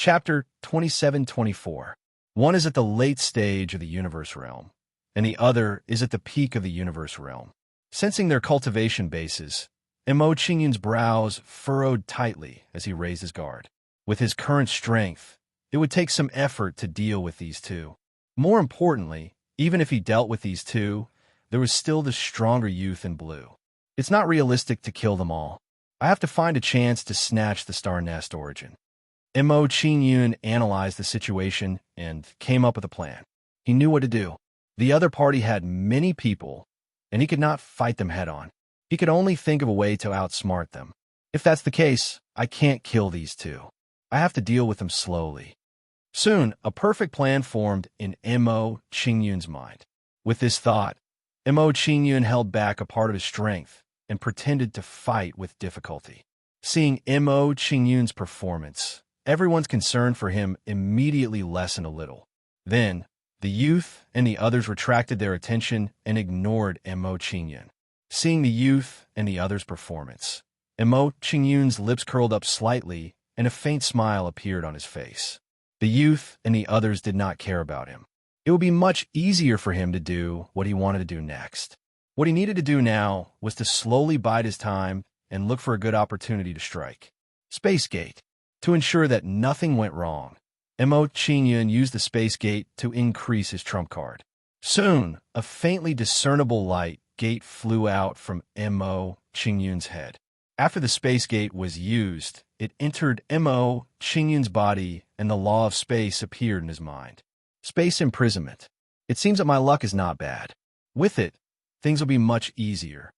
Chapter 27-24. One is at the late stage of the universe realm, and the other is at the peak of the universe realm. Sensing their cultivation bases, Mo Qingyun's brows furrowed tightly as he raised his guard. With his current strength, it would take some effort to deal with these two. More importantly, even if he dealt with these two, there was still the stronger youth in blue. It's not realistic to kill them all. I have to find a chance to snatch the Star Nest origin. Mo Qingyun analyzed the situation and came up with a plan. He knew what to do. The other party had many people, and he could not fight them head-on. He could only think of a way to outsmart them. If that's the case, I can't kill these two. I have to deal with them slowly. Soon, a perfect plan formed in Mo Qingyun's mind. With this thought, Mo Qingyun held back a part of his strength and pretended to fight with difficulty. Seeing Mo Qingyun's performance, everyone's concern for him immediately lessened a little. Then, the youth and the others retracted their attention and ignored Mo Qingyun. Seeing the youth and the others' performance, Mo Qingyun's lips curled up slightly and a faint smile appeared on his face. The youth and the others did not care about him. It would be much easier for him to do what he wanted to do next. What he needed to do now was to slowly bide his time and look for a good opportunity to strike. Space Gate. To ensure that nothing went wrong, Mo Qingyun used the Space Gate to increase his trump card. Soon, a faintly discernible light gate flew out from Mo Qingyun's head. After the Space Gate was used, it entered Mo Qingyun's body and the law of space appeared in his mind. Space imprisonment. It seems that my luck is not bad. With it, things will be much easier.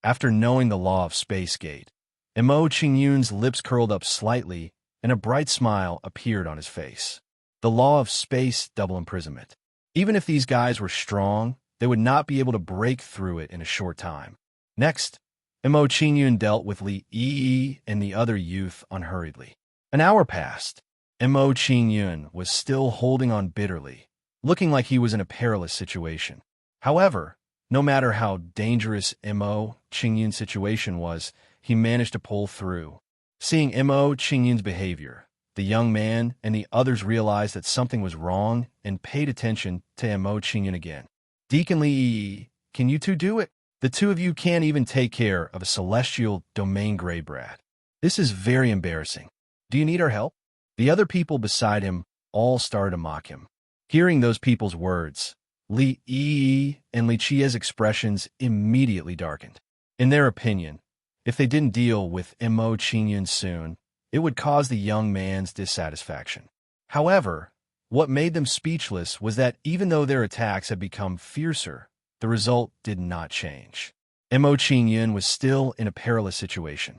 After knowing the law of Space Gate, Mo Qingyun's lips curled up slightly and a bright smile appeared on his face. The law of space double imprisonment. Even if these guys were strong, they would not be able to break through it in a short time. Next, Mo Qingyun dealt with Li Yi and the other youth unhurriedly. An hour passed. Mo Qingyun was still holding on bitterly, looking like he was in a perilous situation. However, no matter how dangerous Mo Qingyun's situation was, he managed to pull through. Seeing Mo Qingyun's behavior, the young man and the others realized that something was wrong and paid attention to Mo Qingyun again. Deacon Li Yi, can you two do it? The two of you can't even take care of a celestial domain gray brat. This is very embarrassing. Do you need our help? The other people beside him all started to mock him. Hearing those people's words, Li Yi and Li Qi's expressions immediately darkened. In their opinion, if they didn't deal with Mo Qingyun soon, it would cause the young man's dissatisfaction. However, what made them speechless was that even though their attacks had become fiercer, the result did not change. Mo Qingyun was still in a perilous situation.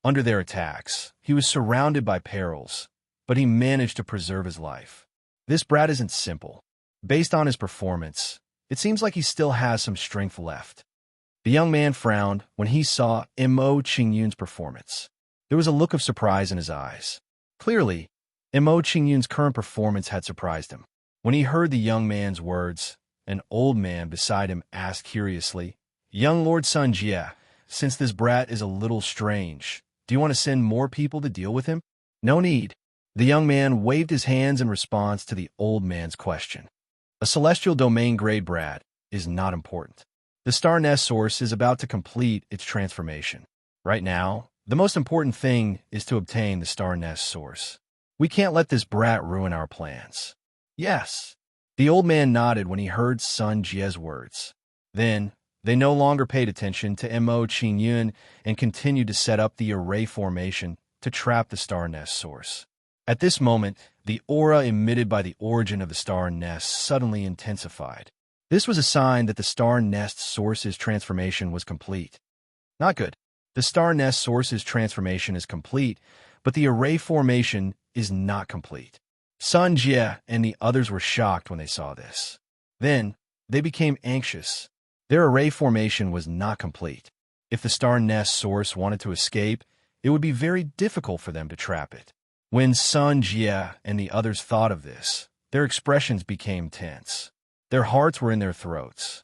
Under their attacks, he was surrounded by perils, but he managed to preserve his life. This brat isn't simple. Based on his performance, it seems like he still has some strength left. The young man frowned when he saw Mo Qingyun's performance. There was a look of surprise in his eyes. Clearly, Mo Qingyun's current performance had surprised him. When he heard the young man's words, an old man beside him asked curiously, "Young Lord Sun Jie, since this brat is a little strange, do you want to send more people to deal with him?" "No need." The young man waved his hands in response to the old man's question. A celestial domain grade brat is not important. The Star Nest source is about to complete its transformation. Right now, the most important thing is to obtain the Star Nest source. We can't let this brat ruin our plans. Yes. The old man nodded when he heard Sun Jie's words. Then, they no longer paid attention to Mo Qingyun and continued to set up the array formation to trap the Star Nest source. At this moment, the aura emitted by the origin of the Star Nest suddenly intensified. This was a sign that the Star Nest source's transformation was complete. Not good. The Star Nest source's transformation is complete, but the array formation is not complete. Sun Jie and the others were shocked when they saw this. Then, they became anxious. Their array formation was not complete. If the Star Nest source wanted to escape, it would be very difficult for them to trap it. When Sun Jie and the others thought of this, their expressions became tense. Their hearts were in their throats.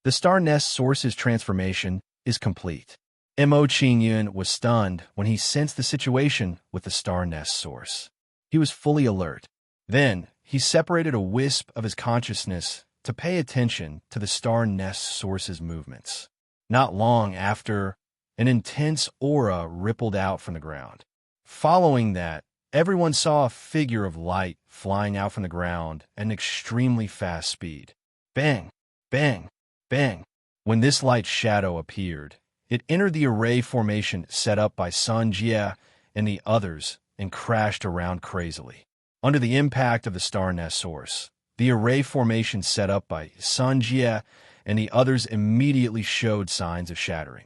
The Star Nest source's transformation is complete. Mo Qingyun was stunned when he sensed the situation with the Star Nest source. He was fully alert. Then, he separated a wisp of his consciousness to pay attention to the star nest source's movements. Not long after, an intense aura rippled out from the ground. Following that, everyone saw a figure of light flying out from the ground at an extremely fast speed. Bang! Bang! Bang! When this light shadow appeared, it entered the array formation set up by Sun Jie and the others and crashed around crazily. Under the impact of the star nest source, the array formation set up by Sun Jie and the others immediately showed signs of shattering.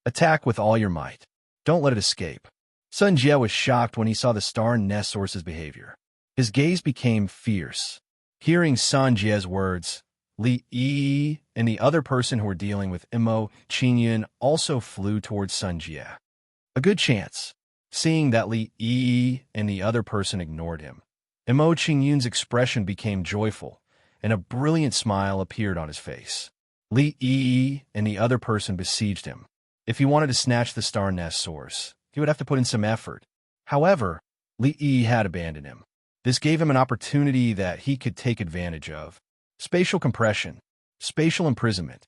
Attack with all your might. Don't let it escape. Sun Jie was shocked when he saw the star nest source's behavior. His gaze became fierce. Hearing Sun Jie's words, Li Yi and the other person who were dealing with Mo Qingyun also flew towards Sun Jie. A good chance. Seeing that Li Yi and the other person ignored him, Mo Qingyun's expression became joyful, and a brilliant smile appeared on his face. Li Yi and the other person besieged him. If he wanted to snatch the star nest source, he would have to put in some effort. However, Li Yi had abandoned him. This gave him an opportunity that he could take advantage of. Spatial compression. Spatial imprisonment.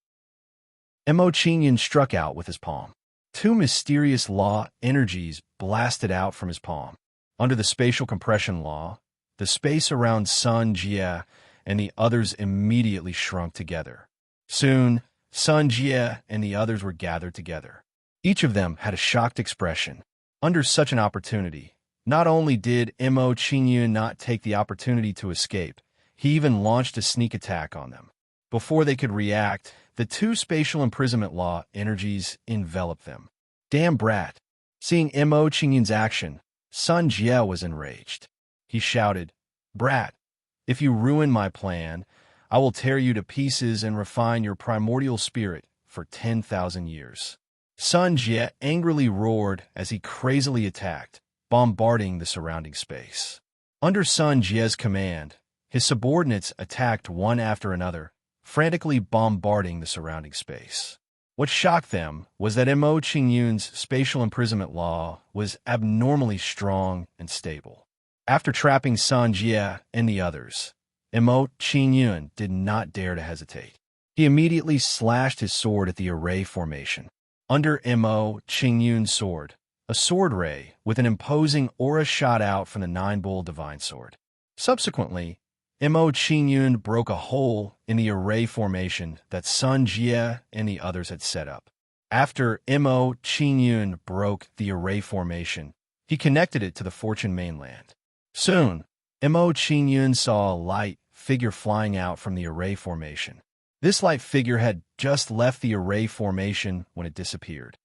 Mo Qingyun struck out with his palm. Two mysterious law energies blasted out from his palm. Under the spatial compression law, the space around Sun Jie and the others immediately shrunk together. Soon, Sun Jie and the others were gathered together. Each of them had a shocked expression. Under such an opportunity, not only did Mo Qingyun not take the opportunity to escape, he even launched a sneak attack on them. Before they could react, the two spatial imprisonment law energies enveloped them. Damn brat! Seeing Mo Qingyun's action, Sun Jie was enraged. He shouted, Brat, if you ruin my plan, I will tear you to pieces and refine your primordial spirit for 10,000 years. Sun Jie angrily roared as he crazily attacked, bombarding the surrounding space. Under Sun Jie's command, his subordinates attacked one after another, frantically bombarding the surrounding space. What shocked them was that Mo Qingyun's spatial imprisonment law was abnormally strong and stable. After trapping Sun Jie and the others, Mo Qingyun did not dare to hesitate. He immediately slashed his sword at the array formation. Under Mo Qingyun's sword, a sword ray with an imposing aura shot out from the Nine-Bull Divine Sword. Subsequently, Mo Qingyun broke a hole in the array formation that Sun Jie and the others had set up. After Mo Qingyun broke the array formation, he connected it to the Fortune mainland. Soon, Mo Qingyun saw a light figure flying out from the array formation. This light figure had just left the array formation when it disappeared.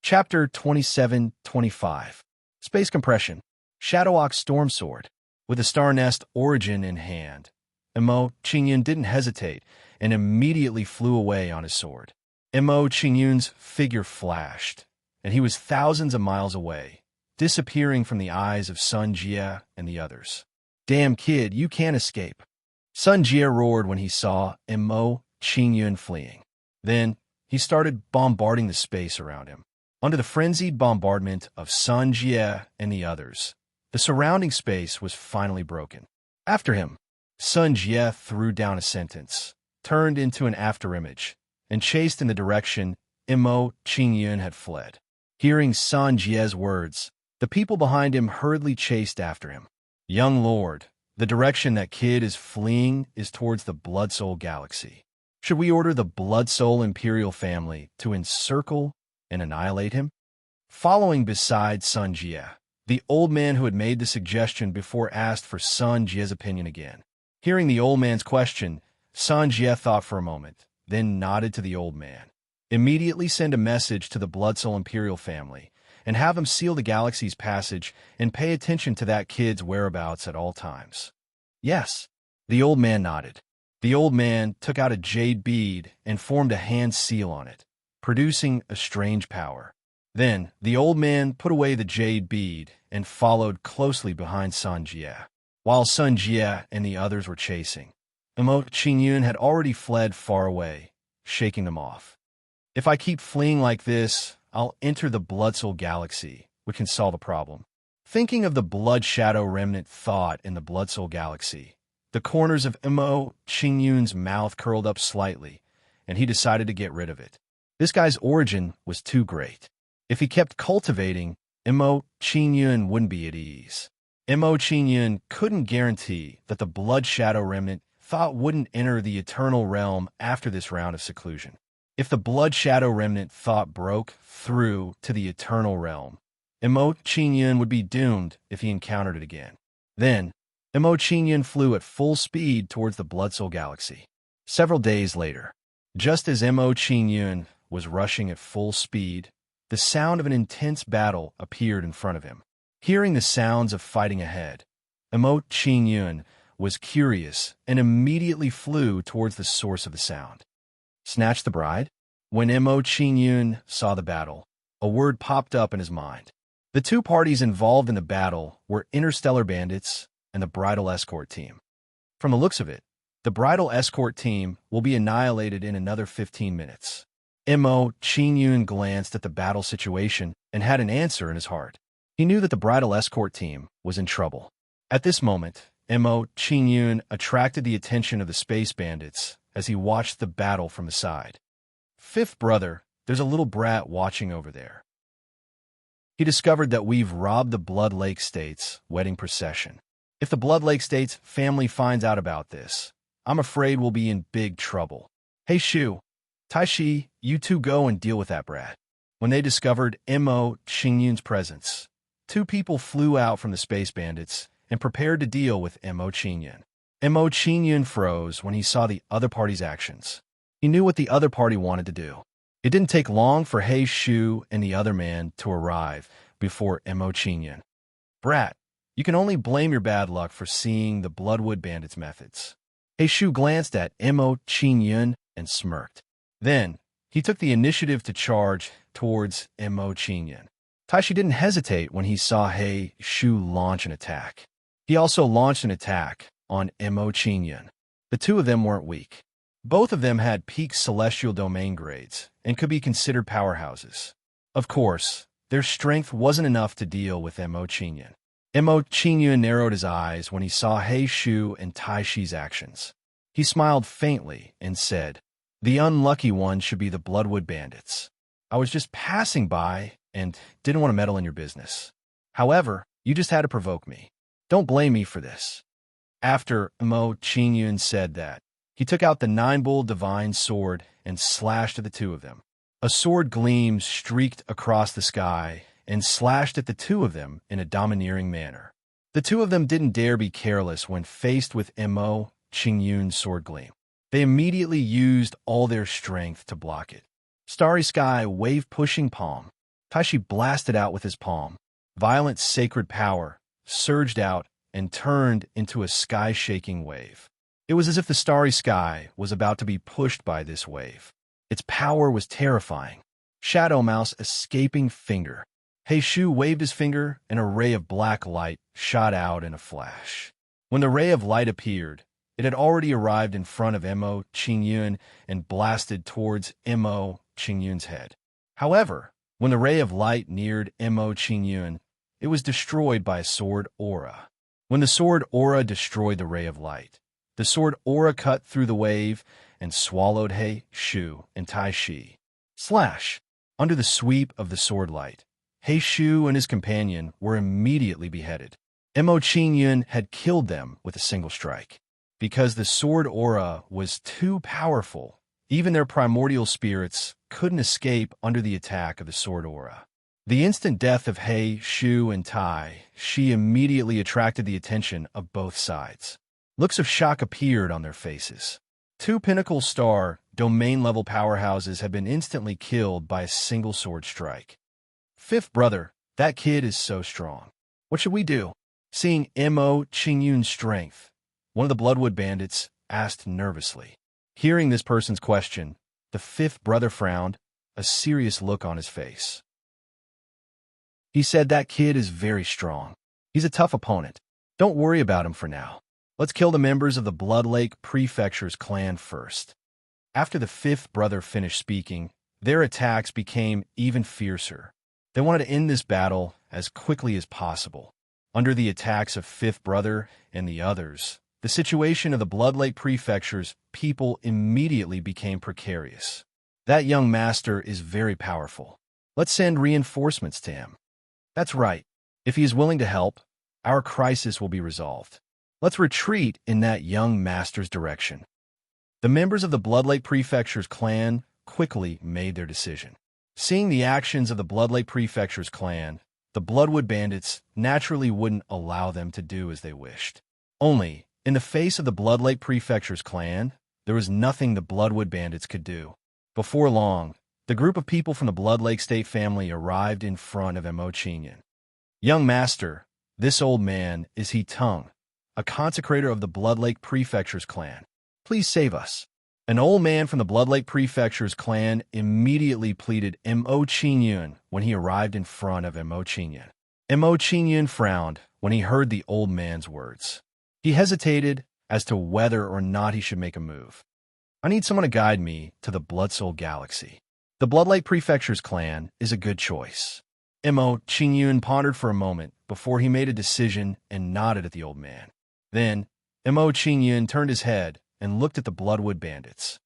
Chapter 27-25. Space Compression. Shadowhawk Storm Sword. With the Star Nest origin in hand, Mo Qingyun didn't hesitate and immediately flew away on his sword. Mo Qingyun's figure flashed, and he was thousands of miles away, disappearing from the eyes of Sun Jie and the others. Damn kid, you can't escape. Sun Jie roared when he saw Mo Qingyun fleeing. Then, he started bombarding the space around him. Under the frenzied bombardment of Sun Jie and the others, the surrounding space was finally broken. After him, Sun Jie threw down a sentence, turned into an afterimage, and chased in the direction Mo Qingyun had fled. Hearing Sun Jie's words, the people behind him hurriedly chased after him. Young lord, the direction that kid is fleeing is towards the Blood Soul Galaxy. Should we order the Blood Soul Imperial family to encircle and annihilate him? Following beside Sun Jie, the old man who had made the suggestion before asked for Sun Jie's opinion again. Hearing the old man's question, Sun Jie thought for a moment, then nodded to the old man. Immediately send a message to the Blood Soul Imperial family and have them seal the galaxy's passage and pay attention to that kid's whereabouts at all times. Yes, the old man nodded. The old man took out a jade bead and formed a hand seal on it, producing a strange power. Then, the old man put away the jade bead and followed closely behind Sun Jie. While Sun Jie and the others were chasing, Mo Qingyun had already fled far away, shaking them off. If I keep fleeing like this, I'll enter the Blood Soul Galaxy, which can solve a problem. Thinking of the Blood Shadow remnant thought in the Blood Soul Galaxy, the corners of Mo Qingyun's mouth curled up slightly, and he decided to get rid of it. This guy's origin was too great. If he kept cultivating, Mo Qingyun wouldn't be at ease. Mo Qingyun couldn't guarantee that the Blood Shadow remnant thought wouldn't enter the eternal realm after this round of seclusion. If the Blood Shadow remnant thought broke through to the eternal realm, Mo Qingyun would be doomed if he encountered it again. Then, Mo Qingyun flew at full speed towards the Blood Soul Galaxy. Several days later, just as Mo Qingyun was rushing at full speed, the sound of an intense battle appeared in front of him. Hearing the sounds of fighting ahead, Mo Qingyun was curious and immediately flew towards the source of the sound. Snatch the bride? When Mo Qingyun saw the battle, a word popped up in his mind. The two parties involved in the battle were Interstellar Bandits and the Bridal Escort Team. From the looks of it, the Bridal Escort Team will be annihilated in another 15 minutes. Mo Qingyun glanced at the battle situation and had an answer in his heart. He knew that the Bridal Escort Team was in trouble. At this moment, Mo Qingyun attracted the attention of the Space Bandits as he watched the battle from the side. Fifth brother, there's a little brat watching over there. He discovered that we've robbed the Blood Lake State's wedding procession. If the Blood Lake State's family finds out about this, I'm afraid we'll be in big trouble. Hey Shu, Taishi, you two go and deal with that brat. When they discovered Mo Qingyun's presence, two people flew out from the Space Bandits and prepared to deal with Mo Qingyun. Mo Qingyun froze when he saw the other party's actions. He knew what the other party wanted to do. It didn't take long for He Shu and the other man to arrive before Mo Qingyun. Brat, you can only blame your bad luck for seeing the Bloodwood Bandits' methods. He Shu glanced at Mo Qingyun and smirked. Then, he took the initiative to charge towards Mo Qingyun. Taishi didn't hesitate when he saw He Shu launch an attack. He also launched an attack on Mo Qingyun. The two of them weren't weak. Both of them had peak celestial domain grades and could be considered powerhouses. Of course, their strength wasn't enough to deal with Mo Qingyun. Mo Qingyun narrowed his eyes when he saw He Shu and Taishi's actions. He smiled faintly and said, "The unlucky one should be the Bloodwood Bandits. I was just passing by and didn't want to meddle in your business. However, you just had to provoke me. Don't blame me for this." After Mo Qingyun said that, he took out the Nine-Bull Divine Sword and slashed at the two of them. A sword gleam streaked across the sky and slashed at the two of them in a domineering manner. The two of them didn't dare be careless when faced with Mo Qingyun's sword gleam. They immediately used all their strength to block it. Starry Sky wave-pushing palm. Taishi blasted out with his palm. Violent sacred power surged out and turned into a sky-shaking wave. It was as if the starry sky was about to be pushed by this wave. Its power was terrifying. Shadow Mouse escaping finger. He Shu waved his finger, and a ray of black light shot out in a flash. When the ray of light appeared, it had already arrived in front of Mo Qingyun and blasted towards Mo Qingyun's head. However, when the ray of light neared Mo Qingyun, it was destroyed by a sword aura. When the sword aura destroyed the ray of light, the sword aura cut through the wave and swallowed He Shu and Taishi. Slash! Under the sweep of the sword light, He Shu and his companion were immediately beheaded. Mo Qingyun had killed them with a single strike. Because the sword aura was too powerful, even their primordial spirits couldn't escape under the attack of the sword aura. The instant death of He Shu and Tai Shi immediately attracted the attention of both sides. Looks of shock appeared on their faces. Two Pinnacle Star domain-level powerhouses had been instantly killed by a single sword strike. Fifth brother, that kid is so strong. What should we do? Seeing Mo Qingyun's strength, one of the Bloodwood Bandits asked nervously. Hearing this person's question, the fifth brother frowned, a serious look on his face. He said, "That kid is very strong. He's a tough opponent. Don't worry about him for now. Let's kill the members of the Blood Lake Prefecture's clan first." After the fifth brother finished speaking, their attacks became even fiercer. They wanted to end this battle as quickly as possible. Under the attacks of Fifth Brother and the others, the situation of the Blood Lake Prefecture's people immediately became precarious. That young master is very powerful. Let's send reinforcements to him. That's right. If he is willing to help, our crisis will be resolved. Let's retreat in that young master's direction. The members of the Blood Lake Prefecture's clan quickly made their decision. Seeing the actions of the Blood Lake Prefecture's clan, the Bloodwood Bandits naturally wouldn't allow them to do as they wished. Only, in the face of the Blood Lake Prefecture's clan, there was nothing the Bloodwood Bandits could do. Before long, the group of people from the Blood Lake State family arrived in front of Emochinyan. Young master, this old man is He Tung, a consecrator of the Blood Lake Prefecture's clan. Please save us. An old man from the Blood Lake Prefecture's clan immediately pleaded Emochinyan when he arrived in front of Emochinyan. Emochinyan frowned when he heard the old man's words. He hesitated as to whether or not he should make a move. I need someone to guide me to the Blood Soul Galaxy. The Blood Lake Prefecture's clan is a good choice. Emochinyan pondered for a moment before he made a decision and nodded at the old man. Then, Emochinyan turned his head and looked at the Bloodwood Bandits.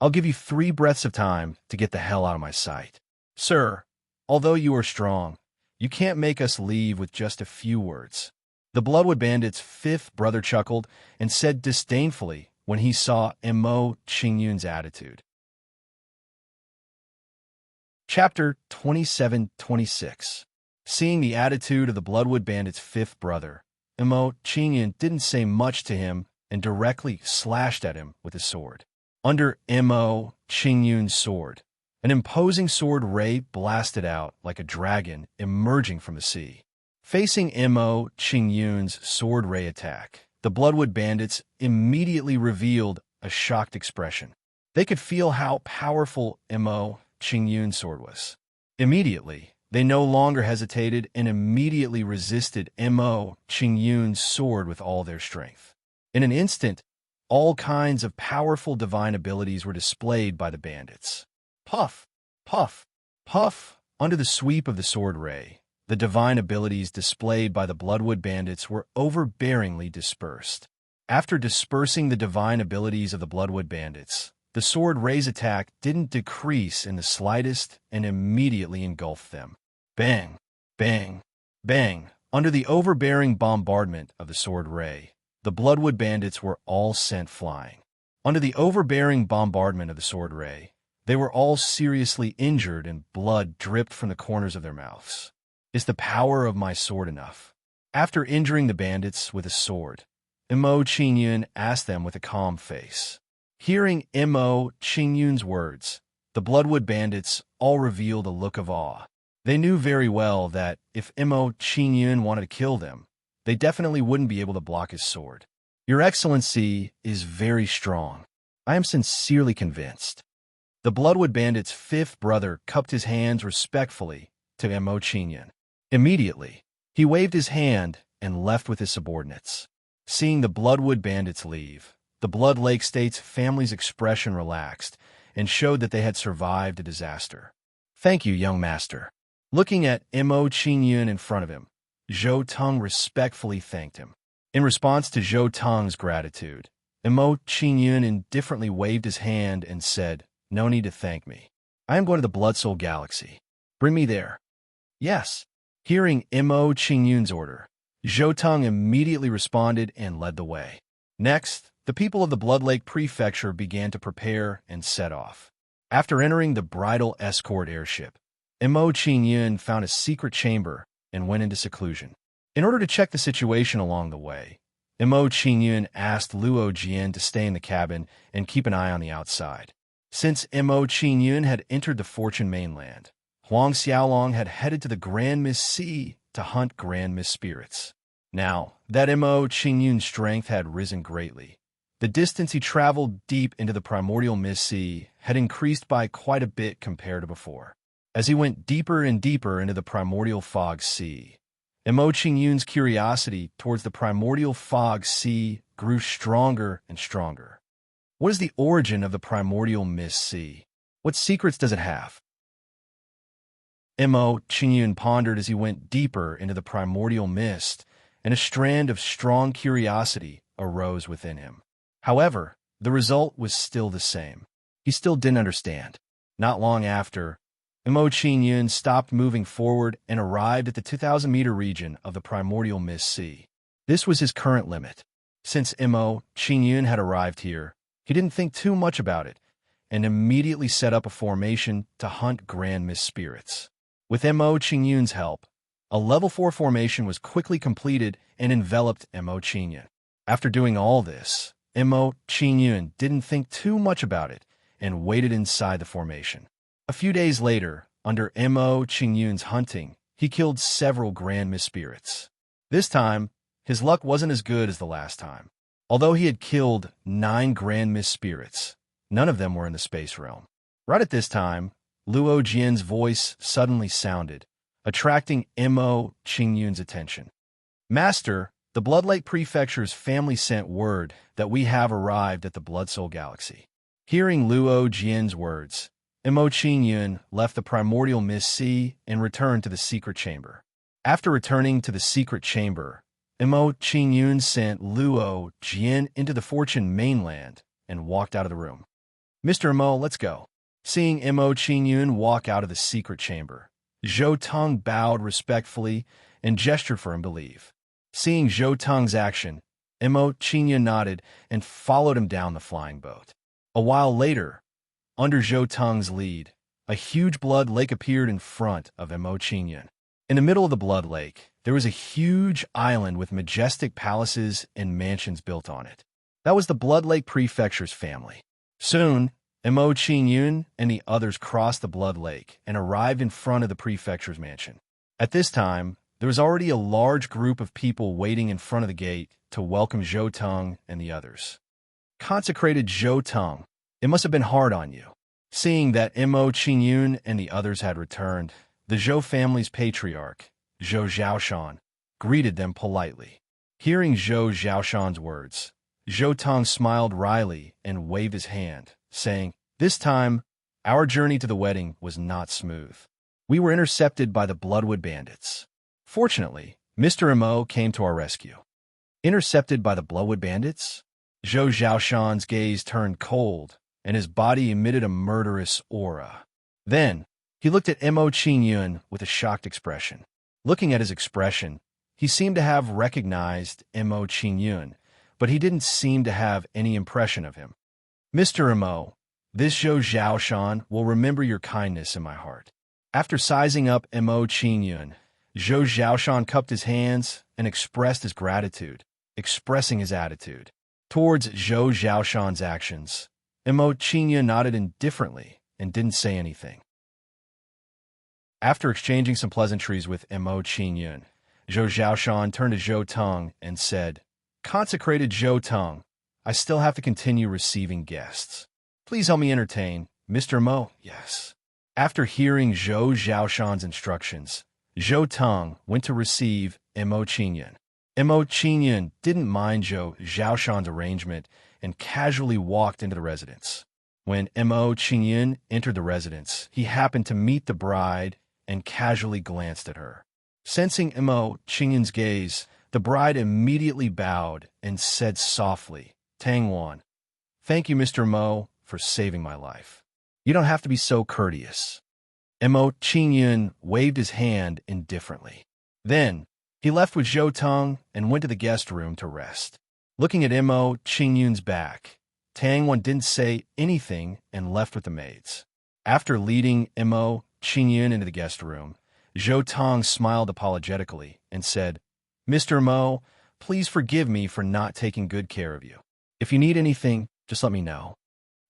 I'll give you 3 breaths of time to get the hell out of my sight. Sir, although you are strong, you can't make us leave with just a few words. The Bloodwood Bandits' fifth brother chuckled and said disdainfully when he saw Emochinyan's attitude. Chapter 27-26. Seeing the attitude of the Bloodwood Bandits' fifth brother, Emochinyan didn't say much to him and directly slashed at him with his sword. Under Emochinyan's sword, an imposing sword ray blasted out like a dragon emerging from the sea. Facing Emochinyan's sword ray attack, the Bloodwood Bandits immediately revealed a shocked expression. They could feel how powerful Emochinyan's sword was. Immediately, they no longer hesitated and immediately resisted Emochinyan's sword with all their strength. In an instant, all kinds of powerful divine abilities were displayed by the bandits. Puff, puff, puff. Under the sweep of the sword ray, the divine abilities displayed by the Bloodwood Bandits were overbearingly dispersed. After dispersing the divine abilities of the Bloodwood Bandits, the sword ray's attack didn't decrease in the slightest and immediately engulfed them. Bang, bang, bang. Under the overbearing bombardment of the sword ray, the Bloodwood Bandits were all sent flying. Under the overbearing bombardment of the sword ray, they were all seriously injured and blood dripped from the corners of their mouths. Is the power of my sword enough? After injuring the bandits with a sword, Emochinyan asked them with a calm face. Hearing Emochinyan's words, the Bloodwood Bandits all revealed a look of awe. They knew very well that if Emochinyan wanted to kill them, they definitely wouldn't be able to block his sword. Your Excellency is very strong. I am sincerely convinced. The Bloodwood Bandit's fifth brother cupped his hands respectfully to Emochinyan. Immediately, he waved his hand and left with his subordinates. Seeing the Bloodwood Bandits leave, the Blood Lake State's family's expression relaxed and showed that they had survived a disaster. Thank you, young master. Looking at Emochinyan in front of him, Zhou Tung respectfully thanked him. In response to Zhou Tung's gratitude, Emochinyan indifferently waved his hand and said, "No need to thank me. I am going to the Blood Soul Galaxy. Bring me there." Yes. Hearing Emochinyan's order, Zhou Tung immediately responded and led the way. Next, the people of the Blood Lake Prefecture began to prepare and set off. After entering the bridal escort airship, Emochinyan found a secret chamber and went into seclusion. In order to check the situation along the way, Emochinyan asked Luo Jian to stay in the cabin and keep an eye on the outside. Since Emochinyan had entered the Fortune mainland, Huang Xiaolong had headed to the Grand Mist Sea to hunt Grand Mist spirits. Now that Emochinyan's strength had risen greatly, the distance he traveled deep into the primordial Mist Sea had increased by quite a bit compared to before. As he went deeper and deeper into the primordial fog sea, Emochinyan's curiosity towards the primordial fog sea grew stronger and stronger. What is the origin of the primordial mist sea? What secrets does it have? Emochinyan pondered as he went deeper into the primordial mist and a strand of strong curiosity arose within him. However, the result was still the same. He still didn't understand. Not long after, Mo Qingyun stopped moving forward and arrived at the 2,000-meter region of the primordial mist sea. This was his current limit. Since Mo Qingyun had arrived here, he didn't think too much about it and immediately set up a formation to hunt grand mist spirits. With Mo Qingyun's help, a level 4 formation was quickly completed and enveloped Mo Qingyun. After doing all this, Mo Qingyun didn't think too much about it and waited inside the formation. A few days later, under Mo Qingyun's hunting, he killed several grand mist spirits. This time, his luck wasn't as good as the last time. Although he had killed 9 grand mist spirits, none of them were in the space realm. Right at this time, Luo Jian's voice suddenly sounded, attracting Mo Qingyun's attention. Master, the Blood Lake Prefecture's family sent word that we have arrived at the Blood Soul Galaxy. Hearing Luo Jian's words, Mo Qingyun left the primordial mist sea and returned to the secret chamber. After returning to the secret chamber, Mo Qingyun sent Luo Jian into the Fortune mainland and walked out of the room. Mr. Mo, let's go. Seeing Mo Qingyun walk out of the secret chamber, Zhou Tong bowed respectfully and gestured for him to leave. Seeing Zhou Tong's action, Mo Qingyun nodded and followed him down the flying boat. A while later, under Zhou Tong's lead, a huge blood lake appeared in front of Mo Qingyun. In the middle of the blood lake, there was a huge island with majestic palaces and mansions built on it. That was the Blood Lake Prefecture's family. Soon, Mo Qingyun and the others crossed the blood lake and arrived in front of the prefecture's mansion. At this time, there was already a large group of people waiting in front of the gate to welcome Zhou Tong and the others. Consecrated Zhou Tong, it must have been hard on you. Seeing that Mo Qingyun and the others had returned, the Zhou family's patriarch, Zhou Zhaoshan, greeted them politely. Hearing Zhou Zhaoshan's words, Zhou Tong smiled wryly and waved his hand, saying, "This time, our journey to the wedding was not smooth. We were intercepted by the Bloodwood bandits. Fortunately, Mr. Mo came to our rescue." Intercepted by the Bloodwood bandits? Zhou Zhaoshan's gaze turned cold, and his body emitted a murderous aura. Then, he looked at Mo Qingyun with a shocked expression. Looking at his expression, he seemed to have recognized Mo Qingyun, but he didn't seem to have any impression of him. "Mr. Mo, this Zhou Zhaoshan will remember your kindness in my heart." After sizing up Mo Qingyun, Zhou Zhaoshan cupped his hands and expressed his gratitude, expressing his attitude. Towards Zhou Zhaoshan's actions, Mo Qingyun nodded indifferently and didn't say anything. After exchanging some pleasantries with Mo Qingyun, Zhou Zhaoshan turned to Zhou Tong and said, "Consecrated Zhou Tong, I still have to continue receiving guests. Please help me entertain Mr. Mo." "Yes." After hearing Zhou Zhaoshan's instructions, Zhou Tong went to receive Mo Qingyun. Mo Qingyun didn't mind Zhou Zhaoshan's arrangement and casually walked into the residence. When Mo Qingyun entered the residence, he happened to meet the bride and casually glanced at her. Sensing Mo Qingyun's gaze, the bride immediately bowed and said softly, "Tangwan, thank you, Mr. Mo, for saving my life. You don't have to be so courteous." Mo Qingyun waved his hand indifferently. Then, he left with Zhou Tong and went to the guest room to rest. Looking at Mo Qingyun's back, Tangwan didn't say anything and left with the maids. After leading Mo Qingyun into the guest room, Zhou Tong smiled apologetically and said, "Mr. Mo, please forgive me for not taking good care of you. If you need anything, just let me know."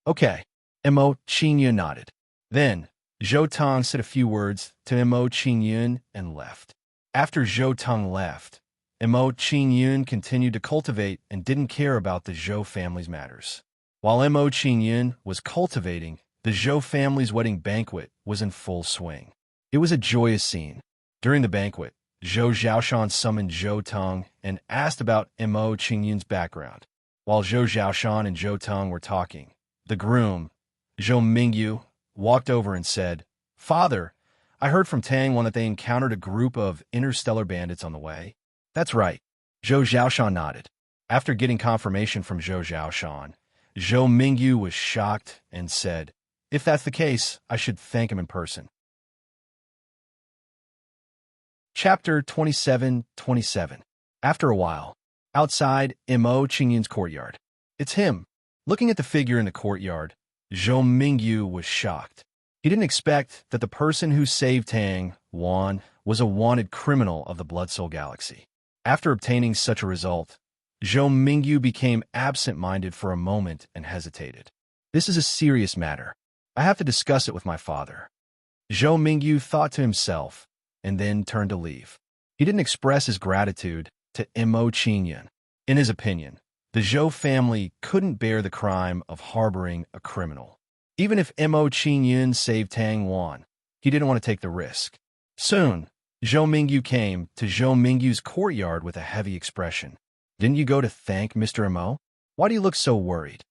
"Okay." Mo Qingyun nodded. Then, Zhou Tong said a few words to Mo Qingyun and left. After Zhou Tong left, Mo Qingyun continued to cultivate and didn't care about the Zhou family's matters. While Mo Qingyun was cultivating, the Zhou family's wedding banquet was in full swing. It was a joyous scene. During the banquet, Zhou Zhaoshan summoned Zhou Tong and asked about Mo Qingyun's background. While Zhou Zhaoshan and Zhou Tong were talking, the groom, Zhou Mingyu, walked over and said, "Father, I heard from Tangwan that they encountered a group of interstellar bandits on the way." "That's right. Zhou Xiaoshan nodded. After getting confirmation from Zhou Xiaoshan, Zhou Mingyu was shocked and said, "If that's the case, I should thank him in person." Chapter 27:27. After a while, outside Mo Qingyun's courtyard. It's him. Looking at the figure in the courtyard, Zhou Mingyu was shocked. He didn't expect that the person who saved Tang Wan was a wanted criminal of the Blood Soul Galaxy. After obtaining such a result, Zhou Mingyu became absent-minded for a moment and hesitated. This is a serious matter. I have to discuss it with my father. Zhou Mingyu thought to himself, and then turned to leave. He didn't express his gratitude to Mo Qingyun. In his opinion, the Zhou family couldn't bear the crime of harboring a criminal. Even if Mo Qingyun saved Tang Wan, he didn't want to take the risk. Soon, Zhou Mingyu came to Zhou Mingyu's courtyard with a heavy expression. "Didn't you go to thank Mr. Mo? Why do you look so worried?"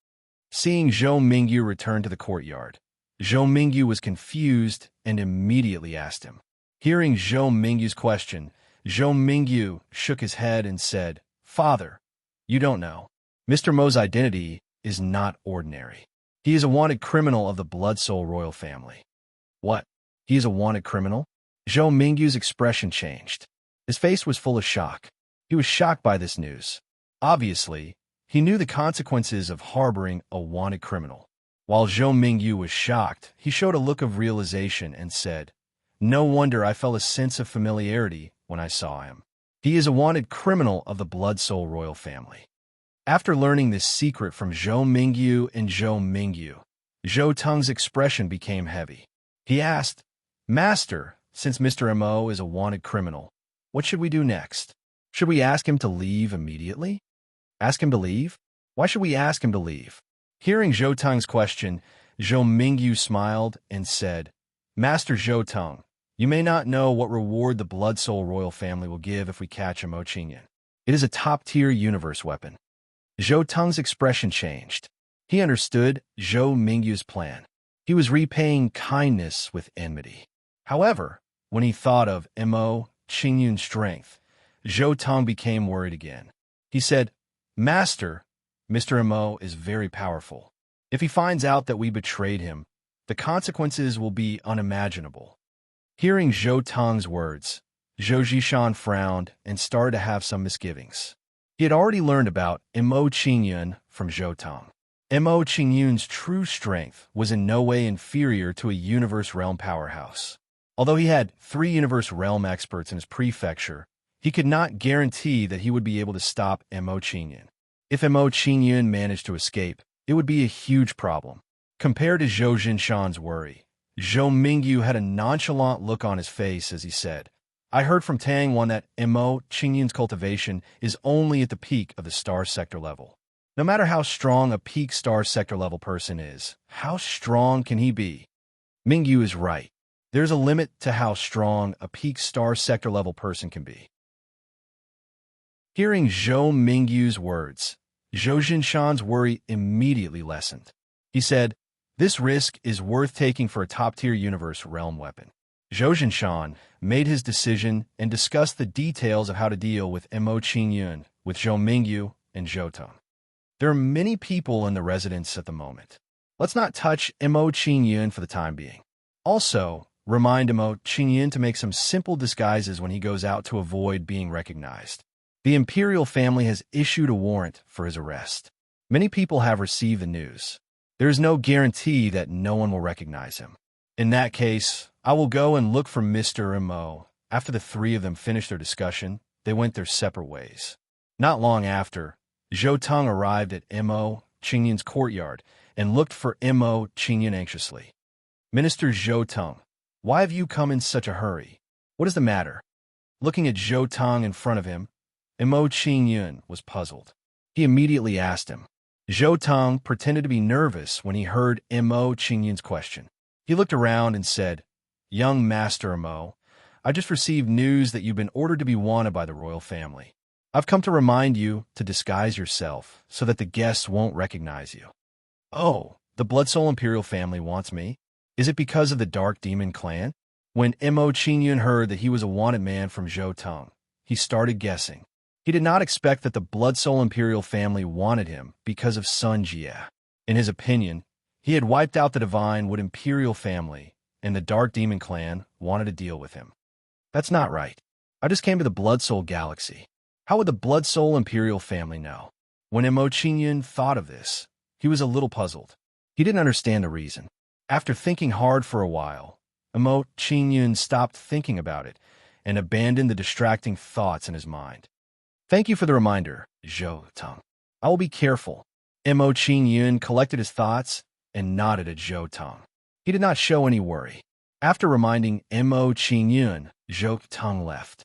Seeing Zhou Mingyu return to the courtyard, Zhou Mingyu was confused and immediately asked him. Hearing Zhou Mingyu's question, Zhou Mingyu shook his head and said, "Father, you don't know. Mr. Mo's identity is not ordinary. He is a wanted criminal of the Blood Soul royal family." "What? He is a wanted criminal?" Zhou Mingyu's expression changed. His face was full of shock. He was shocked by this news. Obviously, he knew the consequences of harboring a wanted criminal. While Zhou Mingyu was shocked, he showed a look of realization and said, "No wonder I felt a sense of familiarity when I saw him. He is a wanted criminal of the Blood Soul royal family." After learning this secret from Zhou Mingyu and Zhou Mingyu, Zhou Tung's expression became heavy. He asked, "Master, since Mr. Mo is a wanted criminal, what should we do next? Should we ask him to leave immediately?" "Ask him to leave? Why should we ask him to leave?" Hearing Zhou Tung's question, Zhou Mingyu smiled and said, "Master Zhou Tung, you may not know what reward the Blood Soul royal family will give if we catch Mo Qingyun. It is a top-tier universe weapon." Zhou Tung's expression changed. He understood Zhou Mingyu's plan. He was repaying kindness with enmity. However, when he thought of Mo Qingyun's strength, Zhou Tung became worried again. He said, "Master, Mr. Mo is very powerful. If he finds out that we betrayed him, the consequences will be unimaginable." Hearing Zhou Tung's words, Zhou Zhishan frowned and started to have some misgivings. He had already learned about Mo Qingyun from Zhou Tung. Mo Qingyun's true strength was in no way inferior to a universe realm powerhouse. Although he had 3 universe realm experts in his prefecture, he could not guarantee that he would be able to stop Mo Qingyun. If Mo Qingyun managed to escape, it would be a huge problem. Compared to Zhou Zhishan's worry, Zhou Mingyu had a nonchalant look on his face as he said, "I heard from Tang Wan that Mo Qingyun's cultivation is only at the peak of the star sector level. No matter how strong a peak star sector level person is, how strong can he be?" Mingyu is right. There's a limit to how strong a peak star sector level person can be. Hearing Zhou Mingyu's words, Zhou Zhishan's worry immediately lessened. He said, "This risk is worth taking for a top-tier universe realm weapon." Zhou Zhishan made his decision and discussed the details of how to deal with Mo Qingyun with Zhou Mingyu and Zhou Tung. There are many people in the residence at the moment. Let's not touch Mo Qingyun for the time being. Also, remind Mo Qingyun to make some simple disguises when he goes out to avoid being recognized. The imperial family has issued a warrant for his arrest. Many people have received the news. There is no guarantee that no one will recognize him. In that case, I will go and look for Mr. Mo. After the 3 of them finished their discussion, they went their separate ways. Not long after, Zhou Tung arrived at Mo Qingyun's courtyard and looked for Mo Qingyun anxiously. "Minister Zhou Tung, why have you come in such a hurry? What is the matter?" Looking at Zhou Tung in front of him, Mo Qingyun was puzzled. He immediately asked him. Zhou Tung pretended to be nervous when he heard Mo Qingyun's question. He looked around and said, "Young Master Mo, I just received news that you've been ordered to be wanted by the royal family. I've come to remind you to disguise yourself so that the guests won't recognize you." "Oh, the Blood Soul Imperial family wants me? Is it because of the Dark Demon clan?" When Mo Qingyun heard that he was a wanted man from Zhou Tung, he started guessing. He He did not expect that the Blood Soul Imperial family wanted him because of Sun Jie. In his opinion, he had wiped out the Divine Wood Imperial family, and the Dark Demon clan wanted to deal with him. That's not right. I just came to the Blood Soul Galaxy. How would the Blood Soul Imperial family know? When Mo Qingyun thought of this, he was a little puzzled. He didn't understand the reason. After thinking hard for a while, Mo Qingyun stopped thinking about it and abandoned the distracting thoughts in his mind. Thank you for the reminder, Zhou Tong. I will be careful. Mo Qingyun collected his thoughts and nodded at Zhou Tong. He did not show any worry. After reminding Mo Qingyun, Zhou Tong left.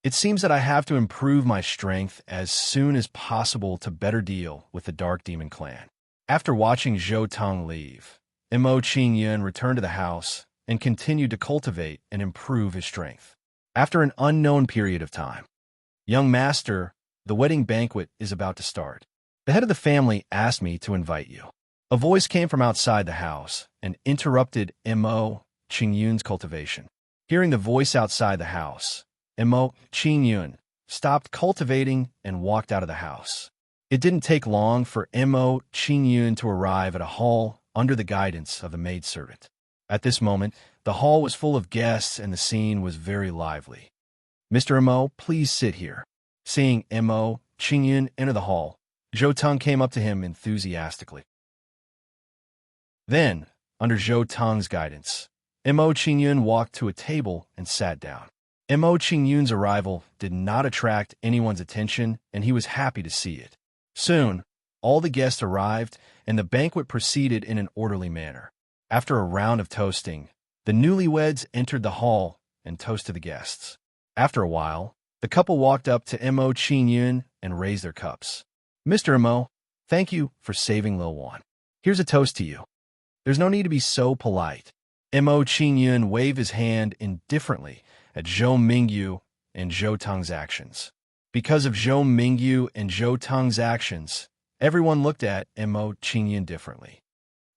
It seems that I have to improve my strength as soon as possible to better deal with the Dark Demon clan. After watching Zhou Tong leave, Mo Qingyun returned to the house and continued to cultivate and improve his strength. After an unknown period of time, young master, the wedding banquet is about to start. The head of the family asked me to invite you. A voice came from outside the house and interrupted Mo Qingyun's cultivation. Hearing the voice outside the house, Mo Qingyun stopped cultivating and walked out of the house. It didn't take long for Mo Qingyun to arrive at a hall under the guidance of the maidservant. At this moment, the hall was full of guests and the scene was very lively. Mr. Mo, please sit here. Seeing Mo Qingyun enter the hall, Zhou Tong came up to him enthusiastically. Then, under Zhou Tong's guidance, Mo Qingyun walked to a table and sat down. Mo Qingyun's arrival did not attract anyone's attention, and he was happy to see it. Soon, all the guests arrived, and the banquet proceeded in an orderly manner. After a round of toasting, the newlyweds entered the hall and toasted the guests. After a while, the couple walked up to Mo Qingyun and raised their cups. Mr. Mo, thank you for saving Lil Wan. Here's a toast to you. There's no need to be so polite. Mo Qingyun waved his hand indifferently at Zhou Mingyu and Zhou Tong's actions. Because of Zhou Mingyu and Zhou Tong's actions, everyone looked at Mo Qingyun differently.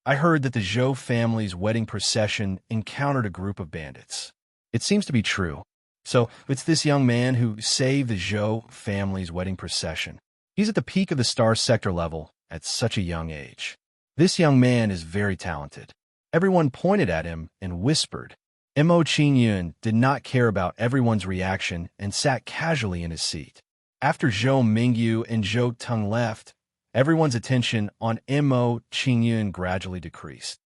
I heard that the Zhou family's wedding procession encountered a group of bandits. It seems to be true. So it's this young man who saved the Zhou family's wedding procession. He's at the peak of the star sector level at such a young age. This young man is very talented. Everyone pointed at him and whispered. Mo Qingyun did not care about everyone's reaction and sat casually in his seat. After Zhou Mingyu and Zhou Tong left, everyone's attention on Mo Qingyun gradually decreased.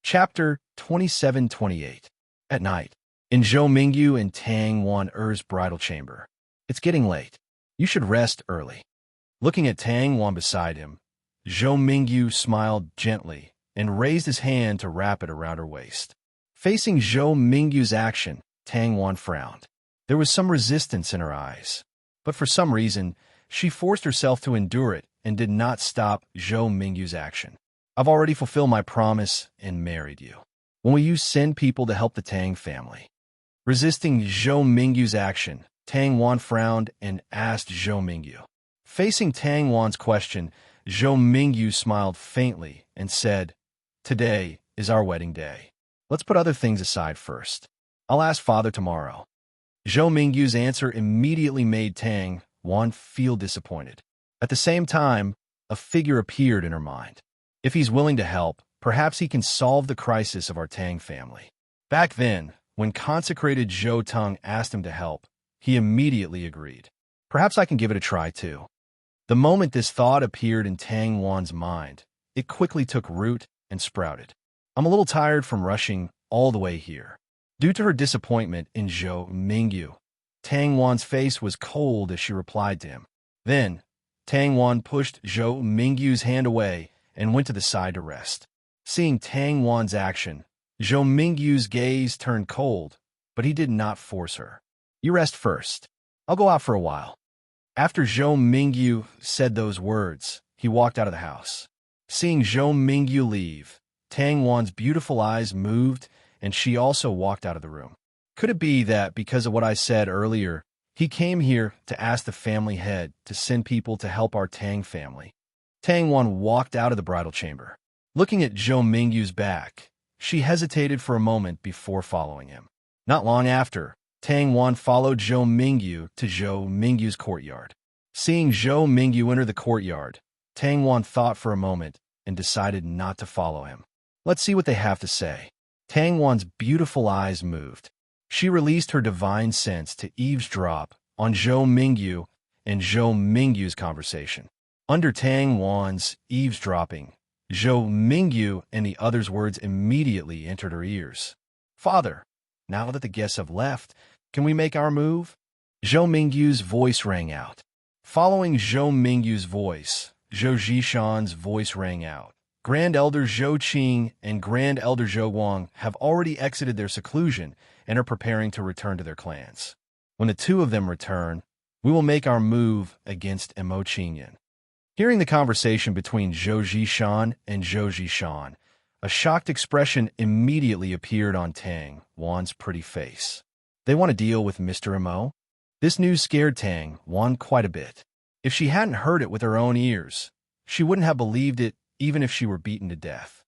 Chapter 27-28. At night, in Zhou Mingyu and Tang Wan-er's bridal chamber. It's getting late. You should rest early. Looking at Tang Wan beside him, Zhou Mingyu smiled gently and raised his hand to wrap it around her waist. Facing Zhou Mingyu's action, Tang Wan frowned. There was some resistance in her eyes, but for some reason, she forced herself to endure it and did not stop Zhou Mingyu's action. I've already fulfilled my promise and married you. When will you send people to help the Tang family? Resisting Zhou Mingyu's action, Tang Wan frowned and asked Zhou Mingyu. Facing Tang Wan's question, Zhou Mingyu smiled faintly and said, Today is our wedding day. Let's put other things aside first. I'll ask Father tomorrow. Zhou Mingyu's answer immediately made Tang Wan feel disappointed. At the same time, a figure appeared in her mind. If he's willing to help, perhaps he can solve the crisis of our Tang family. Back then, when consecrated Zhou Tong asked him to help, he immediately agreed. Perhaps I can give it a try too. The moment this thought appeared in Tang Wan's mind, it quickly took root and sprouted. I'm a little tired from rushing all the way here. Due to her disappointment in Zhou Mingyu, Tang Wan's face was cold as she replied to him. Then, Tang Wan pushed Zhou Mingyu's hand away and went to the side to rest. Seeing Tang Wan's action, Zhou Mingyu's gaze turned cold, but he did not force her. You rest first. I'll go out for a while. After Zhou Mingyu said those words, he walked out of the house. Seeing Zhou Mingyu leave, Tang Wan's beautiful eyes moved, and she also walked out of the room. Could it be that because of what I said earlier, he came here to ask the family head to send people to help our Tang family? Tang Wan walked out of the bridal chamber. Looking at Zhou Mingyu's back, she hesitated for a moment before following him. Not long after, Tang Wan followed Zhou Mingyu to Zhou Mingyu's courtyard. Seeing Zhou Mingyu enter the courtyard, Tang Wan thought for a moment and decided not to follow him. Let's see what they have to say. Tang Wan's beautiful eyes moved. She released her divine sense to eavesdrop on Zhou Mingyu and Zhou Mingyu's conversation. Under Tang Wan's eavesdropping, Zhou Mingyu and the other's words immediately entered her ears. "Father, now that the guests have left, can we make our move?" Zhou Mingyu's voice rang out. Following Zhou Mingyu's voice, Zhou Zhishan's voice rang out. Grand Elder Zhou Qing and Grand Elder Zhou Guang have already exited their seclusion and are preparing to return to their clans. When the two of them return, we will make our move against Mo Qingyan. Hearing the conversation between Zhou Zhishan and Zhou Zhishan, a shocked expression immediately appeared on Tang Wan's pretty face. They want to deal with Mr. Mo? This news scared Tang Wan quite a bit. If she hadn't heard it with her own ears, she wouldn't have believed it even if she were beaten to death.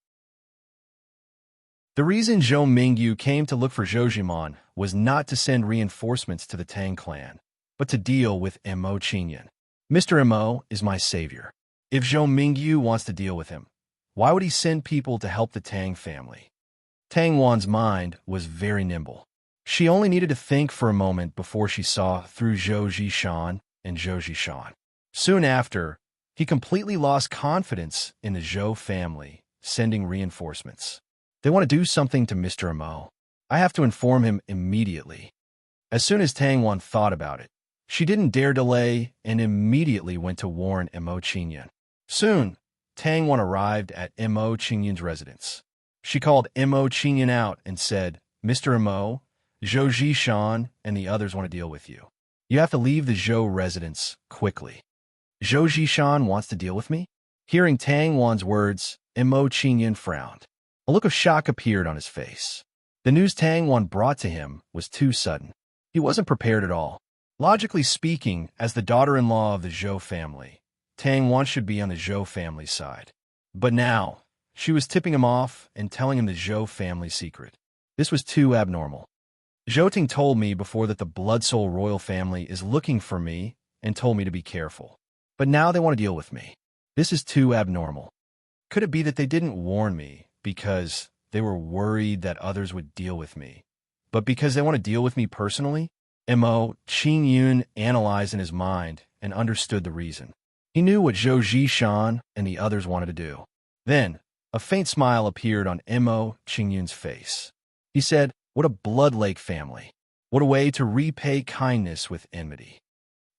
The reason Zhou Mingyu came to look for Zhou Zhiman was not to send reinforcements to the Tang clan, but to deal with Mo Qingyan. Mr. Mo is my savior. If Zhou Mingyu wants to deal with him, why would he send people to help the Tang family? Tang Wan's mind was very nimble. She only needed to think for a moment before she saw through Zhou Zhishan and Zhou Zhishan. Soon after, he completely lost confidence in the Zhou family, sending reinforcements. They want to do something to Mr. Mo. I have to inform him immediately. As soon as Tang Wan thought about it, she didn't dare delay and immediately went to warn Mo Qingyan. Soon, Tang Wan arrived at Mo Qingyan's residence. She called Mo Qingyan out and said, "Mr. Mo, Zhou Zhishan and the others want to deal with you. You have to leave the Zhou residence quickly." "Zhou Zhishan wants to deal with me?" Hearing Tang Wan's words, Mo Qingyan frowned. A look of shock appeared on his face. The news Tang Wan brought to him was too sudden. He wasn't prepared at all. Logically speaking, as the daughter-in-law of the Zhou family, Tang Wan should be on the Zhou family's side. But now, she was tipping him off and telling him the Zhou family secret. This was too abnormal. "Zhou Ting told me before that the Blood Soul royal family is looking for me and told me to be careful. But now they want to deal with me. This is too abnormal. Could it be that they didn't warn me because they were worried that others would deal with me, but because they want to deal with me personally?" Mo Qingyun analyzed in his mind and understood the reason. He knew what Zhou Zhishan and the others wanted to do. Then, a faint smile appeared on Mo Qingyun's face. He said, "What a blood lake family. What a way to repay kindness with enmity.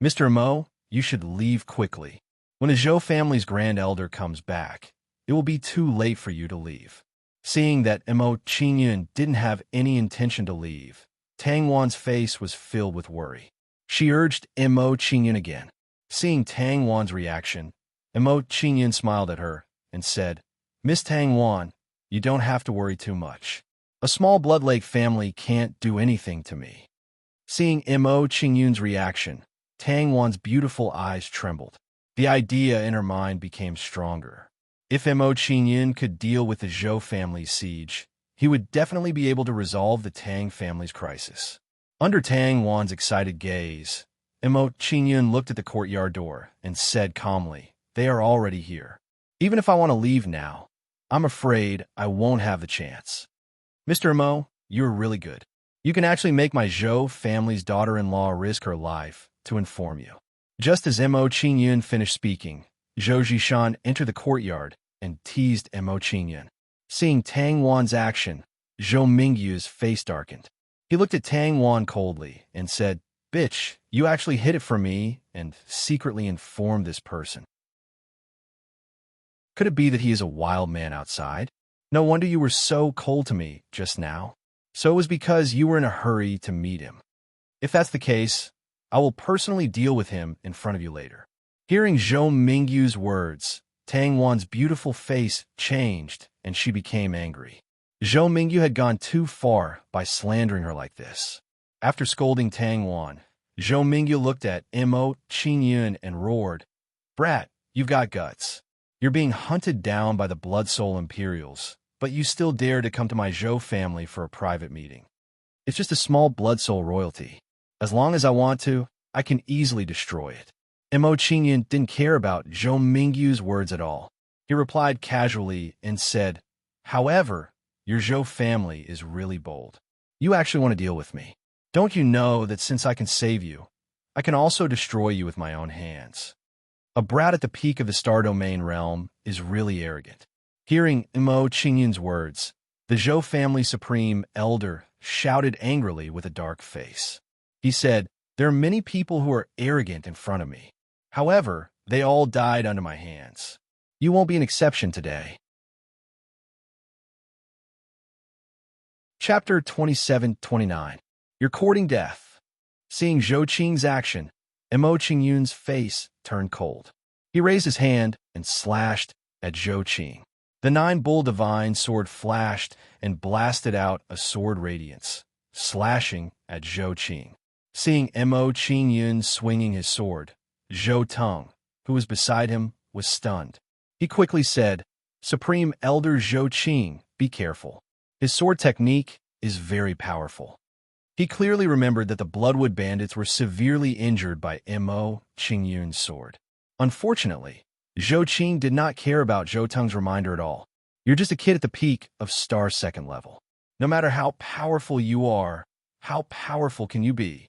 Mr. Mo, you should leave quickly. When the Zhou family's grand elder comes back, it will be too late for you to leave." Seeing that Mo Qingyun didn't have any intention to leave, Tang Wan's face was filled with worry. She urged Mo Qingyun again. Seeing Tang Wan's reaction, Mo Qingyun smiled at her and said, "Miss Tang Wan, you don't have to worry too much. A small blood lake family can't do anything to me." Seeing Mo Qingyun's reaction, Tang Wan's beautiful eyes trembled. The idea in her mind became stronger. If Mo Qingyun could deal with the Zhou family's siege, he would definitely be able to resolve the Tang family's crisis. Under Tang Wan's excited gaze, Mo Qingyun looked at the courtyard door and said calmly, "They are already here. Even if I want to leave now, I'm afraid I won't have the chance. Mr. Mo, you're really good. You can actually make my Zhou family's daughter-in-law risk her life to inform you." Just as Mo Qingyun finished speaking, Zhou Zhishan entered the courtyard and teased Mo Qingyun. Seeing Tang Wan's action, Zhou Mingyu's face darkened. He looked at Tang Wan coldly and said, "Bitch, you actually hid it from me and secretly informed this person. Could it be that he is a wild man outside? No wonder you were so cold to me just now. So it was because you were in a hurry to meet him. If that's the case, I will personally deal with him in front of you later." Hearing Zhou Mingyu's words, Tang Wan's beautiful face changed and she became angry. Zhou Mingyu had gone too far by slandering her like this. After scolding Tang Wan, Zhou Mingyu looked at Mo Qingyun and roared, "Brat, you've got guts. You're being hunted down by the Blood Soul Imperials, but you still dare to come to my Zhou family for a private meeting. It's just a small blood soul royalty. As long as I want to, I can easily destroy it. Mo Qingyun didn't care about Zhou Mingyu's words at all. He replied casually and said, "However, your Zhou family is really bold. You actually want to deal with me. Don't you know that since I can save you, I can also destroy you with my own hands?" A brat at the peak of the Star Domain realm is really arrogant. Hearing Mo Qingyun's words, the Zhou family supreme elder shouted angrily with a dark face. He said, "There are many people who are arrogant in front of me. However, they all died under my hands. You won't be an exception today." Chapter 27-29. You're courting death. Seeing Zhou Qing's action, Mo Qingyun's face turned cold. He raised his hand and slashed at Zhou Qing. The nine-bull divine sword flashed and blasted out a sword radiance, slashing at Zhou Qing. Seeing Mo Qingyun swinging his sword, Zhou Teng, who was beside him, was stunned. He quickly said, "Supreme Elder Zhou Qing, be careful. His sword technique is very powerful." He clearly remembered that the Bloodwood bandits were severely injured by Mo Qingyun's sword. Unfortunately, Zhou Qing did not care about Zhou Teng's reminder at all. You're just a kid at the peak of Star Second level. No matter how powerful you are, how powerful can you be?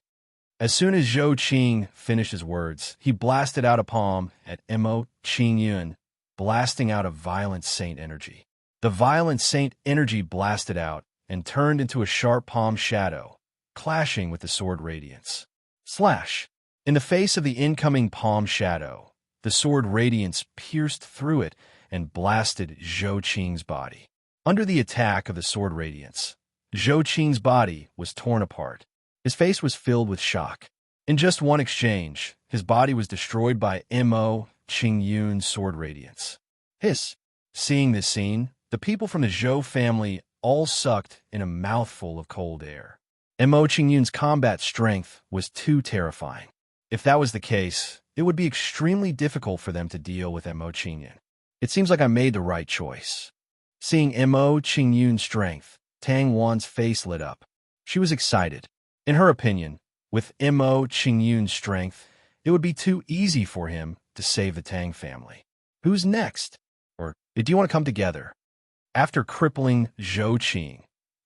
As soon as Zhou Qing finished his words, he blasted out a palm at Mo Qingyun, blasting out a violent saint energy. The violent saint energy blasted out and turned into a sharp palm shadow, clashing with the sword radiance. Slash! In the face of the incoming palm shadow, the sword radiance pierced through it and blasted Zhou Qing's body. Under the attack of the sword radiance, Zhou Qing's body was torn apart. His face was filled with shock. In just one exchange, his body was destroyed by Mo Qingyun's sword radiance. Hiss! Seeing this scene, the people from the Zhou family all sucked in a mouthful of cold air. Mo Qingyun's combat strength was too terrifying. If that was the case, it would be extremely difficult for them to deal with Mo Qingyun. It seems like I made the right choice. Seeing Mo Qingyun's strength, Tang Wan's face lit up. She was excited. In her opinion, with Mo Qingyun's strength, it would be too easy for him to save the Tang family. Who's next? Or do you want to come together? After crippling Zhou Qing,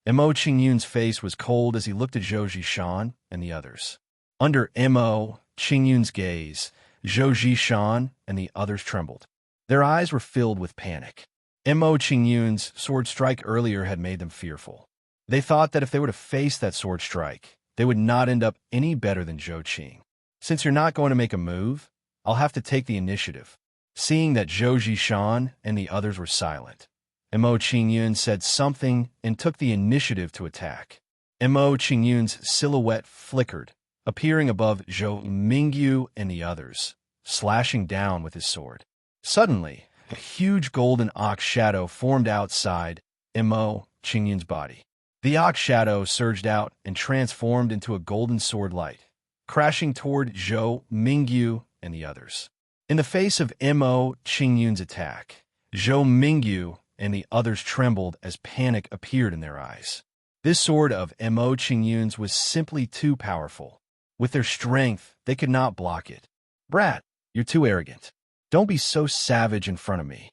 Mo Qingyun's face was cold as he looked at Zhou Zishan and the others. Under Mo Qingyun's gaze, Zhou Zishan and the others trembled. Their eyes were filled with panic. Mo Qingyun's sword strike earlier had made them fearful. They thought that if they were to face that sword strike, they would not end up any better than Zhou Qing. Since you're not going to make a move, I'll have to take the initiative. Seeing that Zhou Zishan and the others were silent, Mo Qingyun said something and took the initiative to attack. Mo Qingyun's silhouette flickered, appearing above Zhou Mingyu and the others, slashing down with his sword. Suddenly, a huge golden ox shadow formed outside Mo Qingyun's body. The ox shadow surged out and transformed into a golden sword light, crashing toward Zhou Mingyu and the others. In the face of Mo Qingyun's attack, Zhou Mingyu and the others trembled as panic appeared in their eyes. This sword of Mo Qingyun's was simply too powerful. With their strength, they could not block it. "Brat, you're too arrogant. Don't be so savage in front of me."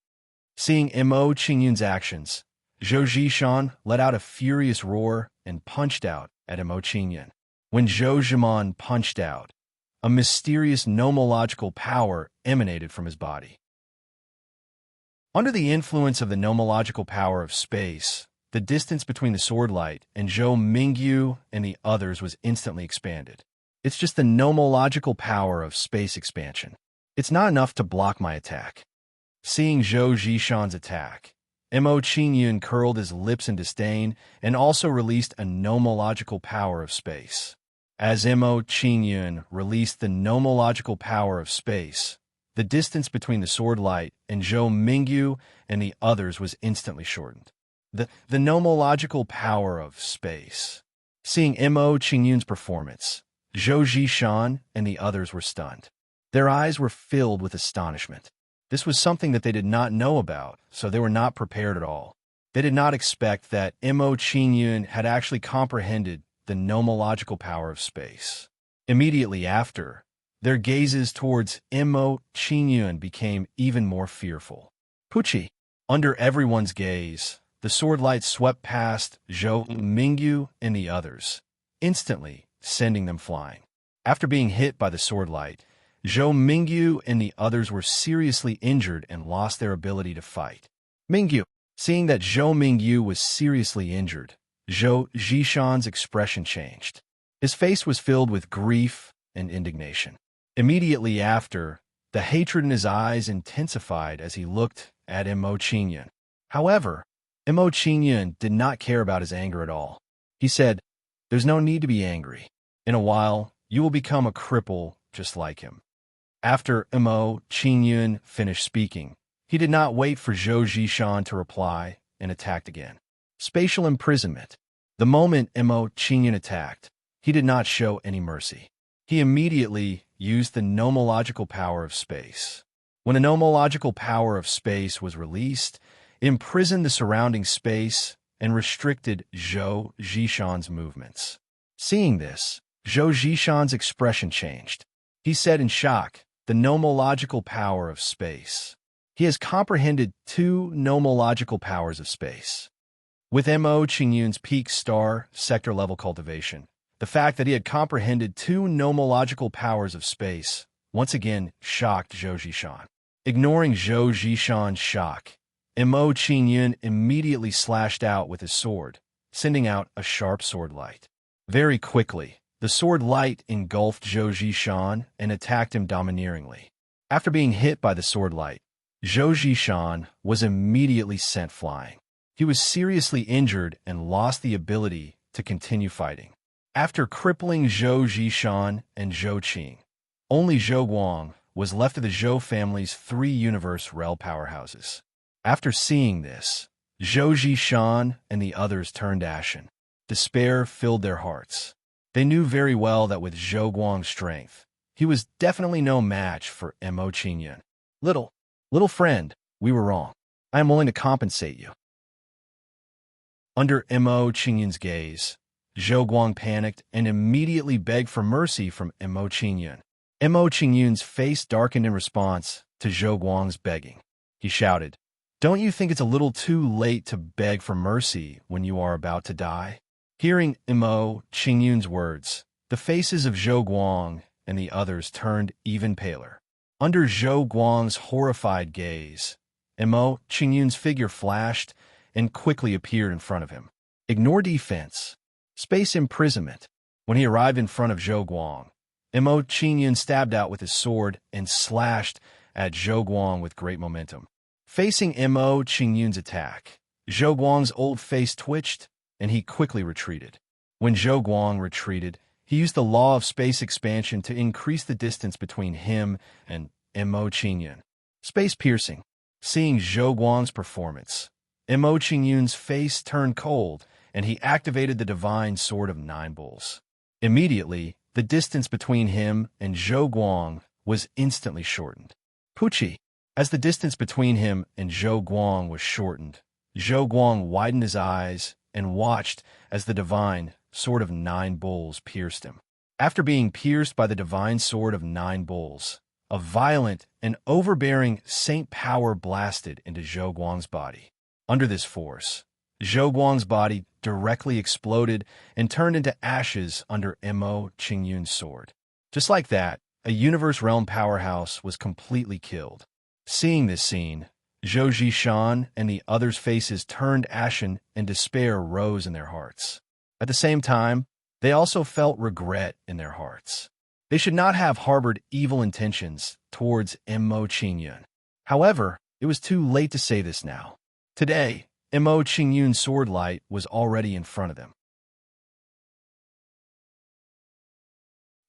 Seeing Mo Qingyun's actions, Zhou Zishan let out a furious roar and punched out at Mo Qingyun. When Zhou Zhiman punched out, a mysterious nomological power emanated from his body. Under the influence of the nomological power of space, the distance between the sword light and Zhou Mingyu and the others was instantly expanded. It's just the nomological power of space expansion. It's not enough to block my attack. Seeing Zhou Zishan's attack, Mo Qingyun curled his lips in disdain and also released a nomological power of space. As Mo Qingyun released the nomological power of space, the distance between the sword light and Zhou Mingyu and the others was instantly shortened. The nomological power of space. Seeing Mo Qingyun's performance, Zhou Zishan and the others were stunned. Their eyes were filled with astonishment. This was something that they did not know about, so they were not prepared at all. They did not expect that Mo Qingyun had actually comprehended the nomological power of space. Immediately after, their gazes towards Mo Qingyun became even more fearful. Puchi. Under everyone's gaze, the sword light swept past Zhou Mingyu and the others, instantly sending them flying. After being hit by the sword light, Zhou Mingyu and the others were seriously injured and lost their ability to fight. Mingyu. Seeing that Zhou Mingyu was seriously injured, Zhou Zhishan's expression changed. His face was filled with grief and indignation. Immediately after, the hatred in his eyes intensified as he looked at Mo Qingyun. However, Mo Qingyun did not care about his anger at all. He said, "There's no need to be angry. In a while, you will become a cripple just like him." After Mo Qingyun finished speaking, he did not wait for Zhou Zhishan to reply and attacked again. Spatial imprisonment. The moment Mo Qingyun attacked, he did not show any mercy. He immediately used the nomological power of space. When the nomological power of space was released, it imprisoned the surrounding space and restricted Zhou Zhishan's movements. Seeing this, Zhou Zhishan's expression changed. He said in shock, "The nomological power of space." He has comprehended two nomological powers of space. With Mo Qingyun's peak star sector-level cultivation, the fact that he had comprehended two nomological powers of space once again shocked Zhou Zhishan. Ignoring Zhou Zhishan's shock, Mo Qingyun immediately slashed out with his sword, sending out a sharp sword light. Very quickly, the sword light engulfed Zhou Zhishan and attacked him domineeringly. After being hit by the sword light, Zhou Zhishan was immediately sent flying. He was seriously injured and lost the ability to continue fighting. After crippling Zhou Zhishan and Zhou Qing, only Zhou Guang was left of the Zhou family's three universe realm powerhouses. After seeing this, Zhou Zhishan and the others turned ashen. Despair filled their hearts. They knew very well that with Zhou Guang's strength, he was definitely no match for Mo Qingyun. Little friend, we were wrong. I am willing to compensate you." Under Mo Qingyun's gaze, Zhou Guang panicked and immediately begged for mercy from Mo Qingyun. Mo Qingyun's face darkened in response to Zhou Guang's begging. He shouted, "Don't you think it's a little too late to beg for mercy when you are about to die?" Hearing Mo Qingyun's words, the faces of Zhou Guang and the others turned even paler. Under Zhou Guang's horrified gaze, Mo Qingyun's figure flashed and quickly appeared in front of him. Ignore defense. Space imprisonment. When he arrived in front of Zhou Guang, Mo Qingyun stabbed out with his sword and slashed at Zhou Guang with great momentum. Facing Mo Qingyun's attack, Zhou Guang's old face twitched and he quickly retreated. When Zhou Guang retreated, he used the law of space expansion to increase the distance between him and Mo Qingyun. Space piercing. Seeing Zhou Guang's performance, Mo Qingyun's face turned cold, and he activated the divine sword of 9 bulls. Immediately, the distance between him and Zhou Guang was instantly shortened. Puchi. As the distance between him and Zhou Guang was shortened, Zhou Guang widened his eyes and watched as the divine sword of 9 bulls pierced him. After being pierced by the divine sword of 9 bulls, a violent and overbearing saint power blasted into Zhou Guang's body. Under this force, Zhou Guang's body directly exploded and turned into ashes under Mo Qingyun's sword. Just like that, a universe realm powerhouse was completely killed. Seeing this scene, Zhou Zhishan and the others' faces turned ashen and despair rose in their hearts. At the same time, they also felt regret in their hearts. They should not have harbored evil intentions towards Mo Qingyun. However, it was too late to say this now. Today, Mo Qingyun's sword light was already in front of them.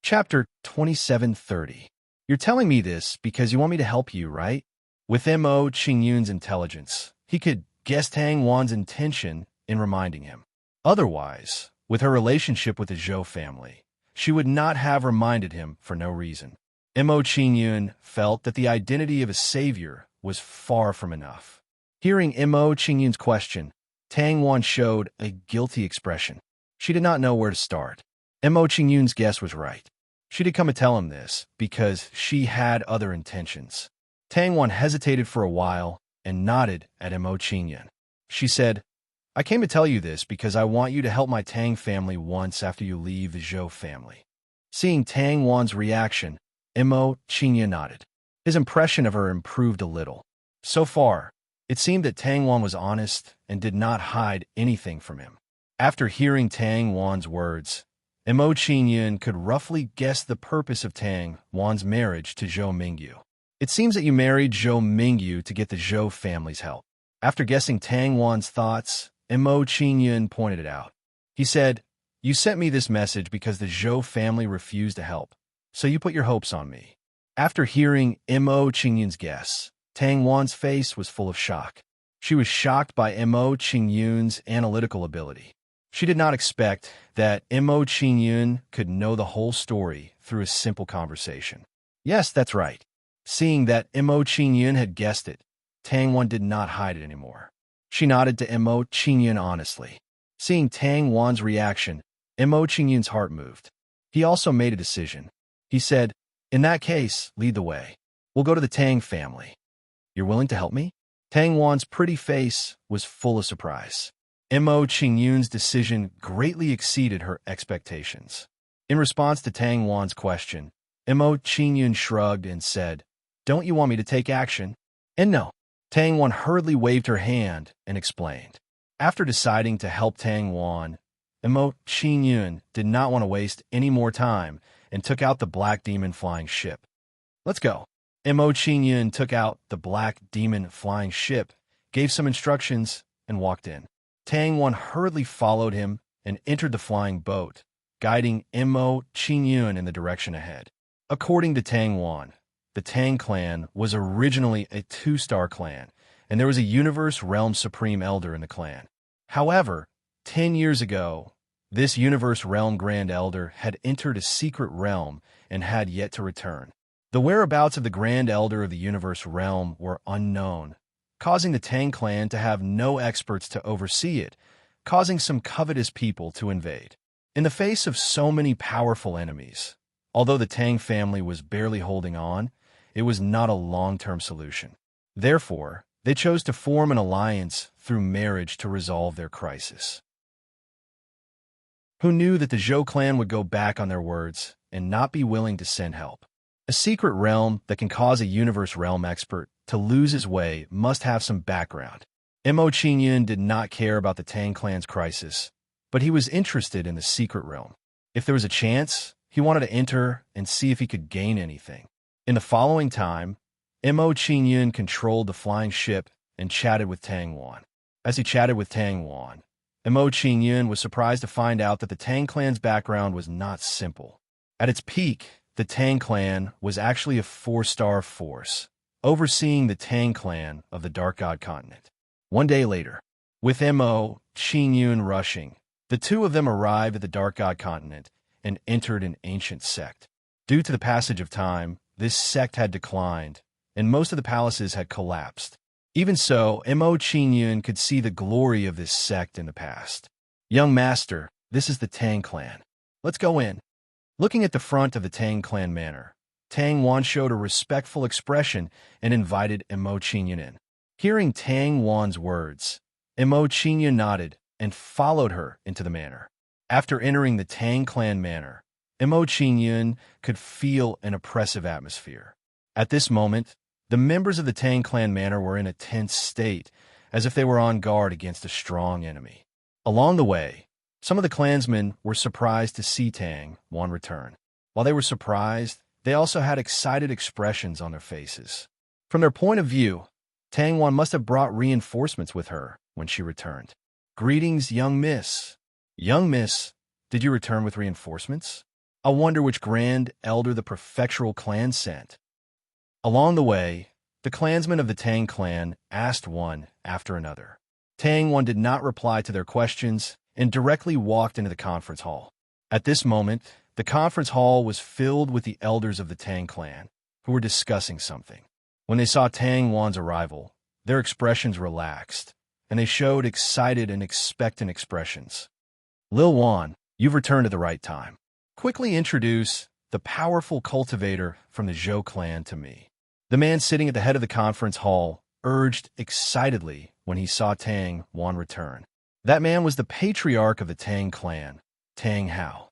Chapter 2730. You're telling me this because you want me to help you, right? With Mo Qingyun's intelligence, he could guess Tang Wan's intention in reminding him. Otherwise, with her relationship with the Zhou family, she would not have reminded him for no reason. Mo Qingyun felt that the identity of a savior was far from enough. Hearing Mo Qingyun's question, Tang Wan showed a guilty expression. She did not know where to start. Mo Qingyun's guess was right. She did come to tell him this because she had other intentions. Tang Wan hesitated for a while and nodded at Mo Qingyun. She said, I came to tell you this because I want you to help my Tang family once after you leave the Zhou family. Seeing Tang Wan's reaction, Mo Qingyun nodded. His impression of her improved a little. So far, it seemed that Tang Wan was honest and did not hide anything from him. After hearing Tang Wan's words, Mo Qingyun could roughly guess the purpose of Tang Wan's marriage to Zhou Mingyu. It seems that you married Zhou Mingyu to get the Zhou family's help. After guessing Tang Wan's thoughts, Mo Qingyun pointed it out. He said, You sent me this message because the Zhou family refused to help, so you put your hopes on me. After hearing Mo Qingyun's guess, Tang Wan's face was full of shock. She was shocked by Mo Qingyun's analytical ability. She did not expect that Mo Qingyun could know the whole story through a simple conversation. Yes, that's right. Seeing that Mo Qingyun had guessed it, Tang Wan did not hide it anymore. She nodded to Mo Qingyun honestly. Seeing Tang Wan's reaction, Mo Qingyun's heart moved. He also made a decision. He said, In that case, lead the way. We'll go to the Tang family. You're willing to help me? Tang Wan's pretty face was full of surprise. Mo Qingyun's decision greatly exceeded her expectations. In response to Tang Wan's question, Mo Qingyun shrugged and said, Don't you want me to take action? And no. Tang Wan hurriedly waved her hand and explained. After deciding to help Tang Wan, Mo Qingyun did not want to waste any more time and took out the Black Demon flying ship. Let's go. Mo Qingyun took out the Black Demon flying ship, gave some instructions, and walked in. Tang Wan hurriedly followed him and entered the flying boat, guiding Mo Qingyun in the direction ahead. According to Tang Wan, the Tang clan was originally a 2-star clan, and there was a Universe Realm Supreme Elder in the clan. However, 10 years ago, this Universe Realm Grand Elder had entered a secret realm and had yet to return. The whereabouts of the Grand Elder of the Universe Realm were unknown, causing the Tang clan to have no experts to oversee it, causing some covetous people to invade. In the face of so many powerful enemies, although the Tang family was barely holding on, it was not a long-term solution. Therefore, they chose to form an alliance through marriage to resolve their crisis. Who knew that the Zhou clan would go back on their words and not be willing to send help? A secret realm that can cause a Universe Realm expert to lose his way must have some background. Mo Qingyun did not care about the Tang clan's crisis, but he was interested in the secret realm. If there was a chance, he wanted to enter and see if he could gain anything. In the following time, Mo Qingyun controlled the flying ship and chatted with Tang Wan. As he chatted with Tang Wan, Mo Qingyun was surprised to find out that the Tang clan's background was not simple. At its peak, the Tang clan was actually a 4-star force, overseeing the Tang clan of the Dark God continent. One day later, with Mo Qingyun rushing, the two of them arrived at the Dark God continent and entered an ancient sect. Due to the passage of time, this sect had declined, and most of the palaces had collapsed. Even so, Mo Qingyun could see the glory of this sect in the past. Young master, this is the Tang clan. Let's go in. Looking at the front of the Tang clan manor, Tang Wan showed a respectful expression and invited Mo Qingyun in. Hearing Tang Wan's words, Mo Qingyun nodded and followed her into the manor. After entering the Tang clan manor, Mo Qingyun could feel an oppressive atmosphere. At this moment, the members of the Tang clan manor were in a tense state, as if they were on guard against a strong enemy. Along the way, some of the clansmen were surprised to see Tang Wan return. While they were surprised, they also had excited expressions on their faces. From their point of view, Tang Wan must have brought reinforcements with her when she returned. Greetings, young miss. Young miss, did you return with reinforcements? I wonder which Grand Elder the prefectural clan sent. Along the way, the clansmen of the Tang clan asked one after another. Tang Wan did not reply to their questions and directly walked into the conference hall. At this moment, the conference hall was filled with the elders of the Tang clan, who were discussing something. When they saw Tang Wan's arrival, their expressions relaxed, and they showed excited and expectant expressions. Lil Wan, you've returned at the right time. Quickly introduce the powerful cultivator from the Zhou clan to me. The man sitting at the head of the conference hall urged excitedly when he saw Tang Wan return. That man was the patriarch of the Tang clan, Tang Hao.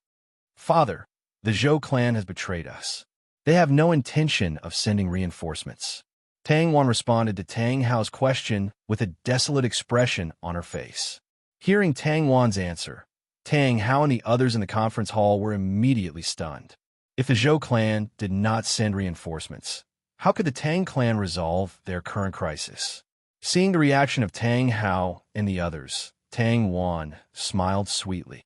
Father, the Zhou clan has betrayed us. They have no intention of sending reinforcements. Tang Wan responded to Tang Hao's question with a desolate expression on her face. Hearing Tang Wan's answer, Tang Hao and the others in the conference hall were immediately stunned. If the Zhou clan did not send reinforcements, how could the Tang clan resolve their current crisis? Seeing the reaction of Tang Hao and the others, Tang Wan smiled sweetly.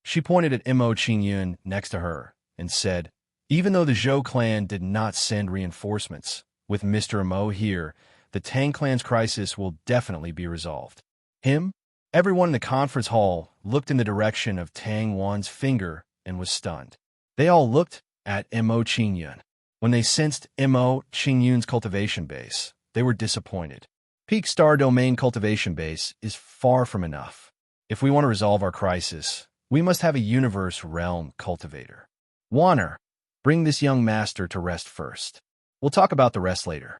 She pointed at Mo Qingyun next to her and said, even though the Zhou clan did not send reinforcements, with Mr. Mo here, the Tang clan's crisis will definitely be resolved. Him? Everyone in the conference hall looked in the direction of Tang Wan's finger and was stunned. They all looked at Mo Qingyun. When they sensed Mo Qingyun's cultivation base, they were disappointed. Peak Star Domain cultivation base is far from enough. If we want to resolve our crisis, we must have a universe realm cultivator. Wanner, bring this young master to rest first. We'll talk about the rest later.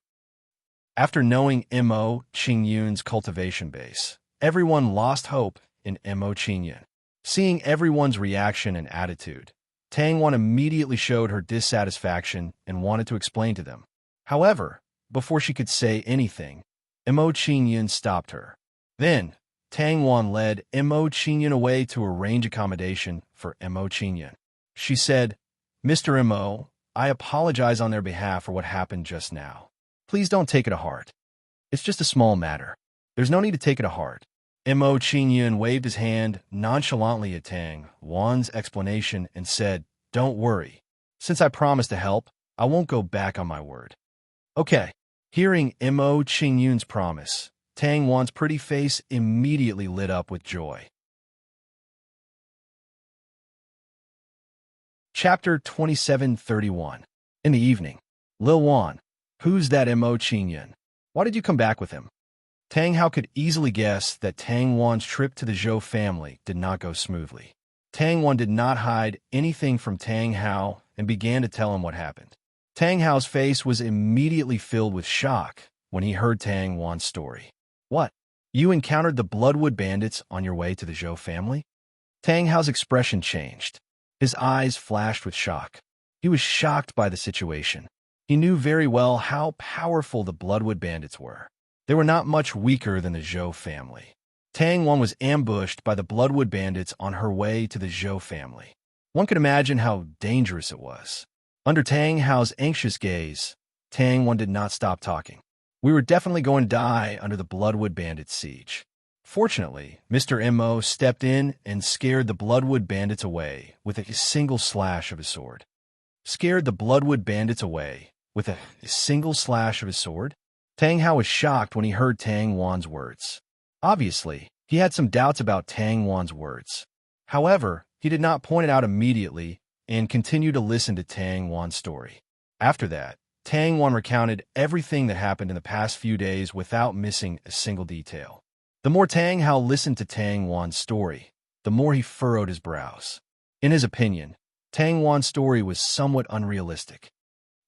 After knowing Mo Qingyun's cultivation base, everyone lost hope in Mo Qingyun. Seeing everyone's reaction and attitude, Tang Wan immediately showed her dissatisfaction and wanted to explain to them. However, before she could say anything, Mo Qingyun stopped her. Then, Tang Wan led Mo Qingyun away to arrange accommodation for Mo Qingyun. She said, Mr. Mo, I apologize on their behalf for what happened just now. Please don't take it to heart. It's just a small matter. There's no need to take it to heart. Mo Qingyun waved his hand nonchalantly at Tang Wan's explanation and said, don't worry. Since I promised to help, I won't go back on my word. Okay. Hearing Mo Qingyun's promise, Tang Wan's pretty face immediately lit up with joy. Chapter 2731. In the evening. Lil Wan, who's that Mo Qingyun? Why did you come back with him? Tang Hao could easily guess that Tang Wan's trip to the Zhou family did not go smoothly. Tang Wan did not hide anything from Tang Hao and began to tell him what happened. Tang Hao's face was immediately filled with shock when he heard Tang Wan's story. What? You encountered the Bloodwood bandits on your way to the Zhou family? Tang Hao's expression changed. His eyes flashed with shock. He was shocked by the situation. He knew very well how powerful the Bloodwood bandits were. They were not much weaker than the Zhou family. Tang Wan was ambushed by the Bloodwood bandits on her way to the Zhou family. One could imagine how dangerous it was. Under Tang Hao's anxious gaze, Tang Wan did not stop talking. We were definitely going to die under the Bloodwood bandits' siege. Fortunately, Mr. Mo stepped in and scared the Bloodwood bandits away with a single slash of his sword. Scared the Bloodwood bandits away with a single slash of his sword? Tang Hao was shocked when he heard Tang Wan's words. Obviously, he had some doubts about Tang Wan's words. However, he did not point it out immediately and continued to listen to Tang Wan's story. After that, Tang Wan recounted everything that happened in the past few days without missing a single detail. The more Tang Hao listened to Tang Wan's story, the more he furrowed his brows. In his opinion, Tang Wan's story was somewhat unrealistic.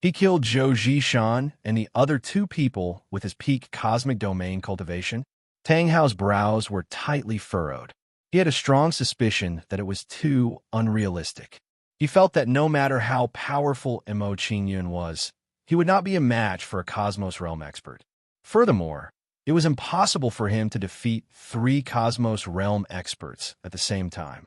He killed Zhou Zhishan and the other two people with his peak cosmic domain cultivation. Tang Hao's brows were tightly furrowed. He had a strong suspicion that it was too unrealistic. He felt that no matter how powerful Mo Qingyun was, he would not be a match for a Cosmos Realm expert. Furthermore, it was impossible for him to defeat 3 Cosmos Realm experts at the same time.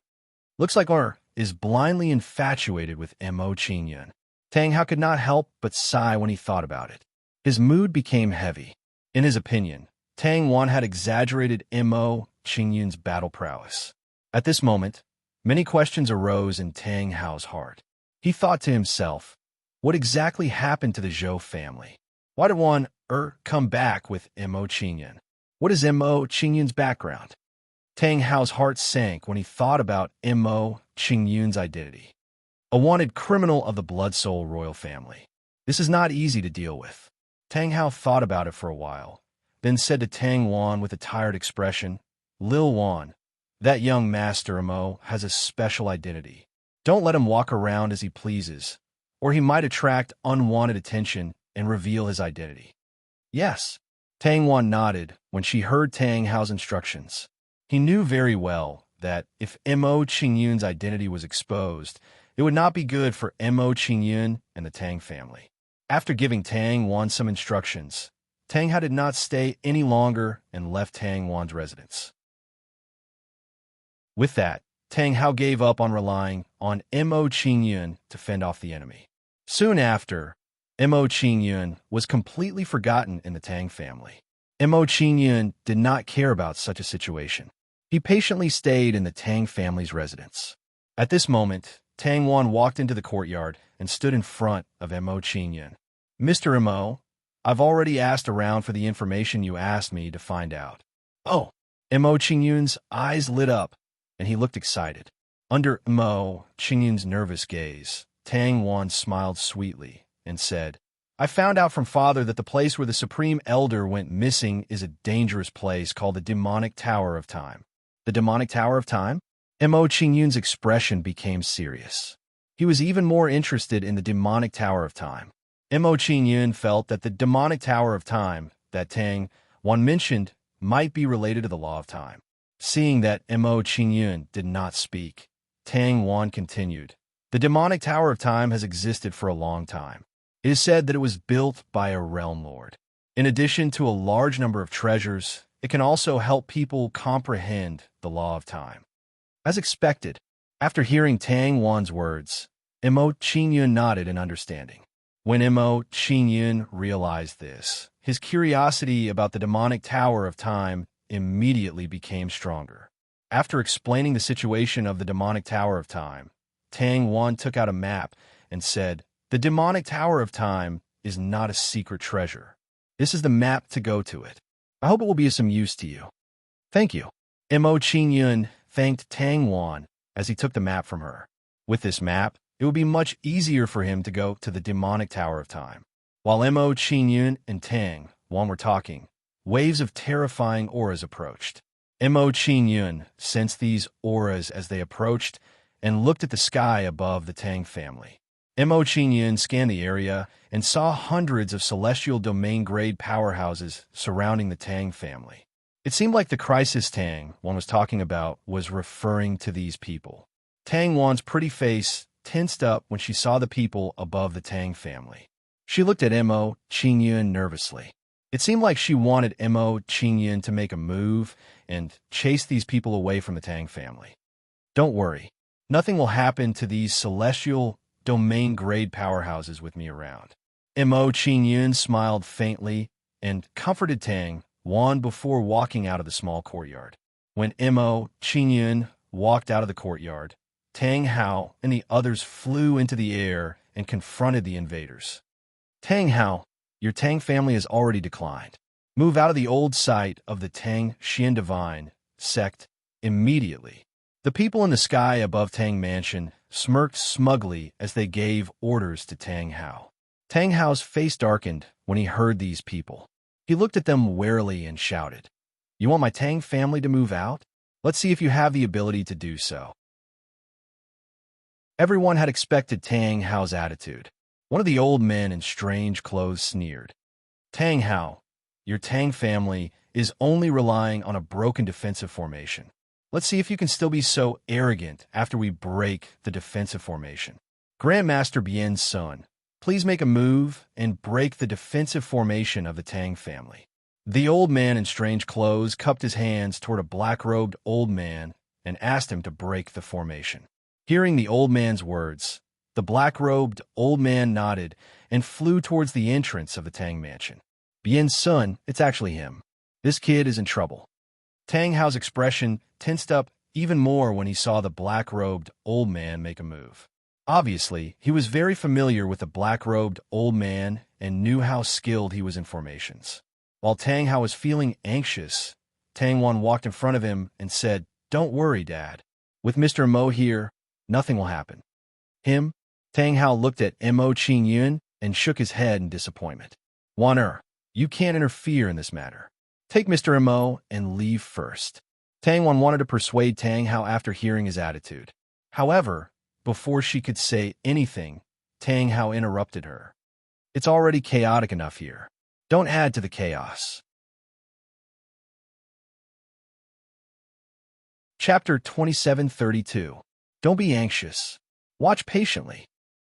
Looks like R is blindly infatuated with Mo Qingyun. Tang Hao could not help but sigh when he thought about it. His mood became heavy. In his opinion, Tang Wan had exaggerated Mo Qingyun's battle prowess. At this moment, many questions arose in Tang Hao's heart. He thought to himself, what exactly happened to the Zhou family? Why did one come back with Mo Qingyun? What is Mo Qingyun's background? Tang Hao's heart sank when he thought about Mo Qingyun's identity. A wanted criminal of the Blood Soul royal family. This is not easy to deal with. Tang Hao thought about it for a while, then said to Tang Wan with a tired expression, Lil Wan, That young Master Mo has a special identity. Don't let him walk around as he pleases, or he might attract unwanted attention and reveal his identity. Yes. Tang Wan nodded when she heard Tang Hao's instructions. He knew very well that if Mo Qingyun's identity was exposed, it would not be good for Mo Qingyun and the Tang family. After giving Tang Wan some instructions, Tang Hao did not stay any longer and left Tang Wan's residence. With that, Tang Hao gave up on relying on Mo Qingyun to fend off the enemy. Soon after, Mo Qingyun was completely forgotten in the Tang family. Mo Qingyun did not care about such a situation. He patiently stayed in the Tang family's residence. At this moment, Tang Wan walked into the courtyard and stood in front of Mo Qingyun. Mr. Mo, I've already asked around for the information you asked me to find out. Oh, Mo Qingyun's eyes lit up, and he looked excited. Under Mo Qingyun's nervous gaze, Tang Wan smiled sweetly and said, I found out from Father that the place where the Supreme Elder went missing is a dangerous place called the Demonic Tower of Time. The Demonic Tower of Time? Mo Qingyun's expression became serious. He was even more interested in the Demonic Tower of Time. Mo Qingyun felt that the Demonic Tower of Time that Tang Wan mentioned might be related to the Law of Time. Seeing that Mo Qingyun did not speak, Tang Wan continued, The Demonic Tower of Time has existed for a long time. It is said that it was built by a realm lord. In addition to a large number of treasures, it can also help people comprehend the Law of Time. As expected, after hearing Tang Wan's words, Mo Qingyun nodded in understanding. When Mo Qingyun realized this, his curiosity about the Demonic Tower of Time immediately became stronger. After explaining the situation of the Demonic Tower of Time, Tang Wan took out a map and said, The Demonic Tower of Time is not a secret treasure. This is the map to go to it. I hope it will be of some use to you. Thank you. Mo Qingyun thanked Tang Wan as he took the map from her. With this map, it would be much easier for him to go to the Demonic Tower of Time. While Mo Qingyun and Tang Wan were talking, waves of terrifying auras approached. Mo Qingyun sensed these auras as they approached and looked at the sky above the Tang family. Mo Qingyun scanned the area and saw hundreds of celestial domain-grade powerhouses surrounding the Tang family. It seemed like the crisis Tang Wan was talking about was referring to these people. Tang Wan's pretty face tensed up when she saw the people above the Tang family. She looked at Mo Qingyun nervously. It seemed like she wanted Mo Qingyun to make a move and chase these people away from the Tang family. Don't worry. Nothing will happen to these celestial domain-grade powerhouses with me around. Mo Qingyun smiled faintly and comforted Tang Wan before walking out of the small courtyard. When Mo Qingyun walked out of the courtyard, Tang Hao and the others flew into the air and confronted the invaders. Tang Hao, your Tang family has already declined. Move out of the old site of the Tang Xian Divine sect immediately. The people in the sky above Tang Mansion smirked smugly as they gave orders to Tang Hao. Tang Hao's face darkened when he heard these people. He looked at them warily and shouted, You want my Tang family to move out? Let's see if you have the ability to do so. Everyone had expected Tang Hao's attitude. One of the old men in strange clothes sneered. Tang Hao, your Tang family is only relying on a broken defensive formation. Let's see if you can still be so arrogant after we break the defensive formation. Grandmaster Bian's son, please make a move and break the defensive formation of the Tang family. The old man in strange clothes cupped his hands toward a black-robed old man and asked him to break the formation. Hearing the old man's words, the black-robed old man nodded and flew towards the entrance of the Tang mansion. Bian's son, it's actually him. This kid is in trouble. Tang Hao's expression tensed up even more when he saw the black-robed old man make a move. Obviously, he was very familiar with the black-robed old man and knew how skilled he was in formations. While Tang Hao was feeling anxious, Tang Wan walked in front of him and said, Don't worry, Dad. With Mr. Mo here, nothing will happen. Him? Tang Hao looked at Mo Qingyun and shook his head in disappointment. Wan you can't interfere in this matter. Take Mr. Mo and leave first. Tang Wan wanted to persuade Tang Hao after hearing his attitude. However, before she could say anything, Tang Hao interrupted her. It's already chaotic enough here. Don't add to the chaos. Chapter 2732. Don't be anxious. Watch patiently.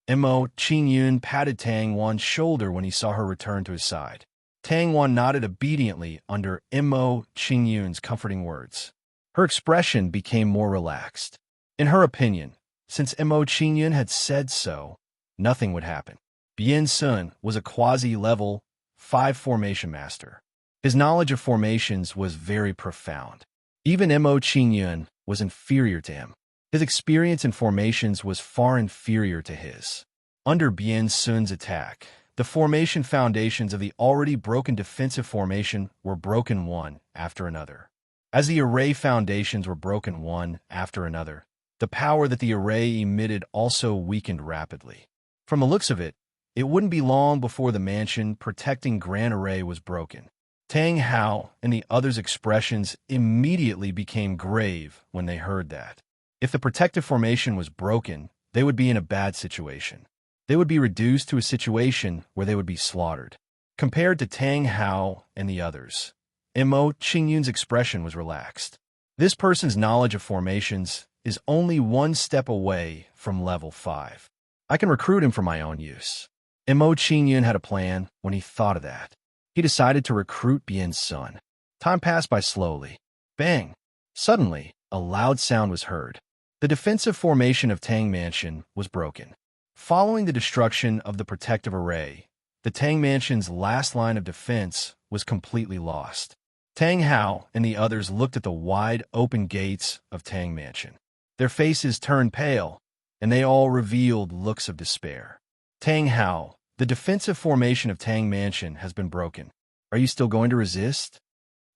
Mo Qingyun patted Tang Wan's shoulder when he saw her return to his side. Tang Wan nodded obediently under Mo Qingyun's comforting words. Her expression became more relaxed. In her opinion, since Mo Qingyun had said so, nothing would happen. Bien Sun was a quasi-level 5 formation master. His knowledge of formations was very profound. Even Mo Qingyun was inferior to him. His experience in formations was far inferior to his. Under Bien Sun's attack, the formation foundations of the already broken defensive formation were broken one after another. As the array foundations were broken one after another, the power that the array emitted also weakened rapidly. From the looks of it, it wouldn't be long before the mansion protecting Grand Array was broken. Tang Hao and the others' expressions immediately became grave when they heard that. If the protective formation was broken, they would be in a bad situation. They would be reduced to a situation where they would be slaughtered. Compared to Tang Hao and the others, Mo Qingyun's expression was relaxed. This person's knowledge of formations is only one step away from level 5. I can recruit him for my own use. Mo Qingyun had a plan when he thought of that. He decided to recruit Bien Sun. Time passed by slowly. Bang! Suddenly, a loud sound was heard. The defensive formation of Tang Mansion was broken. Following the destruction of the protective array, the Tang Mansion's last line of defense was completely lost. Tang Hao and the others looked at the wide open gates of Tang Mansion. Their faces turned pale, and they all revealed looks of despair. Tang Hao, the defensive formation of Tang Mansion has been broken. Are you still going to resist?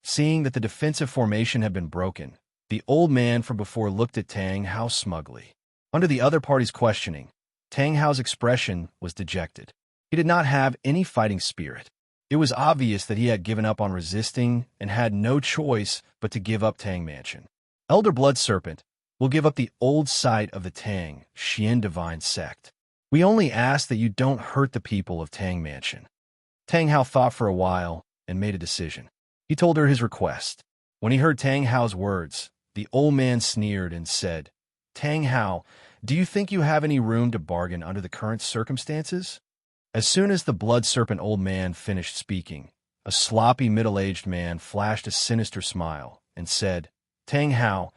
Seeing that the defensive formation had been broken, the old man from before looked at Tang Hao smugly. Under the other party's questioning, Tang Hao's expression was dejected. He did not have any fighting spirit. It was obvious that he had given up on resisting and had no choice but to give up Tang Mansion. Elder Blood Serpent will give up the old site of the Tang Xian Divine Sect. We only ask that you don't hurt the people of Tang Mansion. Tang Hao thought for a while and made a decision. He told her his request. When he heard Tang Hao's words, the old man sneered and said, Tang Hao, do you think you have any room to bargain under the current circumstances? As soon as the Blood Serpent old man finished speaking, a sloppy middle-aged man flashed a sinister smile and said, Tang Hao,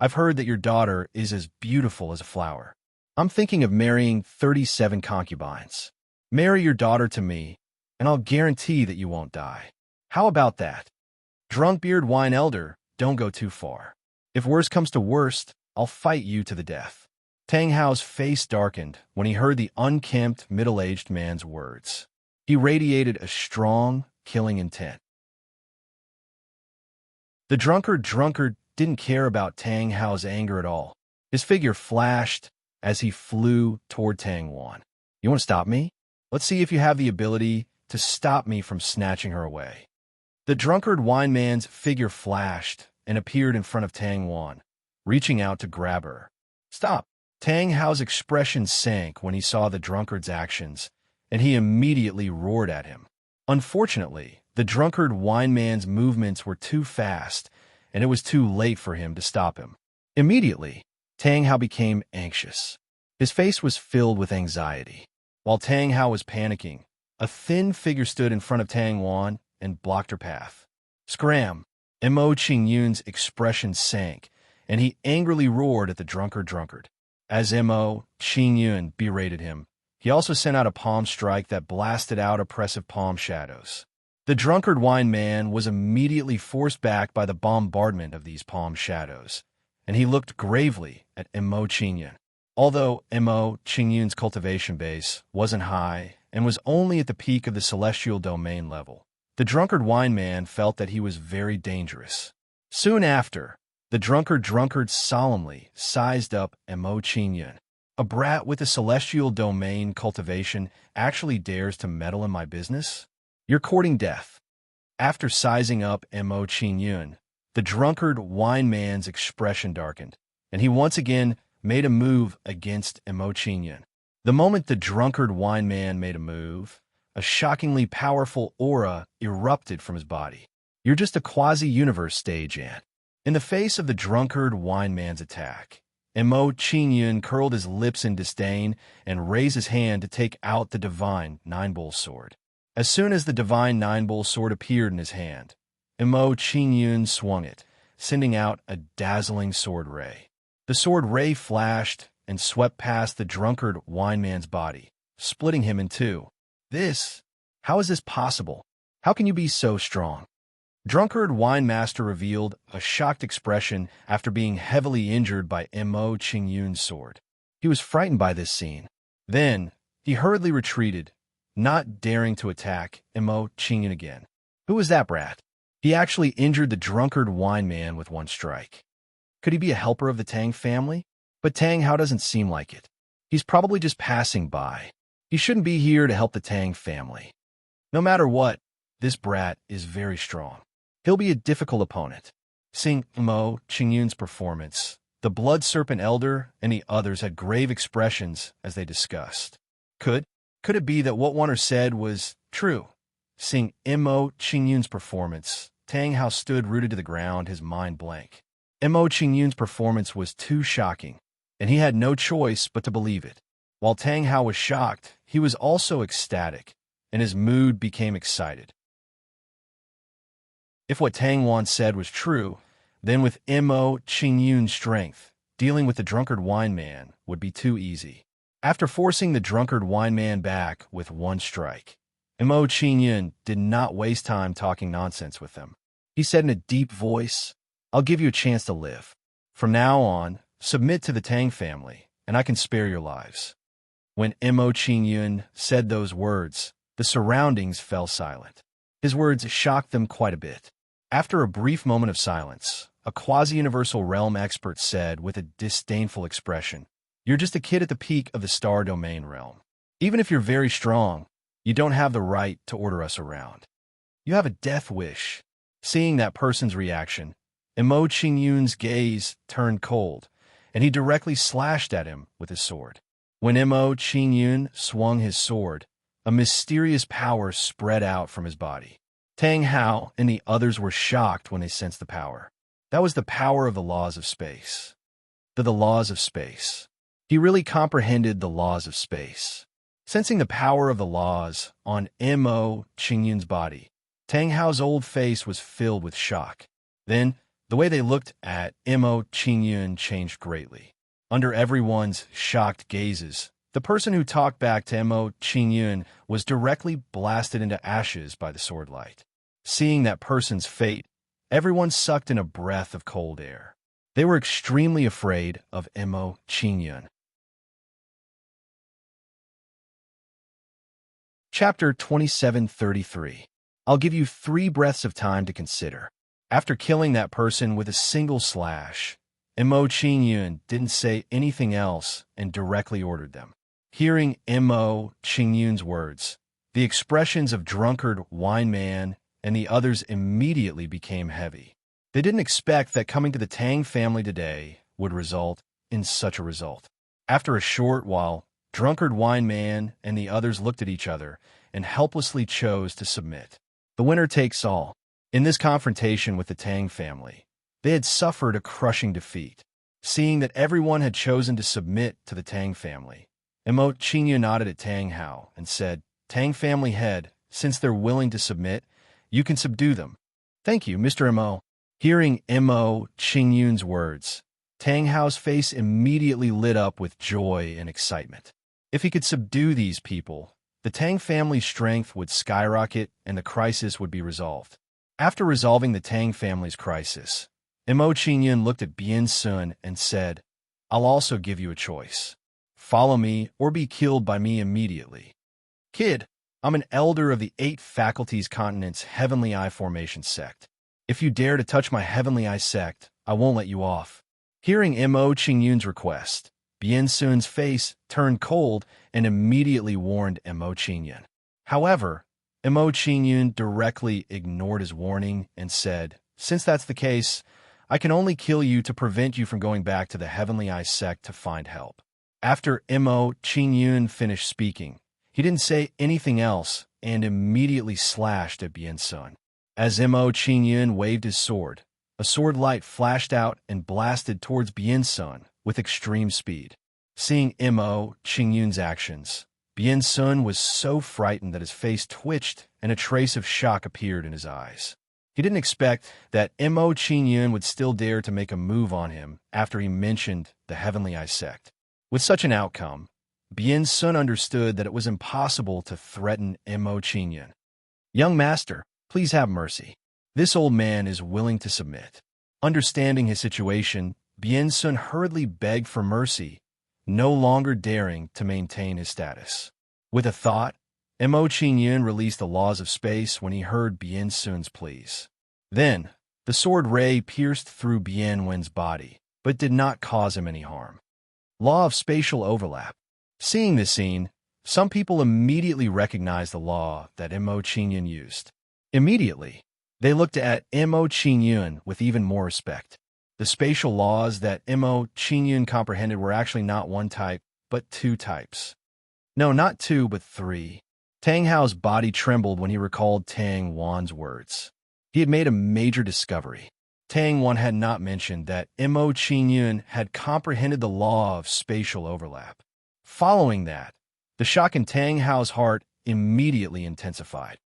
I've heard that your daughter is as beautiful as a flower. I'm thinking of marrying 37 concubines. Marry your daughter to me, and I'll guarantee that you won't die. How about that? Drunkbeard Wine Elder, don't go too far. If worst comes to worst, I'll fight you to the death. Tang Hao's face darkened when he heard the unkempt, middle-aged man's words. He radiated a strong, killing intent. The drunkard didn't care about Tang Hao's anger at all. His figure flashed as he flew toward Tang Wan. You want to stop me? Let's see if you have the ability to stop me from snatching her away. The drunkard wine man's figure flashed and appeared in front of Tang Wan, reaching out to grab her. Stop! Tang Hao's expression sank when he saw the drunkard's actions, and he immediately roared at him. Unfortunately, the drunkard wine man's movements were too fast, and it was too late for him to stop him. Immediately, Tang Hao became anxious. His face was filled with anxiety. While Tang Hao was panicking, a thin figure stood in front of Tang Wan and blocked her path. Scram! Mo Qingyun's expression sank, and he angrily roared at the drunkard. As Mo Qingyun berated him, he also sent out a palm strike that blasted out oppressive palm shadows. The drunkard wine man was immediately forced back by the bombardment of these palm shadows, and he looked gravely at Mo Qingyun. Although Mo Qingyun's cultivation base wasn't high and was only at the peak of the celestial domain level, the drunkard wine man felt that he was very dangerous. Soon after, the drunkard solemnly sized up Mo Qingyun. A brat with a celestial domain cultivation actually dares to meddle in my business? You're courting death. After sizing up Mo Qingyun, the drunkard wine man's expression darkened, and he once again made a move against Mo Qingyun. The moment the drunkard wine man made a move, a shockingly powerful aura erupted from his body. You're just a quasi-universe stage ant. In the face of the drunkard wine man's attack, Mo Qingyun curled his lips in disdain and raised his hand to take out the divine nine-bowl sword. As soon as the divine nine-bowl sword appeared in his hand, Mo Qingyun swung it, sending out a dazzling sword ray. The sword ray flashed and swept past the drunkard wine man's body, splitting him in two. How is this possible? How can you be so strong? Drunkard wine master revealed a shocked expression after being heavily injured by Mo Qingyun's sword. He was frightened by this scene. Then, he hurriedly retreated, not daring to attack Mo Qingyun again. Who was that brat? He actually injured the drunkard wine man with one strike. Could he be a helper of the Tang family? But Tang Hao doesn't seem like it. He's probably just passing by. He shouldn't be here to help the Tang family. No matter what, this brat is very strong. He'll be a difficult opponent. Seeing Mo Qingyun's performance, the Blood Serpent Elder and the others had grave expressions as they discussed. Could it be that what Warner said was true? Seeing Mo Qingyun's performance, Tang Hao stood rooted to the ground, his mind blank. Mo Qingyun's performance was too shocking, and he had no choice but to believe it. While Tang Hao was shocked, he was also ecstatic, and his mood became excited. If what Tang Wan said was true, then with Mo Qingyun's strength, dealing with the drunkard wine man would be too easy. After forcing the drunkard wine man back with one strike, Mo Qingyun did not waste time talking nonsense with them. He said in a deep voice, "I'll give you a chance to live. From now on, submit to the Tang family, and I can spare your lives." When Mo Qingyun said those words, the surroundings fell silent. His words shocked them quite a bit. After a brief moment of silence, a quasi-universal realm expert said with a disdainful expression, "You're just a kid at the peak of the star domain realm. Even if you're very strong, you don't have the right to order us around. You have a death wish." Seeing that person's reaction, Mo Qingyun's gaze turned cold, and he directly slashed at him with his sword. When Mo Qingyun swung his sword, a mysterious power spread out from his body. Tang Hao and the others were shocked when they sensed the power. That was the power of the laws of space. The laws of space. He really comprehended the laws of space. Sensing the power of the laws on Mo Qingyun's body, Tang Hao's old face was filled with shock. Then, the way they looked at Mo Qingyun changed greatly. Under everyone's shocked gazes, the person who talked back to Mo Qingyun was directly blasted into ashes by the sword light. Seeing that person's fate, everyone sucked in a breath of cold air. They were extremely afraid of Mo Qingyun. Chapter 2733. I'll give you 3 breaths of time to consider. After killing that person with a single slash, Mo Qingyun didn't say anything else and directly ordered them. Hearing Mo Qingyun's words, the expressions of drunkard wine man and the others immediately became heavy. They didn't expect that coming to the Tang family today would result in such a result. After a short while, drunkard wine man and the others looked at each other and helplessly chose to submit. The winner takes all. In this confrontation with the Tang family, they had suffered a crushing defeat. Seeing that everyone had chosen to submit to the Tang family, Mo Qingyun nodded at Tang Hao and said, "Tang family head, since they're willing to submit, you can subdue them." "Thank you, Mr. Mo." Hearing Mo Qingyun's words, Tang Hao's face immediately lit up with joy and excitement. If he could subdue these people, the Tang family's strength would skyrocket and the crisis would be resolved. After resolving the Tang family's crisis, Mo Qingyun looked at Bien Sun and said, "I'll also give you a choice. Follow me or be killed by me immediately." "Kid, I'm an elder of the 8 faculties continent's Heavenly Eye Formation sect. If you dare to touch my Heavenly Eye sect, I won't let you off." Hearing Mo Qingyun's request, Bien Sun's face turned cold and immediately warned Mo Qingyun. However, Mo Qingyun directly ignored his warning and said, Since that's the case, I can only kill you to prevent you from going back to the Heavenly Eye sect to find help. After Mo Qingyun finished speaking, he didn't say anything else and immediately slashed at Bien Sun. As Mo Qingyun waved his sword, a sword light flashed out and blasted towards Bien Sun with extreme speed. Seeing Mo Qingyun's actions, Bien Sun was so frightened that his face twitched and a trace of shock appeared in his eyes. He didn't expect that Mo Qingyun would still dare to make a move on him after he mentioned the Heavenly Eye sect. With such an outcome, Bien Sun understood that it was impossible to threaten Mo Qingyun. "Young master, please have mercy. This old man is willing to submit." Understanding his situation, Bien Sun hurriedly begged for mercy, no longer daring to maintain his status. With a thought, Mo Qingyun released the laws of space when he heard Bien Sun's pleas. Then, the sword ray pierced through Bien Wen's body, but did not cause him any harm. Law of spatial overlap. Seeing this scene, some people immediately recognized the law that Mo Qingyun used. Immediately, they looked at Mo Qingyun with even more respect. The spatial laws that Mo Qingyun comprehended were actually not one type, but two types. No, not two, but three. Tang Hao's body trembled when he recalled Tang Wan's words. He had made a major discovery. Tang Wan had not mentioned that Mo Qingyun had comprehended the law of spatial overlap. Following that, the shock in Tang Hao's heart immediately intensified.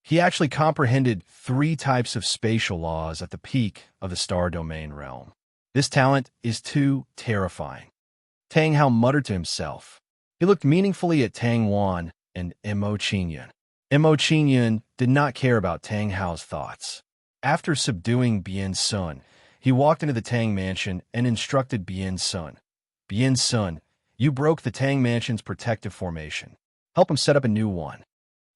He actually comprehended three types of spatial laws at the peak of the star domain realm. This talent is too terrifying. Tang Hao muttered to himself. He looked meaningfully at Tang Wan and Mo Qingyun. Mo Qingyun did not care about Tang Hao's thoughts. After subduing Bien Sun, he walked into the Tang mansion and instructed Bien Sun. "Bien Sun, you broke the Tang mansion's protective formation. Help him set up a new one."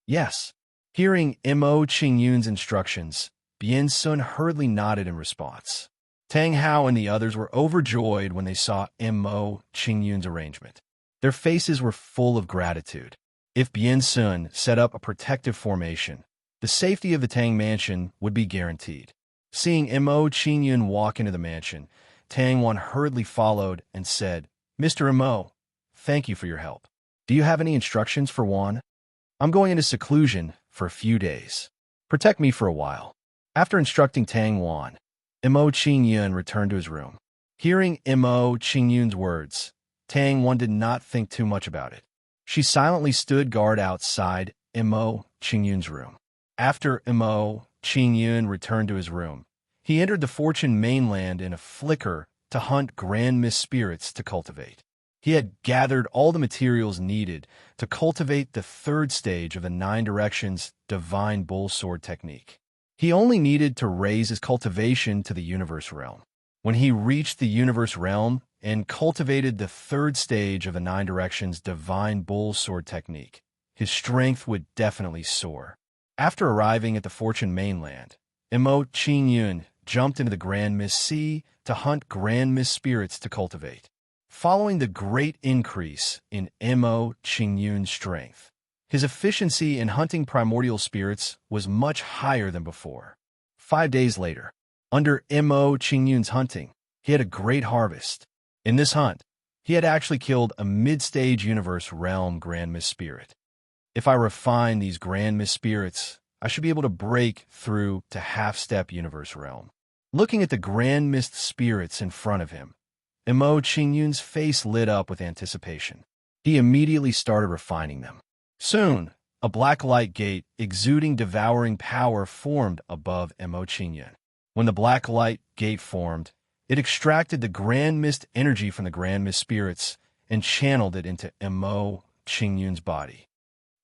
"Yes." Hearing Mo Qingyun's instructions, Bien Sun hurriedly nodded in response. Tang Hao and the others were overjoyed when they saw Mo Qingyun's arrangement. Their faces were full of gratitude. If Bien Sun set up a protective formation, the safety of the Tang mansion would be guaranteed. Seeing Mo Qingyun walk into the mansion, Tang Wan hurriedly followed and said, "Mr. Mo, thank you for your help. Do you have any instructions for Wan? I'm going into seclusion for a few days. Protect me for a while." After instructing Tang Wan, Mo Qingyun returned to his room. Hearing Mo Qingyun's words, Tang Wan did not think too much about it. She silently stood guard outside Mo Qingyun's room. After Mo Qingyun returned to his room, he entered the Fortune mainland in a flicker to hunt grand mist spirits to cultivate. He had gathered all the materials needed to cultivate the third stage of the 9 Directions Divine Bull Sword technique. He only needed to raise his cultivation to the universe realm. When he reached the universe realm and cultivated the third stage of the 9 Directions Divine Bull Sword technique, his strength would definitely soar. After arriving at the Fortune mainland, Mo Qingyun jumped into the Grand Mist Sea to hunt Grand Mist spirits to cultivate. Following the great increase in Mo Qingyun's strength, his efficiency in hunting primordial spirits was much higher than before. 5 days later, under Mo Qingyun's hunting, he had a great harvest. In this hunt, he had actually killed a mid-stage universe realm Grand Mist spirit. If I refine these Grand Mist spirits, I should be able to break through to half-step universe realm. Looking at the Grand Mist spirits in front of him, Mo Qingyun's face lit up with anticipation. He immediately started refining them. Soon, a black light gate exuding devouring power formed above Mo Qingyun. When the black light gate formed, it extracted the Grand Mist energy from the Grand Mist spirits and channeled it into Mo Qingyun's body.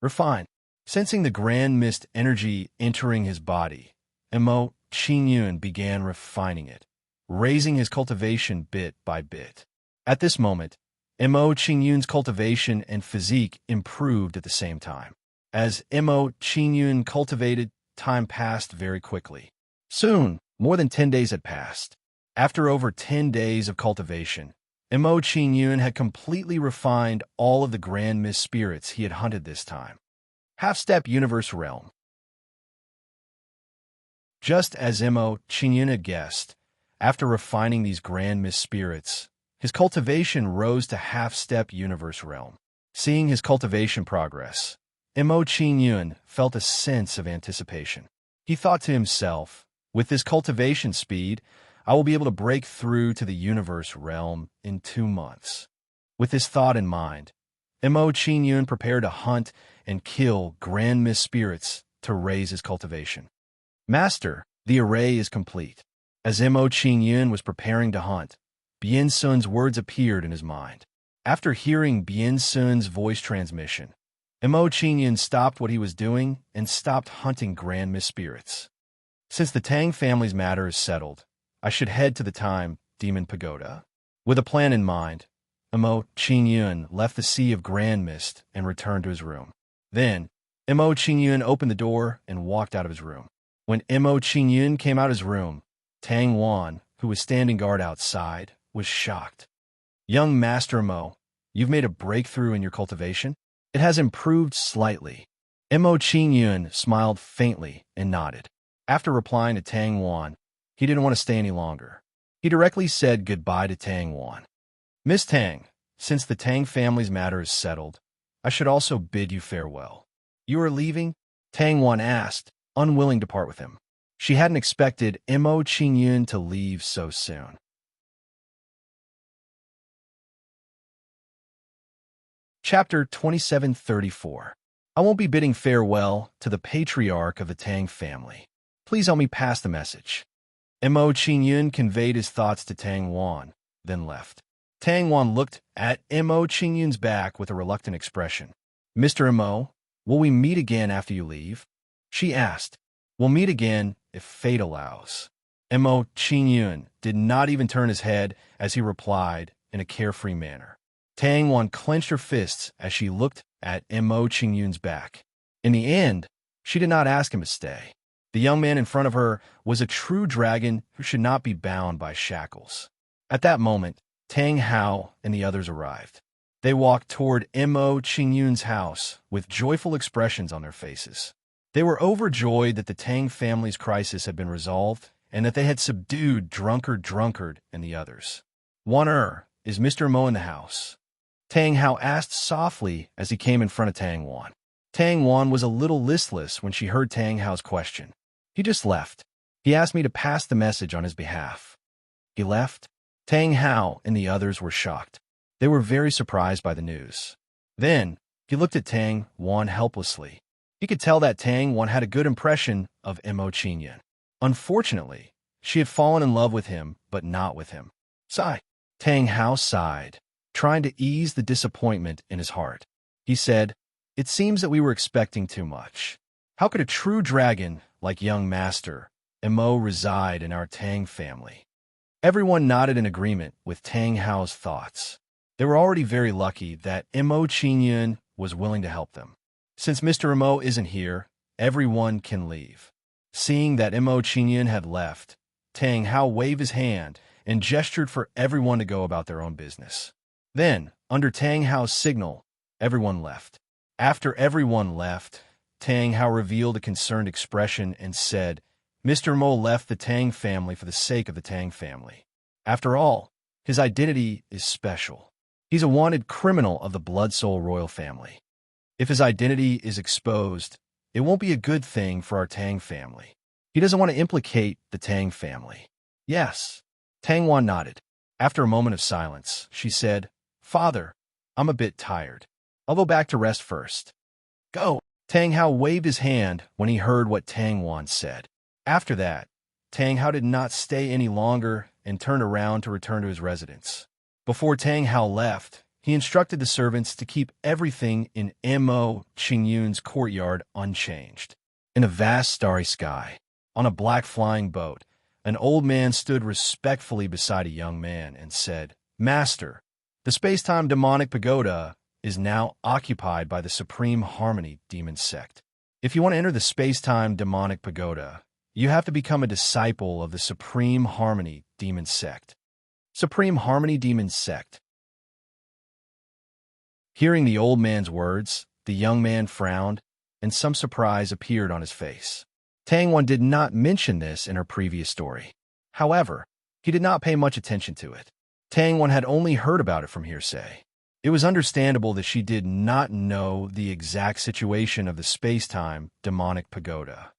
Refine. Sensing the Grand Mist energy entering his body, Mo Qingyun began refining it, raising his cultivation bit by bit. At this moment, Mo Qingyun's cultivation and physique improved at the same time. As Mo Qingyun cultivated, time passed very quickly. Soon, more than 10 days had passed. After over 10 days of cultivation, Mo Qingyun had completely refined all of the Grand Mist spirits he had hunted this time. Half-step universe realm. Just as Mo Qingyun had guessed, after refining these grand mist spirits, his cultivation rose to half-step universe realm. Seeing his cultivation progress, Mo Qingyun felt a sense of anticipation. He thought to himself, with this cultivation speed, I will be able to break through to the universe realm in 2 months. With this thought in mind, Mo Qingyun prepared to hunt and kill grand mist spirits to raise his cultivation. Master, the array is complete. As Mo Qingyun was preparing to hunt, Bien Sun's words appeared in his mind. After hearing Bien Sun's voice transmission, Mo Qingyun stopped what he was doing and stopped hunting grand mist spirits. Since the Tang family's matter is settled, I should head to the Time Demon Pagoda. With a plan in mind, Mo Qingyun left the Sea of Grand Mist and returned to his room. Then, Mo Qingyun opened the door and walked out of his room. When Mo Qingyun came out of his room, Tang Wan, who was standing guard outside, was shocked. Young Master Mo, you've made a breakthrough in your cultivation? It has improved slightly. Mo Qingyun smiled faintly and nodded. After replying to Tang Wan, he didn't want to stay any longer. He directly said goodbye to Tang Wan. Miss Tang, since the Tang family's matter is settled, I should also bid you farewell. You are leaving? Tang Wan asked, unwilling to part with him. She hadn't expected Mo Qingyun to leave so soon. Chapter 2734. I won't be bidding farewell to the patriarch of the Tang family. Please help me pass the message. Mo Qingyun conveyed his thoughts to Tang Wan, then left. Tang Wan looked at Mo Qingyun's back with a reluctant expression. Mr. Mo, will we meet again after you leave? She asked. We'll meet again if fate allows. Mo Qingyun did not even turn his head as he replied in a carefree manner. Tang Wan clenched her fists as she looked at Mo Qingyun's back. In the end, she did not ask him to stay. The young man in front of her was a true dragon who should not be bound by shackles. At that moment, Tang Hao and the others arrived. They walked toward Mo Qingyun's house with joyful expressions on their faces. They were overjoyed that the Tang family's crisis had been resolved and that they had subdued Drunkard and the others. Is Mr. Mo in the house? Tang Hao asked softly as he came in front of Tang Wan. Tang Wan was a little listless when she heard Tang Hao's question. He just left. He asked me to pass the message on his behalf. He left? Tang Hao and the others were shocked. They were very surprised by the news. Then, he looked at Tang Wan helplessly. He could tell that Tang Wan had a good impression of Mo Qingyun. Unfortunately, she had fallen in love with him, but not with him. Sigh. Tang Hao sighed, trying to ease the disappointment in his heart. He said, It seems that we were expecting too much. How could a true dragon like young Master Mo reside in our Tang family? Everyone nodded in agreement with Tang Hao's thoughts. They were already very lucky that Mo Qingyun was willing to help them. Since Mr. Mo isn't here, everyone can leave. Seeing that Mo Qingyun had left, Tang Hao waved his hand and gestured for everyone to go about their own business. Then, under Tang Hao's signal, everyone left. After everyone left, Tang Hao revealed a concerned expression and said, Mr. Mo left the Tang family for the sake of the Tang family. After all, his identity is special. He's a wanted criminal of the Blood Soul royal family. If his identity is exposed, it won't be a good thing for our Tang family. He doesn't want to implicate the Tang family. Yes. Tang Wan nodded. After a moment of silence, she said, Father, I'm a bit tired. I'll go back to rest first. Go. Tang Hao waved his hand when he heard what Tang Wan said. After that, Tang Hao did not stay any longer and turned around to return to his residence. Before Tang Hao left, he instructed the servants to keep everything in Mo Qingyun's courtyard unchanged. In a vast starry sky, on a black flying boat, an old man stood respectfully beside a young man and said, Master, the space-time demonic pagoda is now occupied by the Supreme Harmony demon sect. If you want to enter the space-time demonic pagoda, you have to become a disciple of the Supreme Harmony demon sect. Supreme Harmony demon sect. Hearing the old man's words, the young man frowned, and some surprise appeared on his face. Tang Wan did not mention this in her previous story. However, he did not pay much attention to it. Tang Wan had only heard about it from hearsay. It was understandable that she did not know the exact situation of the space-time demonic pagoda.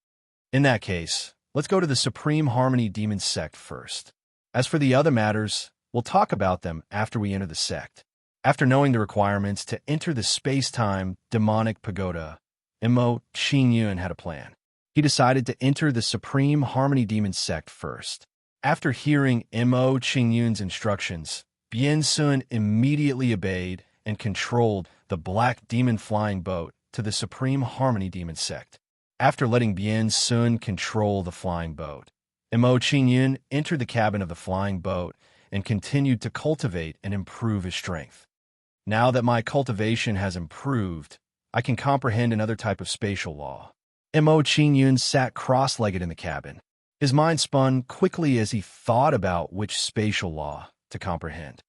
In that case, let's go to the Supreme Harmony Demon Sect first. As for the other matters, we'll talk about them after we enter the sect. After knowing the requirements to enter the space-time demonic pagoda, Mo Qingyun had a plan. He decided to enter the Supreme Harmony Demon Sect first. After hearing Mo Qingyun's instructions, Bien Sun immediately obeyed and controlled the Black Demon Flying Boat to the Supreme Harmony Demon Sect. After letting Bien Sun control the flying boat, Mo Qingyun entered the cabin of the flying boat and continued to cultivate and improve his strength. Now that my cultivation has improved, I can comprehend another type of spatial law. Mo Qingyun sat cross-legged in the cabin. His mind spun quickly as he thought about which spatial law to comprehend.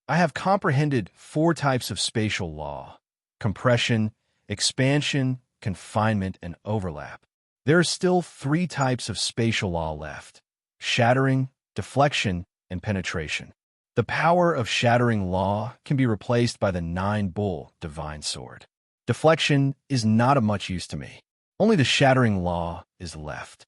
I have comprehended 4 types of spatial law: compression, expansion, confinement, and overlap. There are still 3 types of spatial law left: shattering, deflection, and penetration. The power of shattering law can be replaced by the 9-bull divine sword. Deflection is not of much use to me. Only the shattering law is left.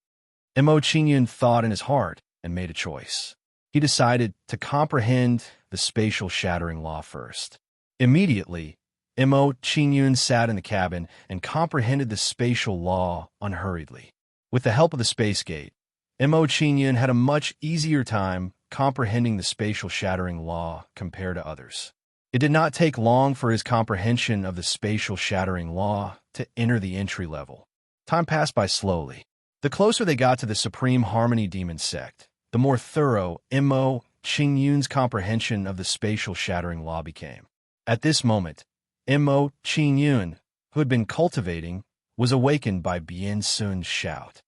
Mo Qingyun thought in his heart and made a choice. He decided to comprehend the spatial shattering law first. Immediately, Mo Qingyun sat in the cabin and comprehended the spatial law unhurriedly. With the help of the space gate, Mo Qingyun had a much easier time comprehending the spatial shattering law compared to others. It did not take long for his comprehension of the spatial shattering law to enter the entry level. Time passed by slowly. The closer they got to the Supreme Harmony Demon Sect, the more thorough Mo Qingyun's comprehension of the spatial shattering law became. At this moment, Mo Qingyun, who had been cultivating, was awakened by Bien Sun's shout.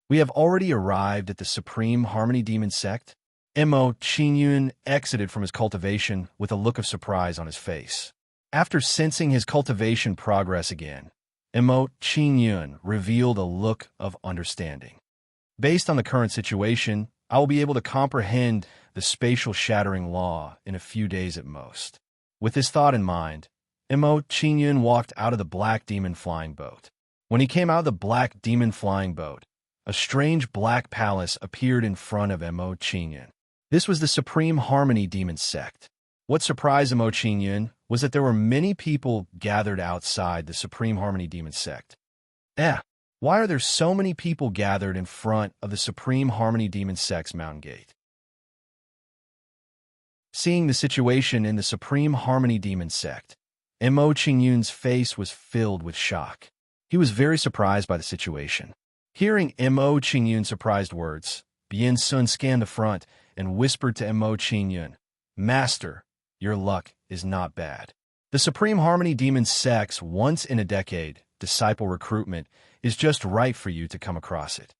"We have already arrived at the Supreme Harmony Demon Sect?" Mo Qingyun exited from his cultivation with a look of surprise on his face. After sensing his cultivation progress again, Mo Qingyun revealed a look of understanding. Based on the current situation, I will be able to comprehend the spatial shattering law in a few days at most. With this thought in mind, Mo Qingyun walked out of the Black Demon Flying Boat. When he came out of the Black Demon Flying Boat, a strange black palace appeared in front of Mo Qingyun. This was the Supreme Harmony Demon Sect. What surprised Mo Qingyun was that there were many people gathered outside the Supreme Harmony Demon Sect. Why are there so many people gathered in front of the Supreme Harmony Demon Sect's mountain gate? Seeing the situation in the Supreme Harmony Demon Sect, Mo Qingyun's face was filled with shock. He was very surprised by the situation. Hearing Mo Qingyun's surprised words, Bien Sun scanned the front and whispered to Mo Qingyun, "Master, your luck is not bad. The Supreme Harmony Demon Sect's once-in-a-decade disciple recruitment is just right for you to come across it.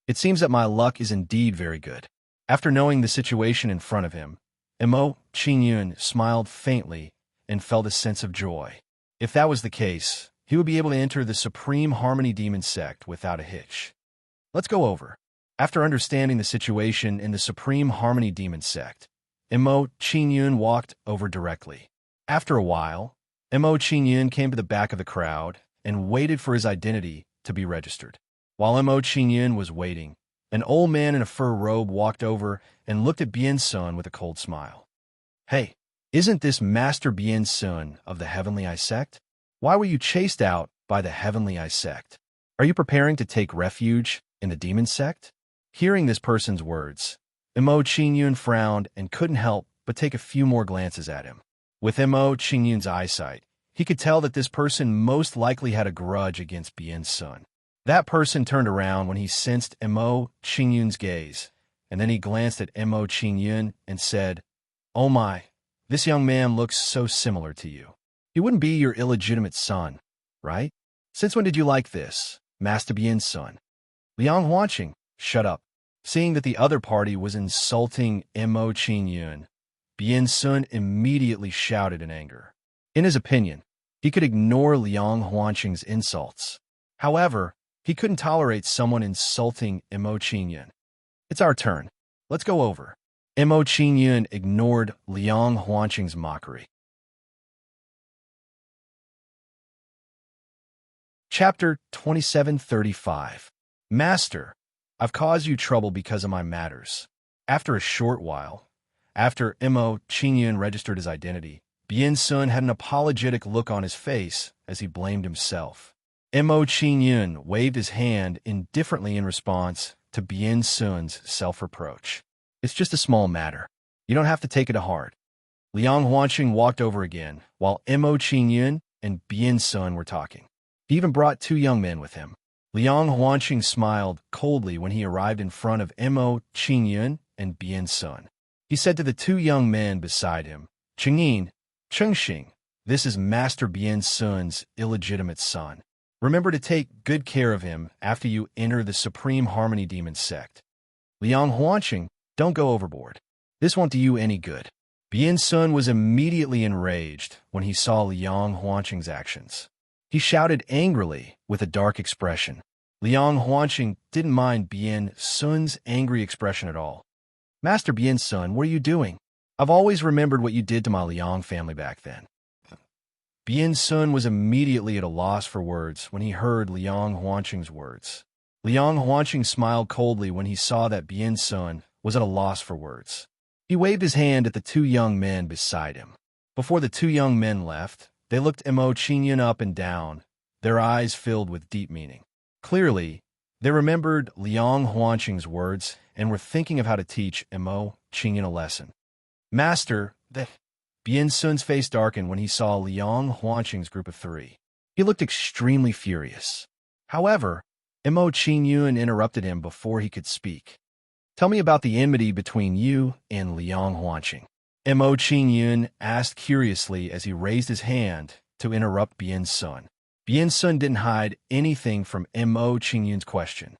It seems that my luck is indeed very good." After knowing the situation in front of him, Mo Qingyun smiled faintly and felt a sense of joy. If that was the case, he would be able to enter the Supreme Harmony Demon Sect without a hitch. Let's go over. After understanding the situation in the Supreme Harmony Demon Sect, Mo Qingyun walked over directly. After a while, Mo Qingyun came to the back of the crowd and waited for his identity to be registered. While Mo Qingyun was waiting, an old man in a fur robe walked over and looked at Bien Sun with a cold smile. "Hey, isn't this Master Bien Sun of the Heavenly Eye Sect? Why were you chased out by the Heavenly Eye Sect? Are you preparing to take refuge in the Demon Sect?" Hearing this person's words, Mo Qingyun frowned and couldn't help but take a few more glances at him. With Mo Qingyun's eyesight, he could tell that this person most likely had a grudge against Bien Sun. That person turned around when he sensed Mo Qingyun's gaze, and then he glanced at Mo Qingyun and said, "Oh my, this young man looks so similar to you. He wouldn't be your illegitimate son, right? Since when did you like this, Master Bien Sun?" Liang Huanqing, shut up. Seeing that the other party was insulting Mo Qingyun, Bien Sun immediately shouted in anger. In his opinion, he could ignore Liang Huanqing's insults. However, He couldn't tolerate someone insulting Mo Qingyun. It's our turn. Let's go over. Mo Qingyun ignored Liang Huanqing's mockery. Chapter 2735. Master, I've caused you trouble because of my matters. After a short while, after Mo Qingyun registered his identity, Bien Sun had an apologetic look on his face as he blamed himself. Mo Qingyun waved his hand indifferently in response to Bien Sun's self-reproach. It's just a small matter. You don't have to take it to heart. Liang Huanqing walked over again, while Mo Qingyun and Bien Sun were talking. He even brought 2 young men with him. Liang Huanqing smiled coldly when he arrived in front of Mo Qingyun and Bien Sun. He said to the 2 young men beside him, Chengyin, Chengxing, this is Master Bien Sun's illegitimate son. Remember to take good care of him after you enter the Supreme Harmony Demon sect. Liang Huanqing, don't go overboard. This won't do you any good. Bien Sun was immediately enraged when he saw Liang Huanqing's actions. He shouted angrily with a dark expression. Liang Huanqing didn't mind Bien Sun's angry expression at all. Master Bien Sun, what are you doing? I've always remembered what you did to my Liang family back then. Bien Sun was immediately at a loss for words when he heard Liang Huanqing's words. Liang Huanqing smiled coldly when he saw that Bien Sun was at a loss for words. He waved his hand at the 2 young men beside him. Before the 2 young men left, they looked Mo Qingyun up and down, their eyes filled with deep meaning. Clearly, they remembered Liang Huanqing's words and were thinking of how to teach Mo Qingyun a lesson. Master, Bien Sun's face darkened when he saw Liang Huanqing's group of 3. He looked extremely furious. However, Mo Qingyun interrupted him before he could speak. Tell me about the enmity between you and Liang Huanqing. Mo Qingyun asked curiously as he raised his hand to interrupt Bien Sun. Bien Sun didn't hide anything from Mo Qingyun's question.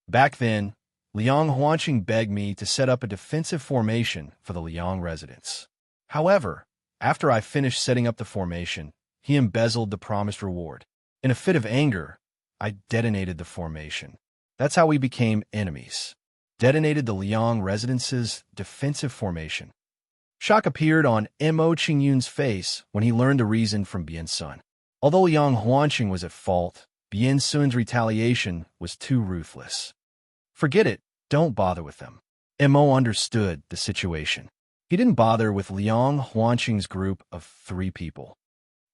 Back then, Liang Huanqing begged me to set up a defensive formation for the Liang residents. However, after I finished setting up the formation, he embezzled the promised reward. In a fit of anger, I detonated the formation. That's how we became enemies. Detonated the Liang residence's defensive formation. Shock appeared on Mo Qingyun's face when he learned the reason from Bien Sun. Although Liang Huanqing was at fault, Bien Sun's retaliation was too ruthless. Forget it, don't bother with them. Mo understood the situation. He didn't bother with Liang Huanqing's group of 3 people.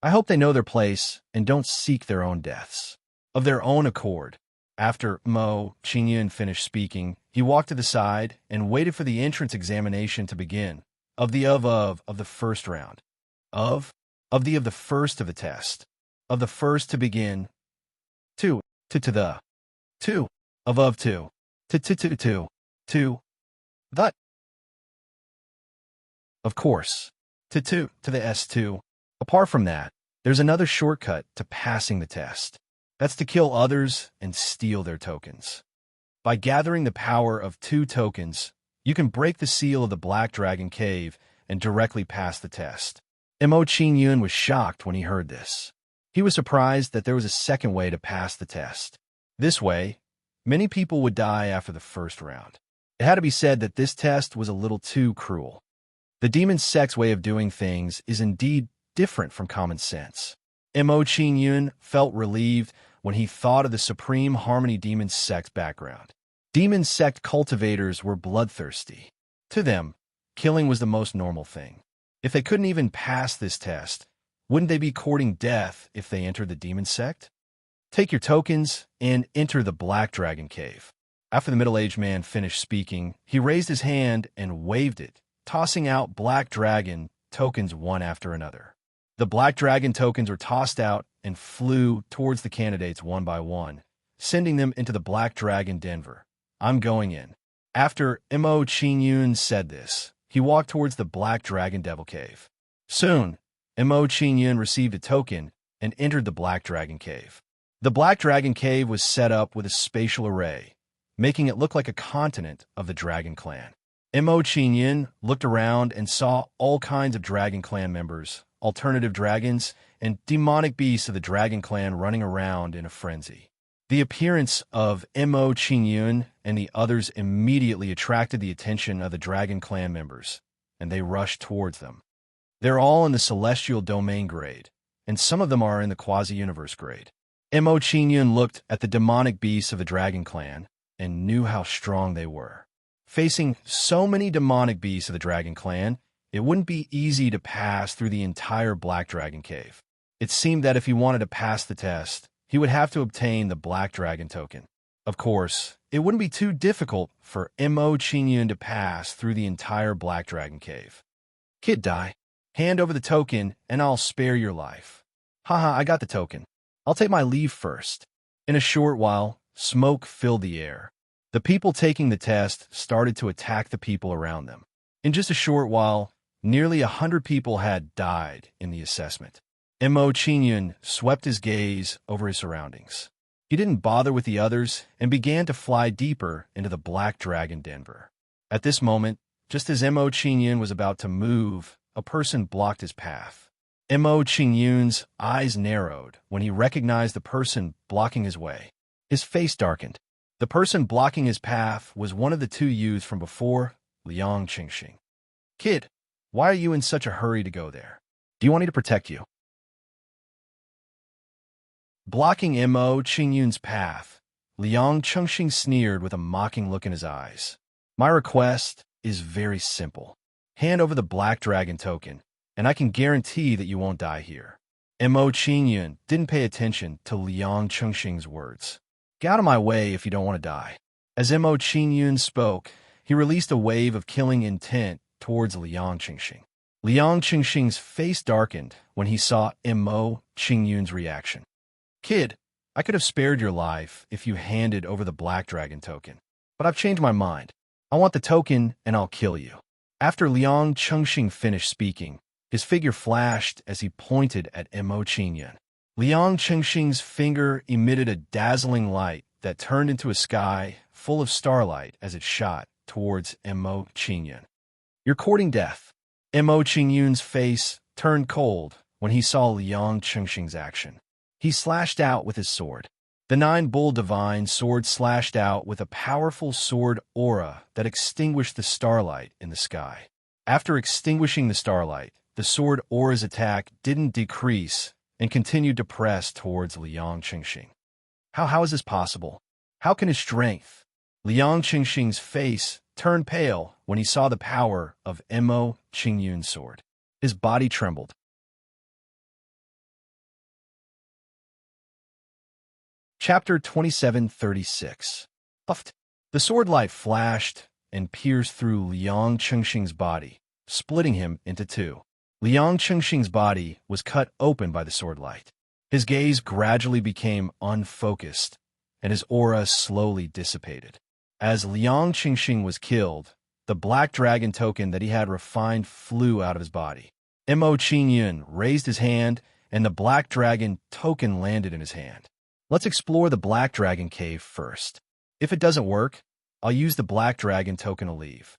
I hope they know their place and don't seek their own deaths. Of their own accord. After Mo Qingyun finished speaking, he walked to the side and waited for the entrance examination to begin. Of the first round. Of the first of the test. Of the first to begin. To the. To. Of to. To. The. Of course. To the S2. Apart from that, there's another shortcut to passing the test. That's to kill others and steal their tokens. By gathering the power of 2 tokens, you can break the seal of the Black Dragon Cave and directly pass the test. Mo Qingyun was shocked when he heard this. He was surprised that there was a second way to pass the test. This way, many people would die after the first round. It had to be said that this test was a little too cruel. The demon sect's way of doing things is indeed different from common sense. Mo Qingyun felt relieved when he thought of the Supreme Harmony Demon sect's background. Demon sect cultivators were bloodthirsty. To them, killing was the most normal thing. If they couldn't even pass this test, wouldn't they be courting death if they entered the demon sect? Take your tokens and enter the Black Dragon Cave. After the middle-aged man finished speaking, he raised his hand and waved it, tossing out Black Dragon tokens one after another. The Black Dragon tokens were tossed out and flew towards the candidates one by one, sending them into the Black Dragon Denver. I'm going in. After Mo Qingyun said this, he walked towards the Black Dragon Devil Cave. Soon, Mo Qingyun received a token and entered the Black Dragon Cave. The Black Dragon Cave was set up with a spatial array, making it look like a continent of the Dragon Clan. Mo Qingyun looked around and saw all kinds of Dragon Clan members, alternative dragons, and demonic beasts of the Dragon Clan running around in a frenzy. The appearance of Mo Qingyun and the others immediately attracted the attention of the Dragon Clan members, and they rushed towards them. They're all in the Celestial Domain grade, and some of them are in the Quasi-Universe grade. Mo Qingyun looked at the demonic beasts of the Dragon Clan and knew how strong they were. Facing so many demonic beasts of the Dragon Clan, it wouldn't be easy to pass through the entire Black Dragon Cave. It seemed that if he wanted to pass the test, he would have to obtain the Black Dragon token. Of course, it wouldn't be too difficult for Mo Qingyun to pass through the entire Black Dragon Cave. Kid, die. Hand over the token, and I'll spare your life. Haha, I got the token. I'll take my leave first. In a short while, smoke filled the air. The people taking the test started to attack the people around them. In just a short while, nearly 100 people had died in the assessment. Mo Qingyun swept his gaze over his surroundings. He didn't bother with the others and began to fly deeper into the Black Dragon Denver. At this moment, just as Mo Qingyun was about to move, a person blocked his path. Mo Qingyun's eyes narrowed when he recognized the person blocking his way. His face darkened. The person blocking his path was one of the two youths from before, Liang Qingxing. Kid, why are you in such a hurry to go there? Do you want me to protect you? Blocking Mo Qingyun's path, Liang Qingxing sneered with a mocking look in his eyes. My request is very simple. Hand over the Black Dragon token, and I can guarantee that you won't die here. Mo Qingyun didn't pay attention to Liang Qingxing's words. Get out of my way if you don't want to die. As Mo Qingyun spoke, he released a wave of killing intent towards Liang Qingxing. Liang Qingxing's face darkened when he saw Mo Qingyun's reaction. Kid, I could have spared your life if you handed over the Black Dragon token, but I've changed my mind. I want the token and I'll kill you. After Liang Qingxing finished speaking, his figure flashed as he pointed at Mo Qingyun. Liang Qingxing's finger emitted a dazzling light that turned into a sky full of starlight as it shot towards Mo Qingyun. You're courting death. Mo Qingyun's face turned cold when he saw Liang Qingxing's action. He slashed out with his sword. The Nine-Bull Divine sword slashed out with a powerful sword aura that extinguished the starlight in the sky. After extinguishing the starlight, the sword aura's attack didn't decrease and continued to press towards Liang Qingxing. How is this possible? How can his strength? Liang Qingxing's face turned pale when he saw the power of Mo Qingyun's sword. His body trembled. Chapter 2736. Puffed. The sword light flashed and pierced through Liang Qingxing's body, splitting him into two. Liang Qingxing's body was cut open by the sword light. His gaze gradually became unfocused, and his aura slowly dissipated. As Liang Qingxing was killed, the Black Dragon token that he had refined flew out of his body. Mo Qingyun raised his hand, and the Black Dragon token landed in his hand. Let's explore the Black Dragon Cave first. If it doesn't work, I'll use the Black Dragon token to leave.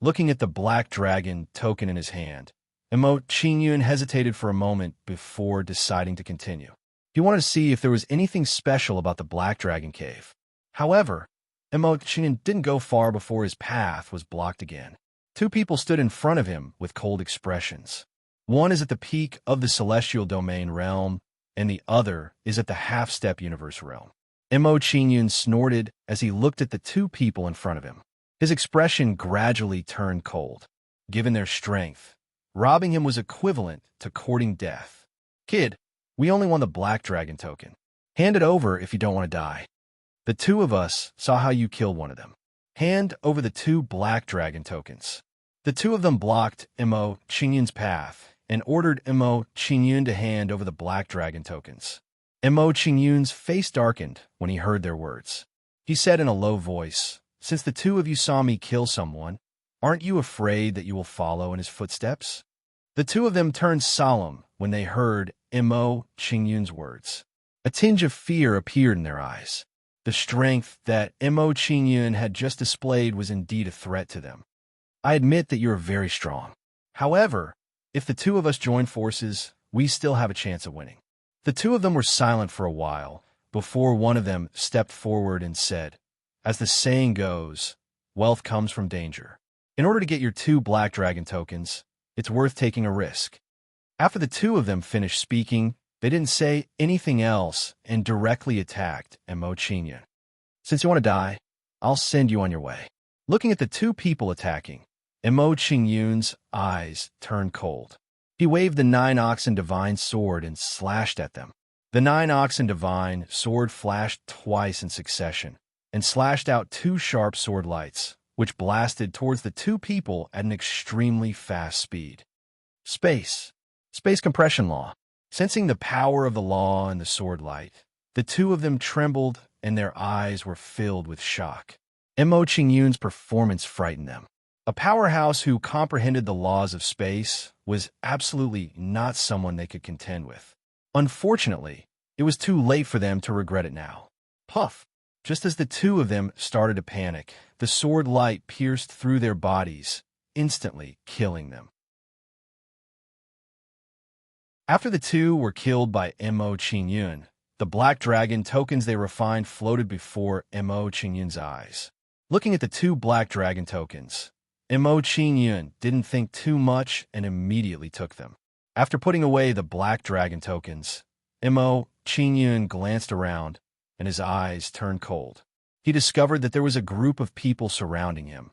Looking at the Black Dragon token in his hand, Mo Qingyun hesitated for a moment before deciding to continue. He wanted to see if there was anything special about the Black Dragon Cave. However, Mo Qingyun didn't go far before his path was blocked again. Two people stood in front of him with cold expressions. One is at the peak of the Celestial Domain realm, and the other is at the half-step universe realm. Mo Qingyun snorted as he looked at the two people in front of him. His expression gradually turned cold. Given their strength, robbing him was equivalent to courting death. Kid, we only want the Black Dragon token. Hand it over if you don't want to die. The two of us saw how you killed one of them. Hand over the two Black Dragon tokens. The two of them blocked Mo Qingyun's path and ordered Mo Qingyun to hand over the Black Dragon tokens. Mo Qingyun's face darkened when he heard their words. He said in a low voice, "Since the two of you saw me kill someone, aren't you afraid that you will follow in his footsteps?" The two of them turned solemn when they heard Mo Qingyun's words. A tinge of fear appeared in their eyes. The strength that Mo Qingyun had just displayed was indeed a threat to them. I admit that you are very strong. However, if the two of us join forces, we still have a chance of winning. The two of them were silent for a while, before one of them stepped forward and said, "As the saying goes, wealth comes from danger. In order to get your 2 black dragon tokens, it's worth taking a risk." After the 2 of them finished speaking, they didn't say anything else and directly attacked Mo Qingyun. "Since you want to die, I'll send you on your way." Looking at the 2 people attacking, Mo Qingyun's eyes turned cold. He waved the 9-oxen divine sword and slashed at them. The 9-oxen divine sword flashed twice in succession and slashed out 2 sharp sword lights, which blasted towards the 2 people at an extremely fast speed. Space compression law. Sensing the power of the law and the sword light, the 2 of them trembled and their eyes were filled with shock. Mo Qingyun's performance frightened them. A powerhouse who comprehended the laws of space was absolutely not someone they could contend with. Unfortunately, it was too late for them to regret it now. Puff! Just as the 2 of them started to panic, the sword light pierced through their bodies, instantly killing them. After the 2 were killed by Mo Qingyun, the black dragon tokens they refined floated before Mo Qingyun's eyes. Looking at the 2 black dragon tokens, Mo Qingyun didn't think too much and immediately took them. After putting away the black dragon tokens, Mo Qingyun glanced around and his eyes turned cold. He discovered that there was a group of people surrounding him,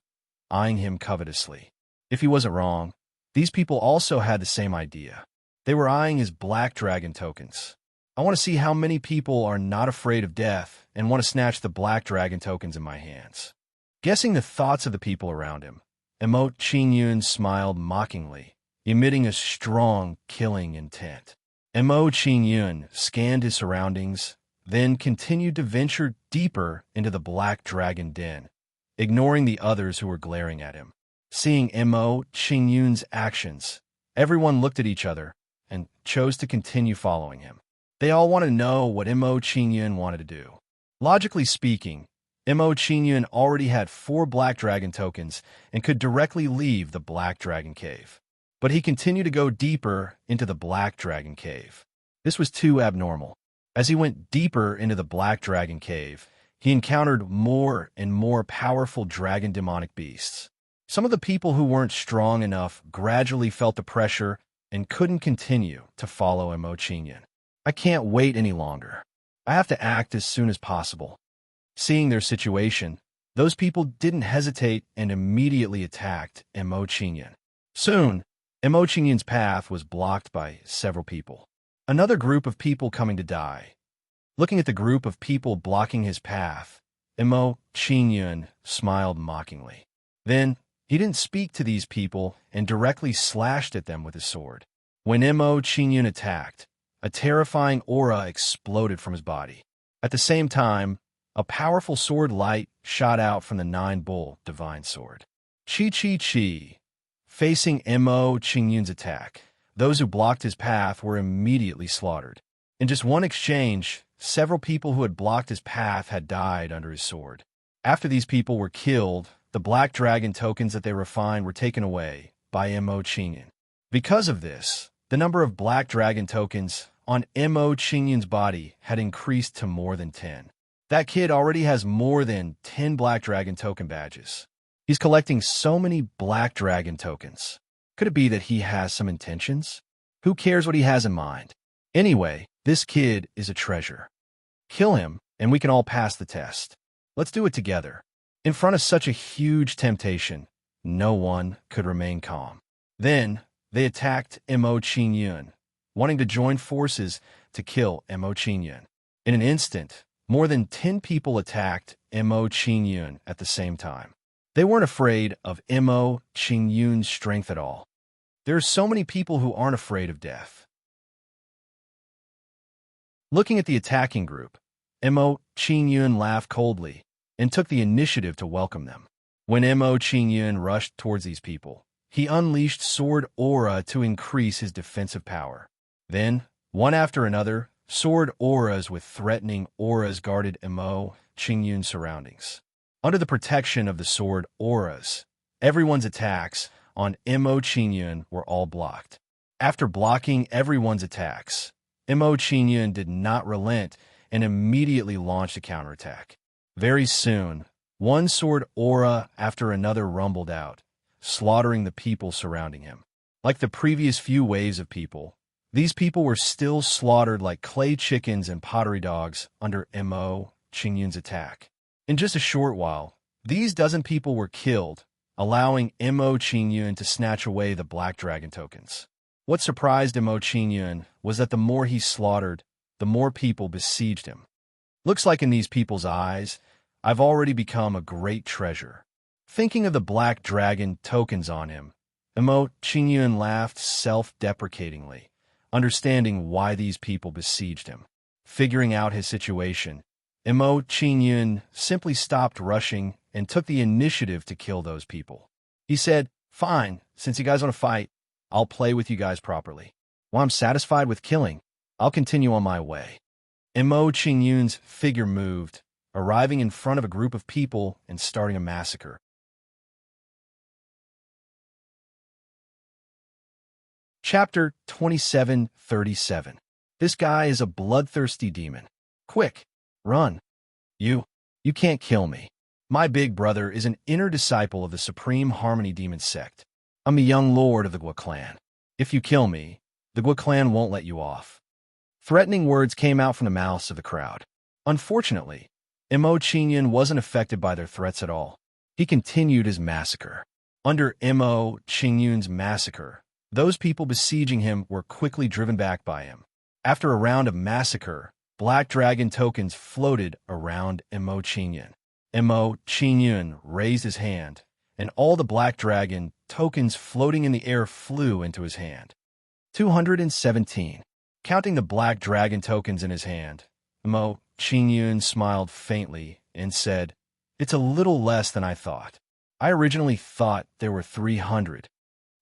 eyeing him covetously. If he wasn't wrong, these people also had the same idea. They were eyeing his black dragon tokens. "I want to see how many people are not afraid of death and want to snatch the black dragon tokens in my hands." Guessing the thoughts of the people around him, Mo Qingyun smiled mockingly, emitting a strong, killing intent. Mo Qingyun scanned his surroundings, then continued to venture deeper into the black dragon den, ignoring the others who were glaring at him. Seeing Mo Qingyun's actions, everyone looked at each other and chose to continue following him. They all wanted to know what Mo Qingyun wanted to do. Logically speaking, Mo Qingyun already had 4 black dragon tokens and could directly leave the black dragon cave. But he continued to go deeper into the black dragon cave. This was too abnormal. As he went deeper into the black dragon cave, he encountered more and more powerful dragon demonic beasts. Some of the people who weren't strong enough gradually felt the pressure and couldn't continue to follow Mo Qingyun. "I can't wait any longer. I have to act as soon as possible." Seeing their situation, those people didn't hesitate and immediately attacked Mo Qingyun. Soon, Mo Qingyun's path was blocked by several people. Another group of people coming to die. Looking at the group of people blocking his path, Mo Qingyun smiled mockingly. Then, he didn't speak to these people and directly slashed at them with his sword. When Mo Qingyun attacked, a terrifying aura exploded from his body. At the same time, a powerful sword light shot out from the 9-bull divine sword. Chi. Facing Mo Qingyun's attack, those who blocked his path were immediately slaughtered. In just one exchange, several people who had blocked his path had died under his sword. After these people were killed, the black dragon tokens that they refined were taken away by Mo Qingyun. Because of this, the number of black dragon tokens on Mo Qingyun's body had increased to more than 10. That kid already has more than 10 black dragon token badges. He's collecting so many black dragon tokens. Could it be that he has some intentions? Who cares what he has in mind? Anyway, this kid is a treasure. Kill him, and we can all pass the test. Let's do it together. In front of such a huge temptation, no one could remain calm. Then, they attacked Mo Qingyun, wanting to join forces to kill Mo Qingyun. In an instant, more than 10 people attacked Mo Qingyun at the same time. They weren't afraid of Mo Qingyun's strength at all. There are so many people who aren't afraid of death. Looking at the attacking group, Mo Qingyun laughed coldly and took the initiative to welcome them. When Mo Qingyun rushed towards these people, he unleashed sword aura to increase his defensive power. Then, one after another, sword auras with threatening auras guarded Mo Qingyun's surroundings. Under the protection of the sword auras, everyone's attacks on Mo Qingyun were all blocked. After blocking everyone's attacks, Mo Qingyun did not relent and immediately launched a counterattack. Very soon, one sword aura after another rumbled out, slaughtering the people surrounding him. Like the previous few waves of people, these people were still slaughtered like clay chickens and pottery dogs under Mo Qingyun's attack. In just a short while, these dozen people were killed, allowing Mo Qingyun to snatch away the Black Dragon tokens. What surprised Mo Qingyun was that the more he slaughtered, the more people besieged him. Looks like in these people's eyes, I've already become a great treasure. Thinking of the Black Dragon tokens on him, Mo Qingyun laughed self-deprecatingly, understanding why these people besieged him. Figuring out his situation, Mo Qingyun simply stopped rushing and took the initiative to kill those people. He said, "Fine, since you guys want to fight, I'll play with you guys properly. While I'm satisfied with killing, I'll continue on my way." Mo Qingyun's figure moved, arriving in front of a group of people and starting a massacre. Chapter 2737. This guy is a bloodthirsty demon. Quick, run. You can't kill me. My big brother is an inner disciple of the Supreme Harmony Demon sect. I'm a young lord of the Gua clan. If you kill me, the Gua clan won't let you off. Threatening words came out from the mouths of the crowd. Unfortunately, Mo Qingyun wasn't affected by their threats at all. He continued his massacre. Under Mo Qingyun's massacre, those people besieging him were quickly driven back by him. After a round of massacre, Black Dragon tokens floated around Mo Qingyun. Mo Qingyun raised his hand, and all the Black Dragon tokens floating in the air flew into his hand. 217. Counting the Black Dragon tokens in his hand, Mo Qingyun smiled faintly and said, "It's a little less than I thought. I originally thought there were 300.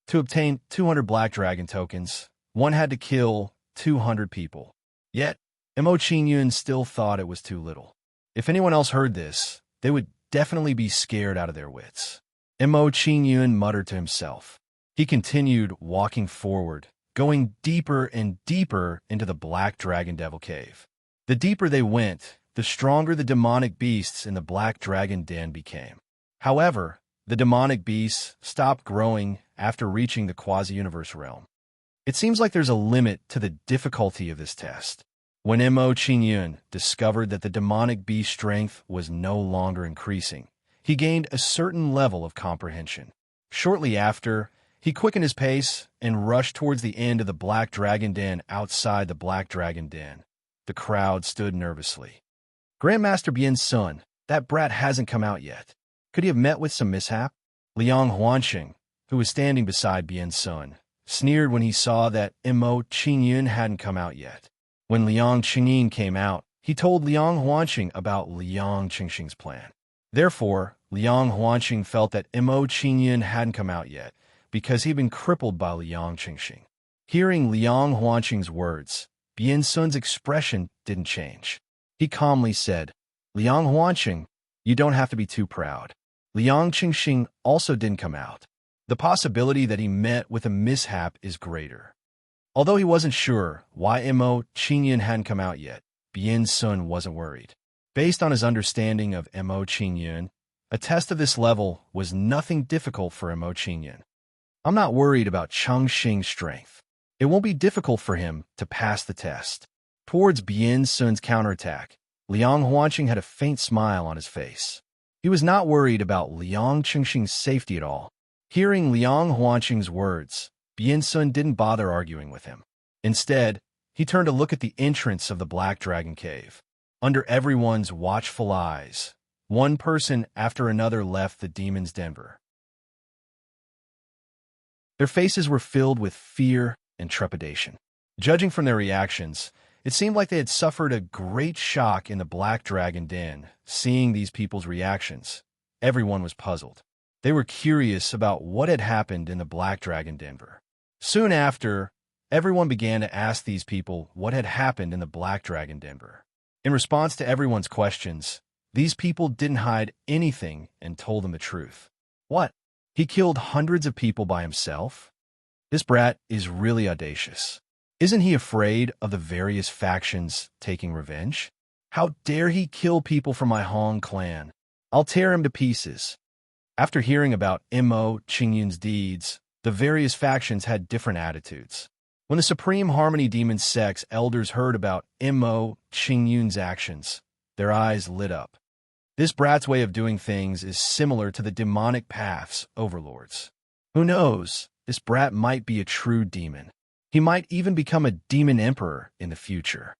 To obtain 200 Black Dragon tokens, one had to kill 200 people. Yet, Mo Qingyun still thought it was too little. If anyone else heard this, they would definitely be scared out of their wits." Mo Qingyun muttered to himself. He continued walking forward, going deeper and deeper into the Black Dragon Devil Cave. The deeper they went, the stronger the demonic beasts in the Black Dragon Den became. However, the demonic beasts stopped growing after reaching the quasi-universe realm. It seems like there's a limit to the difficulty of this test. When Mo Qingyun discovered that the demonic beast strength was no longer increasing, he gained a certain level of comprehension. Shortly after, he quickened his pace and rushed towards the end of the Black Dragon Den outside the Black Dragon Den. The crowd stood nervously. "Grandmaster Bian's son, that brat hasn't come out yet. Could he have met with some mishap?" Liang Huanqing, who was standing beside Bian's son, sneered when he saw that Mo Qingyun hadn't come out yet. When Liang Qingyin came out, he told Liang Huanqing about Liang Qingxing's plan. Therefore, Liang Huanqing felt that Mo Qingyun hadn't come out yet, because he'd been crippled by Liang Qingxing. Hearing Liang Huanqing's words, Bian Sun's expression didn't change. He calmly said, "Liang Huanqing, you don't have to be too proud. Liang Qingxing also didn't come out. The possibility that he met with a mishap is greater." Although he wasn't sure why Mo Qingyun hadn't come out yet, Bian Sun wasn't worried. Based on his understanding of Mo Qingyun, a test of this level was nothing difficult for Mo Qingyun. "I'm not worried about Chengxing's strength. It won't be difficult for him to pass the test." Towards Bian Sun's counterattack, Liang Huanqing had a faint smile on his face. He was not worried about Liang Qingxing's safety at all. Hearing Liang Huanqing's words, Bian Sun didn't bother arguing with him. Instead, he turned to look at the entrance of the Black Dragon Cave. Under everyone's watchful eyes, one person after another left the demon's den. Their faces were filled with fear and trepidation. Judging from their reactions, it seemed like they had suffered a great shock in the Black Dragon Den. Seeing these people's reactions, everyone was puzzled. They were curious about what had happened in the Black Dragon Den. Soon after, everyone began to ask these people what had happened in the Black Dragon Den. In response to everyone's questions, these people didn't hide anything and told them the truth. What? He killed hundreds of people by himself? This brat is really audacious. Isn't he afraid of the various factions taking revenge? How dare he kill people from my Hong clan? I'll tear him to pieces. After hearing about Mo Qingyun's deeds, the various factions had different attitudes. When the Supreme Harmony Demon Sect's elders heard about Mo Qingyun's actions, their eyes lit up. This brat's way of doing things is similar to the demonic path's overlords. Who knows, this brat might be a true demon. He might even become a demon emperor in the future.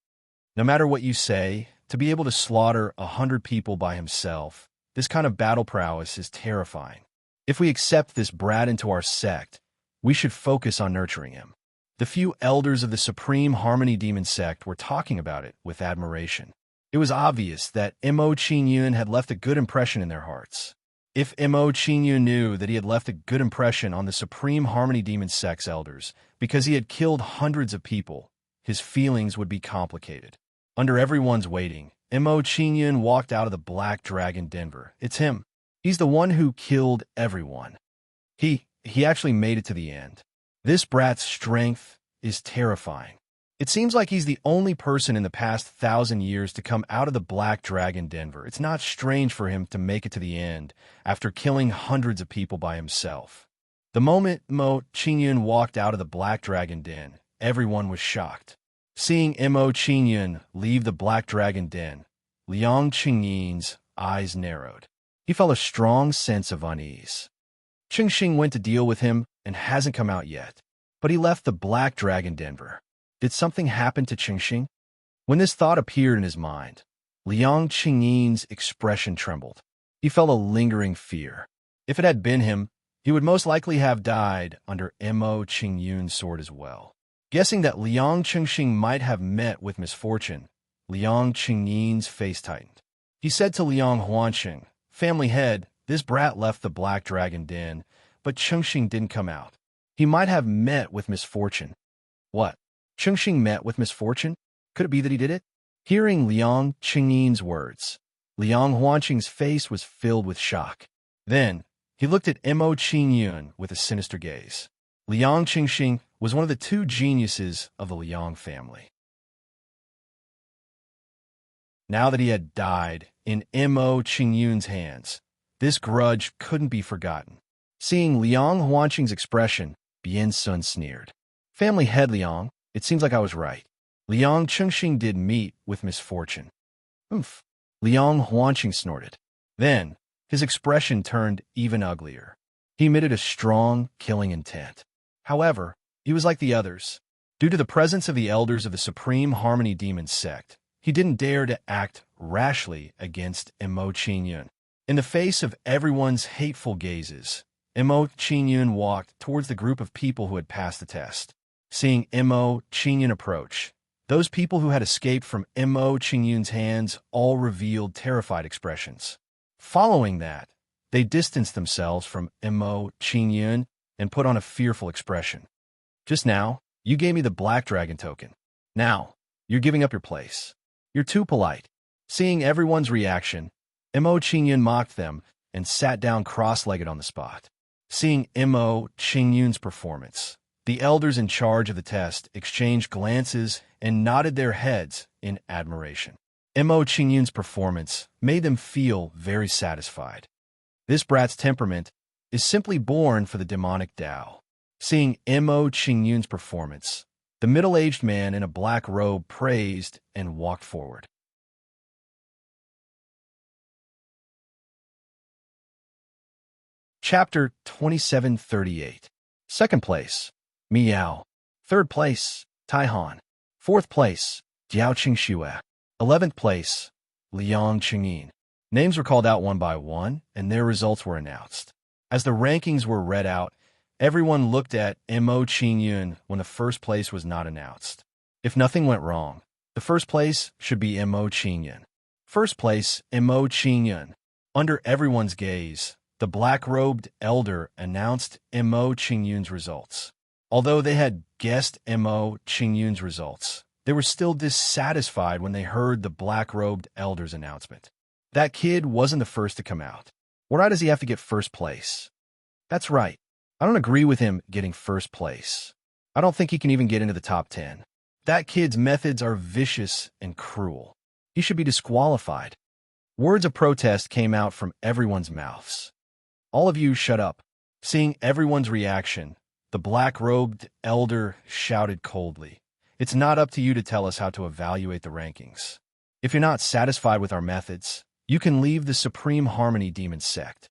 No matter what you say, to be able to slaughter 100 people by himself, this kind of battle prowess is terrifying. If we accept this brat into our sect, we should focus on nurturing him. The few elders of the Supreme Harmony Demon Sect were talking about it with admiration. It was obvious that Mo Qingyun had left a good impression in their hearts. If Mo Qingyun knew that he had left a good impression on the Supreme Harmony Demon Sect's elders because he had killed hundreds of people, his feelings would be complicated. Under everyone's waiting, Mo Qingyun walked out of the Black Dragon Denver. It's him. He's the one who killed everyone. He actually made it to the end. This brat's strength is terrifying. It seems like he's the only person in the past 1,000 years to come out of the Black Dragon Denver. It's not strange for him to make it to the end after killing hundreds of people by himself. The moment Mo Qingyun walked out of the Black Dragon Den, everyone was shocked. Seeing Mo Qingyun leave the Black Dragon Den, Liang Qingyin's eyes narrowed. He felt a strong sense of unease. Qingxing went to deal with him and hasn't come out yet, but he left the Black Dragon Denver. Did something happen to Qingxing? When this thought appeared in his mind, Liang Qingyin's expression trembled. He felt a lingering fear. If it had been him, he would most likely have died under Mo Qingyun's sword as well. Guessing that Liang Qingxing might have met with misfortune, Liang Qingyin's face tightened. He said to Liang Huanqing, "Family head, this brat left the Black Dragon Den, but Qingxing didn't come out. He might have met with misfortune." What? Qingxing met with misfortune? Could it be that he did it? Hearing Liang Qingyin's words, Liang Huanqing's face was filled with shock. Then, he looked at Mo Qingyun with a sinister gaze. Liang Qingxing was one of the two geniuses of the Liang family. Now that he had died in Mo Qingyun's hands, this grudge couldn't be forgotten. Seeing Liang Huanqing's expression, Bian Sun sneered. "Family head Liang, it seems like I was right. Liang Qingxing did meet with misfortune." "Oomph," Liang Huanqing snorted. Then, his expression turned even uglier. He emitted a strong, killing intent. However, he was like the others. Due to the presence of the elders of the Supreme Harmony Demon Sect, he didn't dare to act rashly against Mo Qingyun. In the face of everyone's hateful gazes, Mo Qingyun walked towards the group of people who had passed the test. Seeing Mo Qingyun approach, those people who had escaped from Mo Qingyun's hands all revealed terrified expressions. Following that, they distanced themselves from Mo Qingyun and put on a fearful expression. "Just now, you gave me the Black Dragon token. Now, you're giving up your place. You're too polite." Seeing everyone's reaction, Mo Qingyun mocked them and sat down cross-legged on the spot. Seeing Mo Qingyun's performance, the elders in charge of the test exchanged glances and nodded their heads in admiration. Mo Qingyun's performance made them feel very satisfied. This brat's temperament is simply born for the demonic Tao. Seeing Mo Qingyun's performance, the middle-aged man in a black robe praised and walked forward. Chapter 2738. Second place, Miao. Third place, Taihan. Fourth place, Jiao Qingxue. 11th place, Liang Qingyin. Names were called out one by one, and their results were announced. As the rankings were read out, everyone looked at Mo Qingyun when the first place was not announced. If nothing went wrong, the first place should be Mo Qingyun. First place, Mo Qingyun. Under everyone's gaze, the black-robed elder announced Mo Qingyun's results. Although they had guessed Mo Qingyun's results, they were still dissatisfied when they heard the black-robed elder's announcement. That kid wasn't the first to come out. Why does he have to get first place? That's right. I don't agree with him getting first place. I don't think he can even get into the top 10. That kid's methods are vicious and cruel. He should be disqualified. Words of protest came out from everyone's mouths. All of you shut up. Seeing everyone's reaction, the black-robed elder shouted coldly, "It's not up to you to tell us how to evaluate the rankings. If you're not satisfied with our methods, you can leave the Supreme Harmony Demon sect."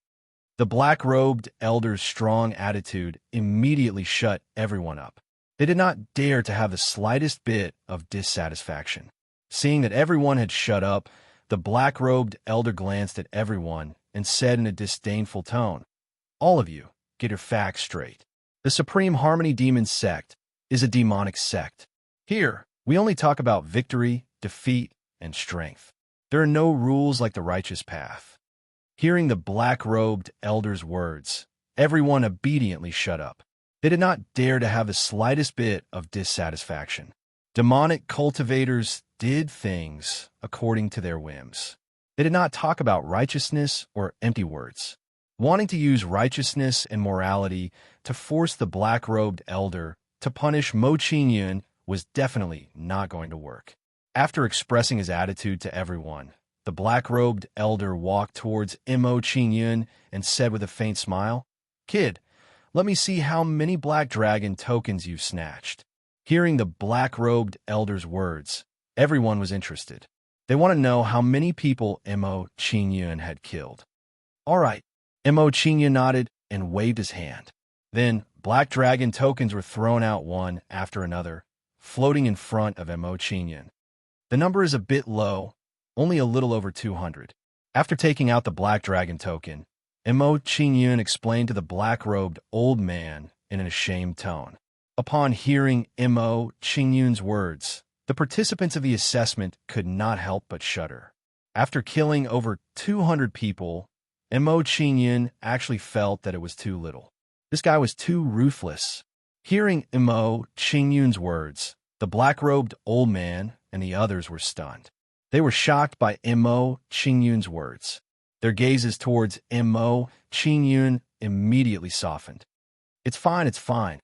The black-robed elder's strong attitude immediately shut everyone up. They did not dare to have the slightest bit of dissatisfaction. Seeing that everyone had shut up, the black-robed elder glanced at everyone and said in a disdainful tone, "All of you, get your facts straight. The Supreme Harmony Demon sect is a demonic sect. Here, we only talk about victory, defeat, and strength. There are no rules like the righteous path." Hearing the black-robed elder's words, everyone obediently shut up. They did not dare to have the slightest bit of dissatisfaction. Demonic cultivators did things according to their whims. They did not talk about righteousness or empty words. Wanting to use righteousness and morality to force the black-robed elder to punish Mo Qingyun was definitely not going to work. After expressing his attitude to everyone, the black-robed elder walked towards Mo Qingyun and said with a faint smile, "Kid, let me see how many black dragon tokens you've snatched." Hearing the black-robed elder's words, everyone was interested. They want to know how many people Mo Qingyun had killed. "All right." Mo Qingyun nodded and waved his hand. Then, black dragon tokens were thrown out one after another, floating in front of Mo Qingyun. The number is a bit low, only a little over 200. After taking out the black dragon token, Mo Qingyun explained to the black-robed old man in an ashamed tone. Upon hearing Mo Qingyun's words, the participants of the assessment could not help but shudder. After killing over 200 people, Mo Qingyun actually felt that it was too little. This guy was too ruthless. Hearing Mo Qingyun's words, the black-robed old man and the others were stunned. They were shocked by Mo Qingyun's words. Their gazes towards Mo Qingyun immediately softened. It's fine.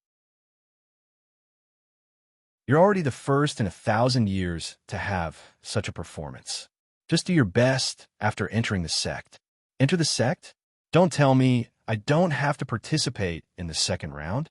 You're already the first in 1,000 years to have such a performance. Just do your best after entering the sect. Enter the sect? Don't tell me I don't have to participate in the second round?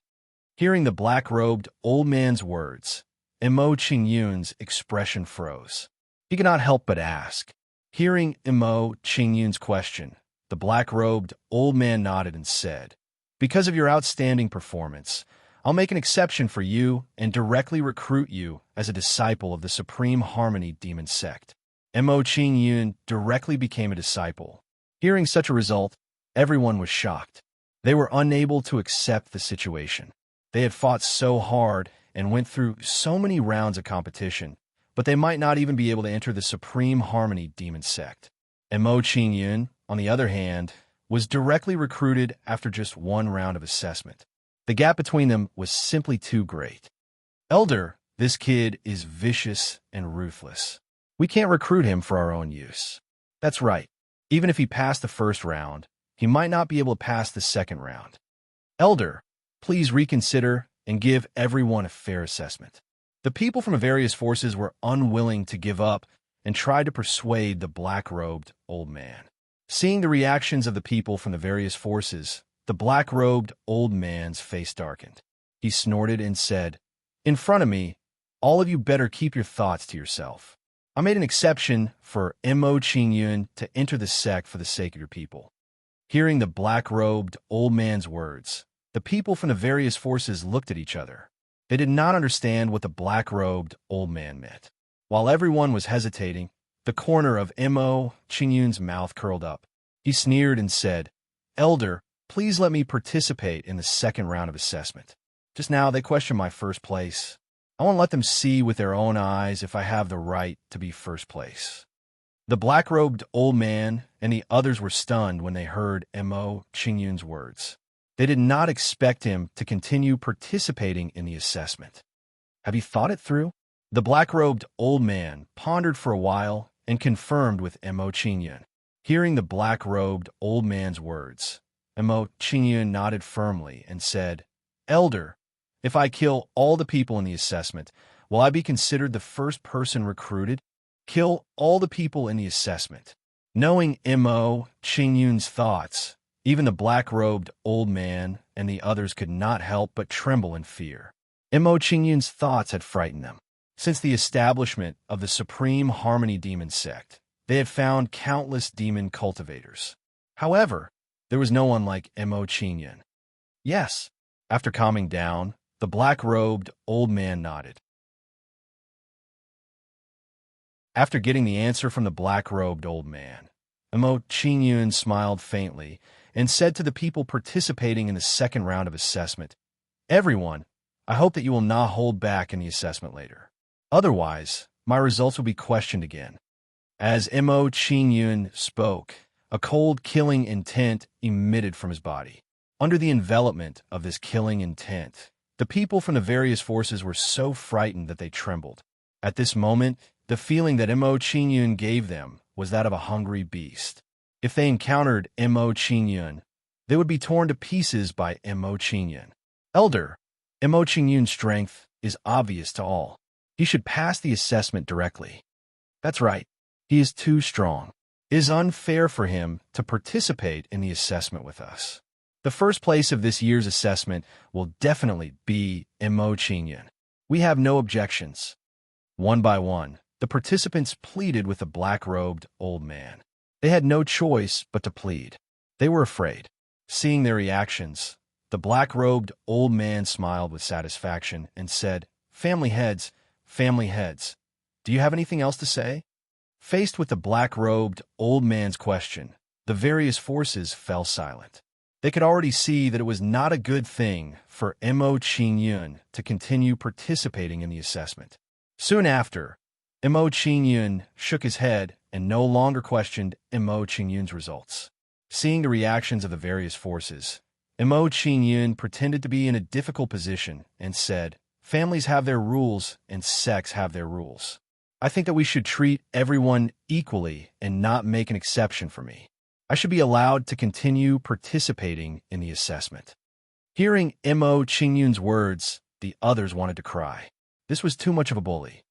Hearing the black-robed old man's words, Mo Qingyun's expression froze. He could not help but ask. Hearing Mo Qingyun's question, the black-robed old man nodded and said, "Because of your outstanding performance, I'll make an exception for you and directly recruit you as a disciple of the Supreme Harmony Demon sect." Mo Qingyun directly became a disciple. Hearing such a result, everyone was shocked. They were unable to accept the situation. They had fought so hard and went through so many rounds of competition, but they might not even be able to enter the Supreme Harmony Demon sect. Mo Qingyun, on the other hand, was directly recruited after just one round of assessment. The gap between them was simply too great. "Elder, this kid is vicious and ruthless. We can't recruit him for our own use." "That's right. Even if he passed the first round, he might not be able to pass the second round. Elder, please reconsider and give everyone a fair assessment." The people from the various forces were unwilling to give up and tried to persuade the black-robed old man. Seeing the reactions of the people from the various forces, the black-robed old man's face darkened. He snorted and said, "In front of me, all of you better keep your thoughts to yourself. I made an exception for Mo Qingyun to enter the sect for the sake of your people." Hearing the black-robed old man's words, the people from the various forces looked at each other. They did not understand what the black-robed old man meant. While everyone was hesitating, the corner of Mo Qingyun's mouth curled up. He sneered and said, "Elder, please let me participate in the second round of assessment. Just now they questioned my first place. I want to let them see with their own eyes if I have the right to be first place." The black-robed old man and the others were stunned when they heard Mo Qingyun's words. They did not expect him to continue participating in the assessment. "Have you thought it through?" The black-robed old man pondered for a while and confirmed with Mo Qingyun. Hearing the black-robed old man's words, Mo Qingyun nodded firmly and said, "Elder, if I kill all the people in the assessment, will I be considered the first person recruited?" kill all the people in the assessment. Knowing Mo Qingyun's thoughts, even the black-robed old man and the others could not help but tremble in fear. Mo Qingyun's thoughts had frightened them. Since the establishment of the Supreme Harmony Demon sect, they had found countless demon cultivators. However, there was no one like Mo Qingyun. Yes, after calming down, the black-robed old man nodded. After getting the answer from the black-robed old man, Mo Qingyun smiled faintly and said to the people participating in the second round of assessment, "Everyone, I hope that you will not hold back in the assessment later. Otherwise, my results will be questioned again." As Mo Qingyun spoke, a cold killing intent emitted from his body. Under the envelopment of this killing intent, the people from the various forces were so frightened that they trembled. At this moment, the feeling that Mo Qingyun gave them was that of a hungry beast. If they encountered Mo Qingyun, they would be torn to pieces by Mo Qingyun. Elder, Mo Qingyun's strength is obvious to all. He should pass the assessment directly. That's right. He is too strong. It is unfair for him to participate in the assessment with us. The first place of this year's assessment will definitely be Mo Qingyun. We have no objections. One by one, the participants pleaded with the black-robed old man. They had no choice but to plead. They were afraid. Seeing their reactions, the black-robed old man smiled with satisfaction and said, family heads, do you have anything else to say?" Faced with the black-robed old man's question, the various forces fell silent. They could already see that it was not a good thing for Mo Qingyun to continue participating in the assessment. Soon after, Mo Qingyun shook his head and no longer questioned Mo Qingyun's results. Seeing the reactions of the various forces, Mo Qingyun pretended to be in a difficult position and said, "Families have their rules and sects have their rules. I think that we should treat everyone equally and not make an exception for me. I should be allowed to continue participating in the assessment." Hearing Mo Qingyun's words, the others wanted to cry. This was too much of a bully.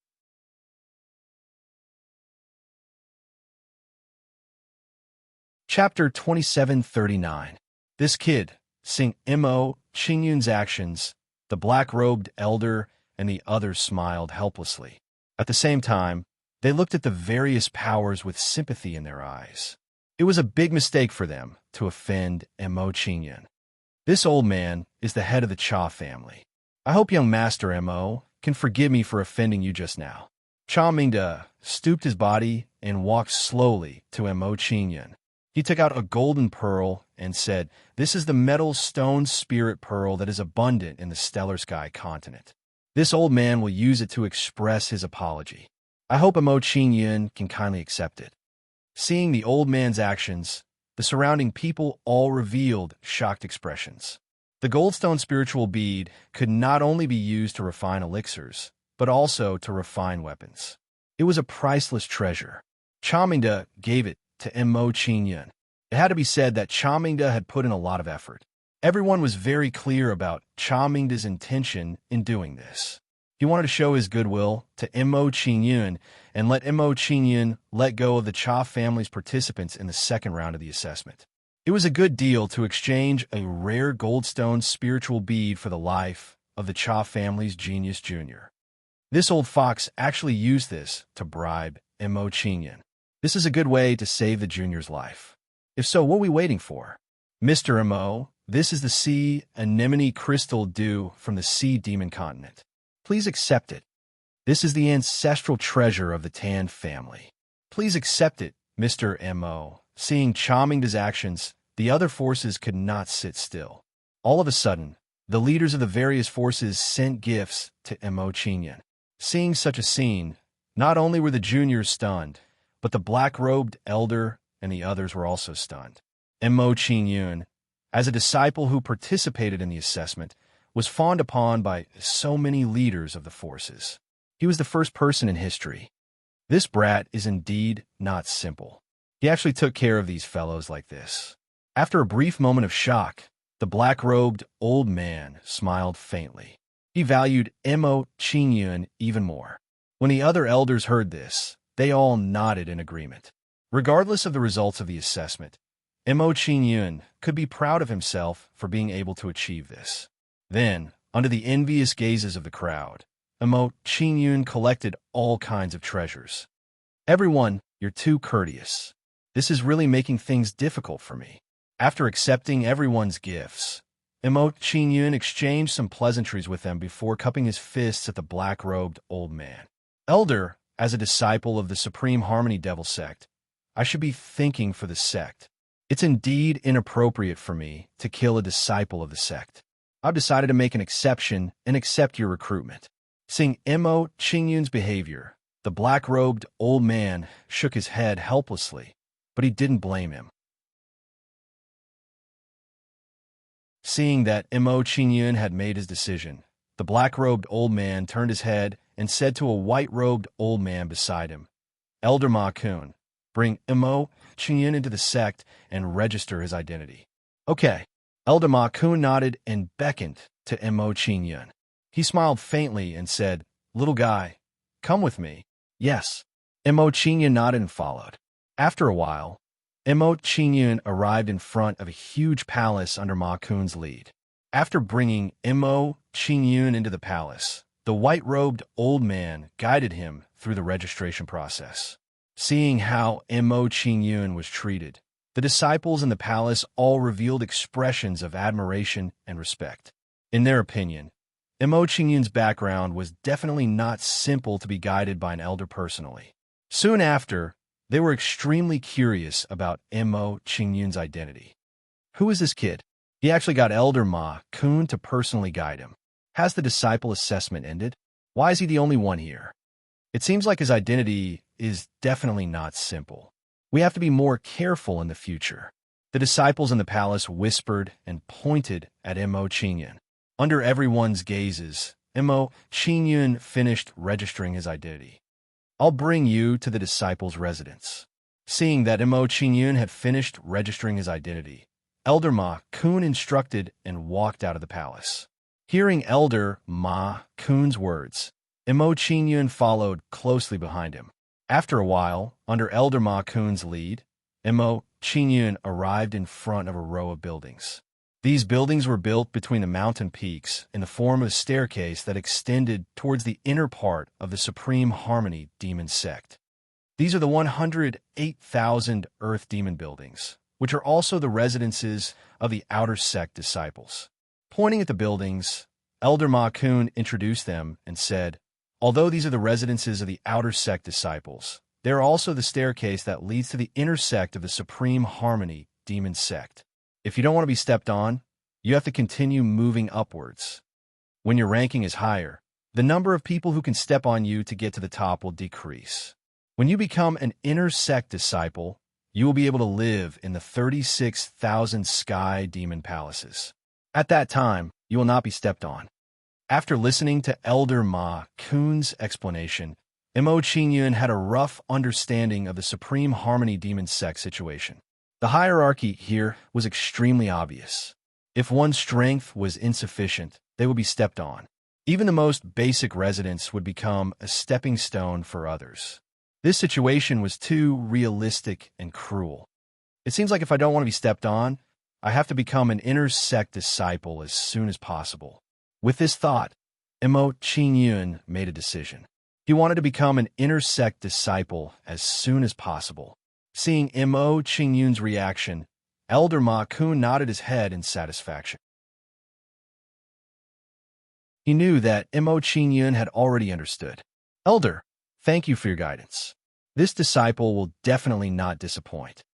Chapter 2739. This kid, seeing Mo Qingyun's actions, the black-robed elder and the others smiled helplessly. At the same time, they looked at the various powers with sympathy in their eyes. It was a big mistake for them to offend Mo Qingyun. This old man is the head of the Cha family. I hope young Master Mo can forgive me for offending you just now. Cha Mingda stooped his body and walked slowly to Mo Qingyun. He took out a golden pearl and said, "This is the metal stone spirit pearl that is abundant in the Stellar Sky continent. This old man will use it to express his apology. I hope Mo Qingyun can kindly accept it." Seeing the old man's actions, the surrounding people all revealed shocked expressions. The goldstone spiritual bead could not only be used to refine elixirs, but also to refine weapons. It was a priceless treasure. Chamingda gave it to Mo Qingyun. It had to be said that Chamingda had put in a lot of effort. Everyone was very clear about Chamingda's intention in doing this. He wanted to show his goodwill to Mo Qingyun and let Mo Qingyun let go of the Cha family's participants in the second round of the assessment. It was a good deal to exchange a rare goldstone spiritual bead for the life of the Cha family's genius junior. This old fox actually used this to bribe Mo Qingyun. This is a good way to save the junior's life. If so, what are we waiting for? Mr. Mo, this is the sea anemone crystal dew from the sea demon continent. Please accept it. This is the ancestral treasure of the Tan family. Please accept it, Mr. Mo. Seeing Chamingda's actions, the other forces could not sit still. All of a sudden, the leaders of the various forces sent gifts to Mo Qingyun. Seeing such a scene, not only were the juniors stunned, but the black-robed elder and the others were also stunned. Mo Qingyun, as a disciple who participated in the assessment, was fawned upon by so many leaders of the forces. He was the first person in history. This brat is indeed not simple. He actually took care of these fellows like this. After a brief moment of shock, the black-robed old man smiled faintly. He valued Mo Qingyun even more. When the other elders heard this, They all nodded in agreement. Regardless of the results of the assessment, Mo Qingyun could be proud of himself for being able to achieve this. Then, under the envious gazes of the crowd, Mo Qingyun collected all kinds of treasures. "Everyone, you're too courteous. This is really making things difficult for me." After accepting everyone's gifts, Mo Qingyun exchanged some pleasantries with them before cupping his fists at the black-robed old man. "Elder, as a disciple of the Supreme Harmony Devil sect, I should be thinking for the sect. It's indeed inappropriate for me to kill a disciple of the sect. I've decided to make an exception and accept your recruitment." Seeing Mo Qingyun's behavior, the black-robed old man shook his head helplessly, but he didn't blame him. Seeing that Mo Qingyun had made his decision, the black-robed old man turned his head and said to a white-robed old man beside him, "Elder Ma Kun, bring Mo Qingyun into the sect and register his identity." "Okay." Elder Ma Kun nodded and beckoned to Mo Qingyun. He smiled faintly and said, "Little guy, come with me." "Yes." Mo Qingyun nodded and followed. After a while, Mo Qingyun arrived in front of a huge palace under Ma Kun's lead. After bringing Mo Qingyun into the palace, the white-robed old man guided him through the registration process. Seeing how Mo Qingyun was treated, the disciples in the palace all revealed expressions of admiration and respect. In their opinion, Mo Qingyun's background was definitely not simple to be guided by an elder personally. Soon after, they were extremely curious about Mo Qingyun's identity. Who is this kid? He actually got Elder Ma Kun to personally guide him. Has the disciple assessment ended? Why is he the only one here? It seems like his identity is definitely not simple. We have to be more careful in the future. The disciples in the palace whispered and pointed at Mo Qingyun. Under everyone's gazes, Mo Qingyun finished registering his identity. "I'll bring you to the disciples' residence." Seeing that Mo Qingyun had finished registering his identity, Elder Ma Kun instructed and walked out of the palace. Hearing Elder Ma Kun's words, Mo Qingyun followed closely behind him. After a while, under Elder Ma Kun's lead, Mo Qingyun arrived in front of a row of buildings. These buildings were built between the mountain peaks in the form of a staircase that extended towards the inner part of the Supreme Harmony Demon sect. These are the 108,000 Earth Demon buildings, which are also the residences of the Outer Sect disciples. Pointing at the buildings, Elder Ma Kun introduced them and said, "Although these are the residences of the Outer Sect disciples, they are also the staircase that leads to the inner sect of the Supreme Harmony Demon sect. If you don't want to be stepped on, you have to continue moving upwards. When your ranking is higher, the number of people who can step on you to get to the top will decrease. When you become an inner sect disciple, you will be able to live in the 36,000 sky demon palaces. At that time, you will not be stepped on." After listening to Elder Ma Kun's explanation, Mo Qingyun had a rough understanding of the Supreme Harmony Demon sect situation. The hierarchy here was extremely obvious. If one's strength was insufficient, they would be stepped on. Even the most basic residents would become a stepping stone for others. This situation was too realistic and cruel. It seems like if I don't want to be stepped on, I have to become an inner sect disciple as soon as possible. With this thought, Mo Qingyun made a decision. He wanted to become an inner sect disciple as soon as possible. Seeing Mo Qingyun's reaction, Elder Ma Kun nodded his head in satisfaction. He knew that Mo Qingyun had already understood. "Elder, thank you for your guidance. This disciple will definitely not disappoint."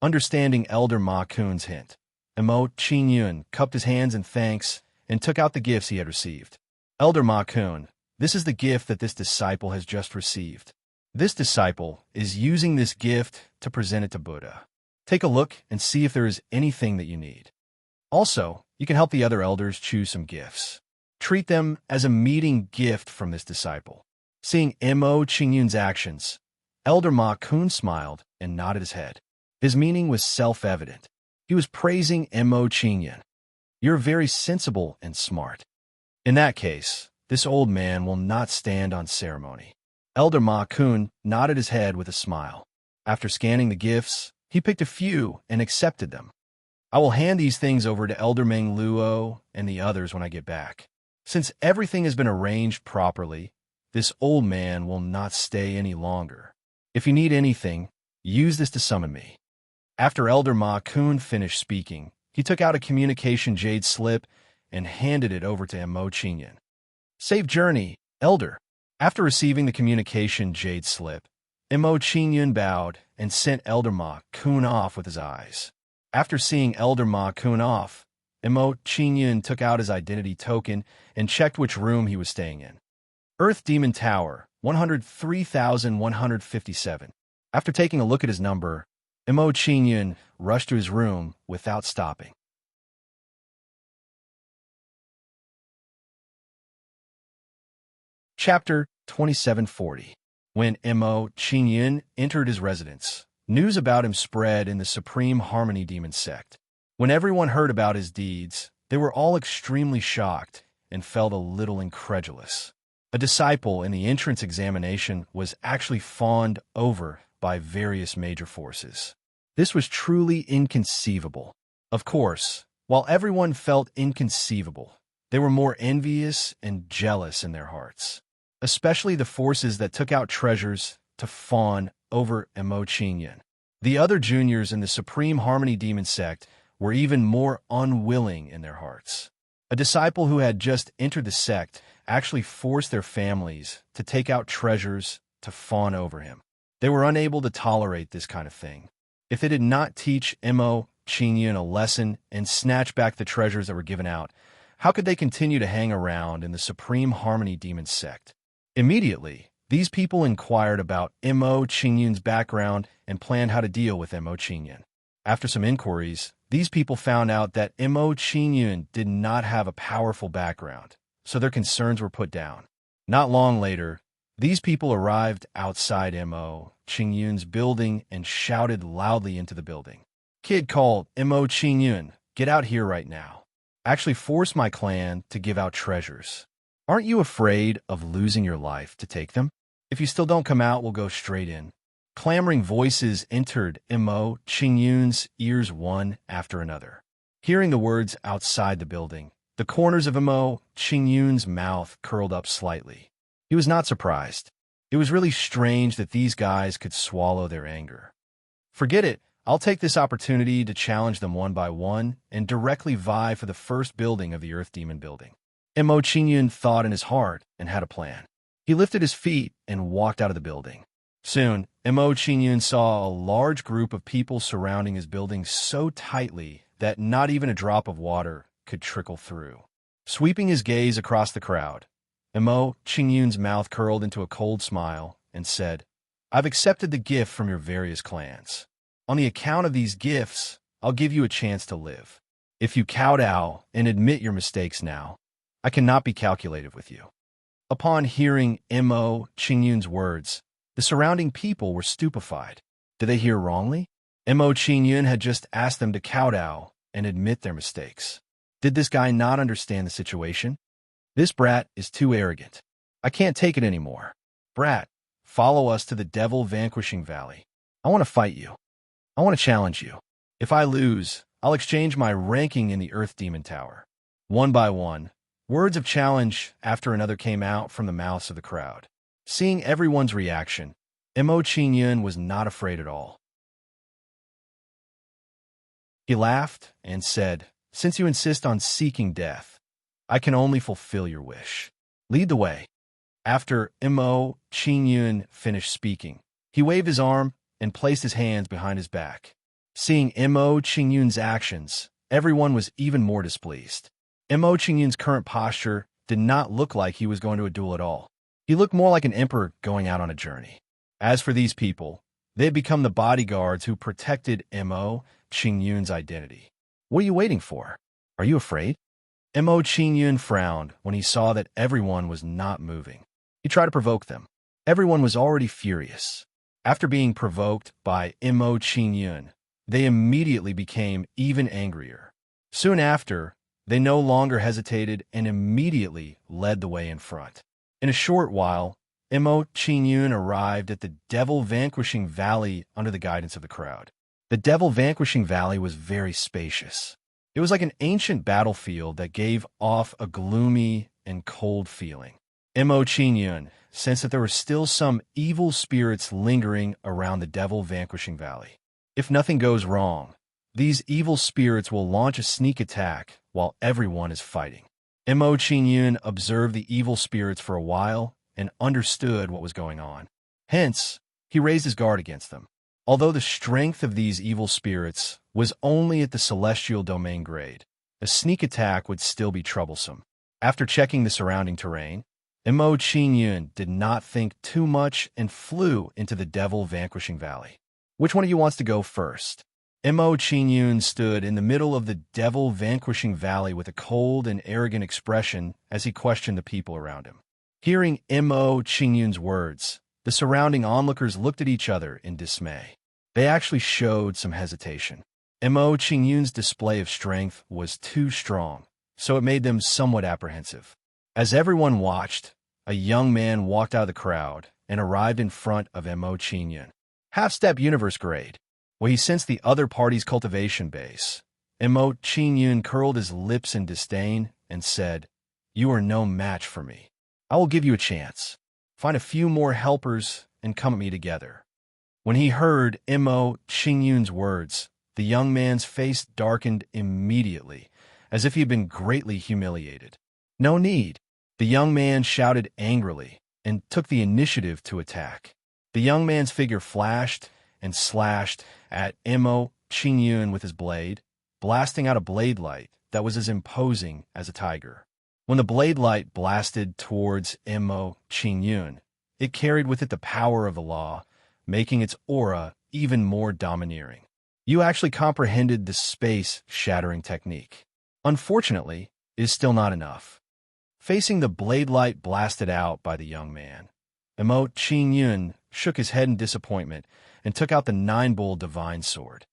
Understanding Elder Ma Kun's hint, Mo Qingyun cupped his hands in thanks and took out the gifts he had received. "Elder Ma Kun, this is the gift that this disciple has just received. This disciple is using this gift to present it to Buddha. Take a look and see if there is anything that you need. Also, you can help the other elders choose some gifts. Treat them as a meeting gift from this disciple." Seeing Mo Qingyun's actions, Elder Ma Kun smiled and nodded his head. His meaning was self-evident. He was praising Mo Qingyun. "You're very sensible and smart. In that case, this old man will not stand on ceremony." Elder Ma Kun nodded his head with a smile. After scanning the gifts, he picked a few and accepted them. I will hand these things over to Elder Meng Luo and the others when I get back. Since everything has been arranged properly, this old man will not stay any longer. If you need anything, use this to summon me. After Elder Ma Kun finished speaking, he took out a communication jade slip and handed it over to Mo Qingyan. Safe journey, Elder. After receiving the communication jade slip, Mo Qingyan bowed and sent Elder Ma Kun off with his eyes. After seeing Elder Ma Kun off, Mo Qingyan took out his identity token and checked which room he was staying in. Earth Demon Tower, 103,157. After taking a look at his number, Mo Qingyan rushed to his room without stopping. Chapter 2740. When Mo Qingyan entered his residence, news about him spread in the Supreme Harmony Demon sect. When everyone heard about his deeds, they were all extremely shocked and felt a little incredulous. A disciple in the entrance examination was actually fawned over by various major forces. This was truly inconceivable. Of course, while everyone felt inconceivable, they were more envious and jealous in their hearts, especially the forces that took out treasures to fawn over Mo Qingyan. The other juniors in the Supreme Harmony Demon sect were even more unwilling in their hearts. A disciple who had just entered the sect actually forced their families to take out treasures to fawn over him. They were unable to tolerate this kind of thing. If they did not teach Mo Qingyan a lesson and snatch back the treasures that were given out, how could they continue to hang around in the Supreme Harmony Demon sect? Immediately, these people inquired about Mo Qingyan's background and planned how to deal with Mo Qingyan. After some inquiries, these people found out that Mo Qingyan did not have a powerful background, so their concerns were put down. Not long later, these people arrived outside Mo Qingyan's building and shouted loudly into the building. Kid called Mo Qingyan, get out here right now. Actually force my clan to give out treasures. Aren't you afraid of losing your life to take them? If you still don't come out, we'll go straight in. Clamoring voices entered Mo Qingyan's ears one after another. Hearing the words outside the building, the corners of Mo Qingyan's mouth curled up slightly. He was not surprised. It was really strange that these guys could swallow their anger. Forget it. I'll take this opportunity to challenge them one by one and directly vie for the first building of the Earth Demon building. Mo Qingyan thought in his heart and had a plan. He lifted his feet and walked out of the building. Soon, Mo Qingyan saw a large group of people surrounding his building so tightly that not even a drop of water could trickle through. Sweeping his gaze across the crowd, Mo Qingyan's mouth curled into a cold smile and said, I've accepted the gift from your various clans. On the account of these gifts, I'll give you a chance to live. If you kowtow and admit your mistakes now, I cannot be calculated with you. Upon hearing Mo Qingyan's words, the surrounding people were stupefied. Did they hear wrongly? Mo Qingyan had just asked them to kowtow and admit their mistakes. Did this guy not understand the situation? This brat is too arrogant. I can't take it anymore. Brat, follow us to the Devil Vanquishing Valley. I want to fight you. I want to challenge you. If I lose, I'll exchange my ranking in the Earth Demon Tower. One by one, words of challenge after another came out from the mouths of the crowd. Seeing everyone's reaction, Mo Qingyan was not afraid at all. He laughed and said, Since you insist on seeking death, I can only fulfill your wish. Lead the way. After Mo Qingyan finished speaking, he waved his arm and placed his hands behind his back. Seeing Mo Qingyan's actions, everyone was even more displeased. Mo Qingyan's current posture did not look like he was going to a duel at all. He looked more like an emperor going out on a journey. As for these people, they had become the bodyguards who protected Mo Qingyan's identity. What are you waiting for? Are you afraid? Mo Qingyan frowned when he saw that everyone was not moving. He tried to provoke them. Everyone was already furious. After being provoked by Mo Qingyan, they immediately became even angrier. Soon after, they no longer hesitated and immediately led the way in front. In a short while, Mo Qingyun arrived at the devil-vanquishing valley under the guidance of the crowd. The devil-vanquishing valley was very spacious. It was like an ancient battlefield that gave off a gloomy and cold feeling. Mo Qingyun sensed that there were still some evil spirits lingering around the devil-vanquishing valley. If nothing goes wrong, these evil spirits will launch a sneak attack while everyone is fighting. Mo Qingyun observed the evil spirits for a while and understood what was going on. Hence, he raised his guard against them. Although the strength of these evil spirits was only at the celestial domain grade, a sneak attack would still be troublesome. After checking the surrounding terrain, Mo Qingyun did not think too much and flew into the devil-vanquishing valley. Which one of you wants to go first? Mo Qingyun stood in the middle of the devil-vanquishing valley with a cold and arrogant expression as he questioned the people around him. Hearing Mo Qingyun's words, the surrounding onlookers looked at each other in dismay. They actually showed some hesitation. Mo Qingyun's display of strength was too strong, so it made them somewhat apprehensive. As everyone watched, a young man walked out of the crowd and arrived in front of Mo Qingyun. Half-step universe grade. When he sensed the other party's cultivation base, Mo Qingyun curled his lips in disdain and said, "You are no match for me. I will give you a chance. Find a few more helpers and come at me together." When he heard Mo Qingyun's words, the young man's face darkened immediately, as if he had been greatly humiliated. "No need." The young man shouted angrily and took the initiative to attack. The young man's figure flashed and slashed at Mo Qingyun with his blade, blasting out a blade light that was as imposing as a tiger. When the blade light blasted towards Mo Qingyun, it carried with it the power of the law, making its aura even more domineering. You actually comprehended the space-shattering technique. Unfortunately, it is still not enough. Facing the blade light blasted out by the young man, Mo Qingyun shook his head in disappointment and took out the nine-bull divine sword.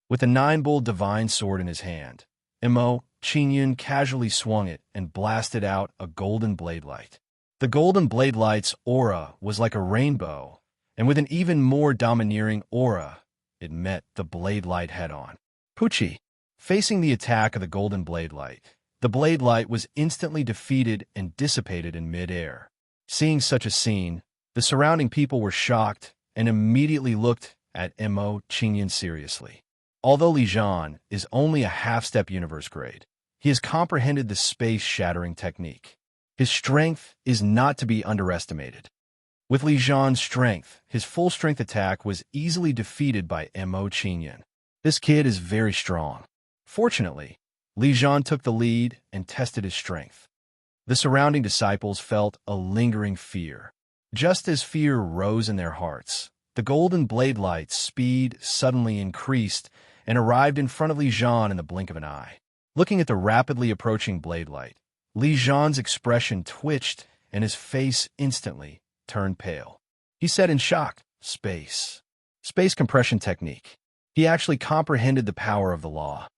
With the nine-bull divine sword in his hand, Mo Qingyun casually swung it and blasted out a golden blade light. The golden blade light's aura was like a rainbow, and with an even more domineering aura, it met the blade light head-on. Pucci. Facing the attack of the golden blade light, the blade light was instantly defeated and dissipated in mid-air. Seeing such a scene, the surrounding people were shocked and immediately looked at Mo Qingyun seriously. Although Li Zhan is only a half-step universe grade, he has comprehended the space-shattering technique. His strength is not to be underestimated. With Li Zhan's strength, his full-strength attack was easily defeated by Mo Qingyun. This kid is very strong. Fortunately, Li Zhan took the lead and tested his strength. The surrounding disciples felt a lingering fear. Just as fear rose in their hearts, the golden blade light's speed suddenly increased and arrived in front of Li Zhan in the blink of an eye. Looking at the rapidly approaching blade light, Li Zhan's expression twitched and his face instantly turned pale. He said in shock, "Space. Space compression technique." He actually comprehended the power of the law.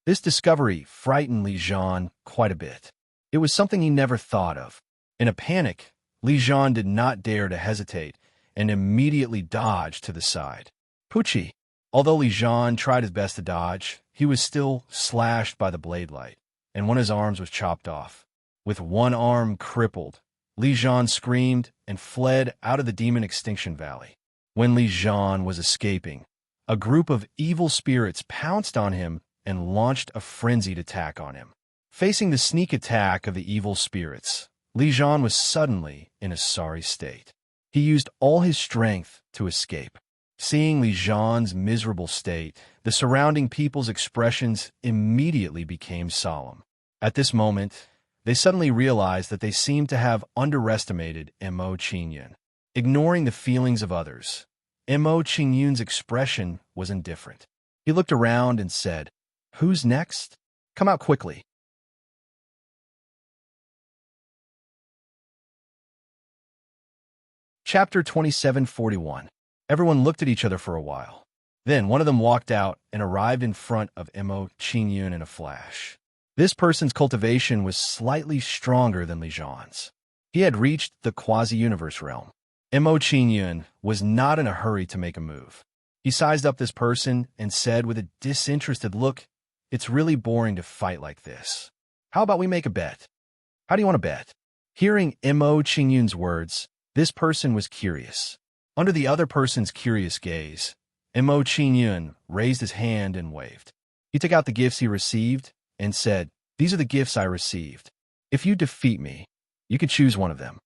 This discovery frightened Li Zhan quite a bit. It was something he never thought of. In a panic, Li Zhan did not dare to hesitate and immediately dodged to the side. Pucci. Although Li Zhan tried his best to dodge, he was still slashed by the blade light, and one of his arms was chopped off. With one arm crippled, Li Zhan screamed and fled out of the Demon Extinction Valley. When Li Zhan was escaping, a group of evil spirits pounced on him and launched a frenzied attack on him. Facing the sneak attack of the evil spirits, Li Zhan was suddenly in a sorry state. He used all his strength to escape. Seeing Li Zhan's miserable state, the surrounding people's expressions immediately became solemn. At this moment, they suddenly realized that they seemed to have underestimated Mo Qingyun. Ignoring the feelings of others, Mo Qingyun's expression was indifferent. He looked around and said, "Who's next? Come out quickly." Chapter 2741. Everyone looked at each other for a while. Then one of them walked out and arrived in front of Mo Qingyun in a flash. This person's cultivation was slightly stronger than Li Zhan's. He had reached the quasi-universe realm. Mo Qingyun was not in a hurry to make a move. He sized up this person and said with a disinterested look, "It's really boring to fight like this. How about we make a bet? How do you want to bet?" Hearing Mo Qingyun's words, this person was curious. Under the other person's curious gaze, Mo Qingyun raised his hand and waved. He took out the gifts he received and said, "These are the gifts I received. If you defeat me, you could choose one of them."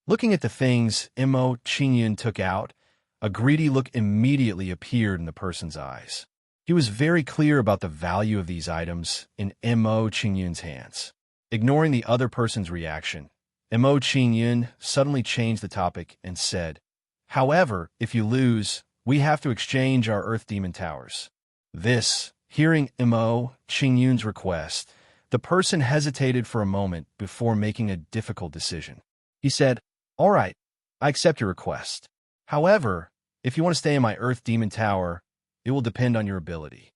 Looking at the things Mo Qingyun took out, a greedy look immediately appeared in the person's eyes. He was very clear about the value of these items in Mo Qingyun's hands. Ignoring the other person's reaction, Mo Qingyun suddenly changed the topic and said, "However, if you lose, we have to exchange our Earth Demon Towers." Hearing Mo Qingyun's request, the person hesitated for a moment before making a difficult decision. He said, "All right, I accept your request. However, if you want to stay in my Earth Demon Tower, it will depend on your ability."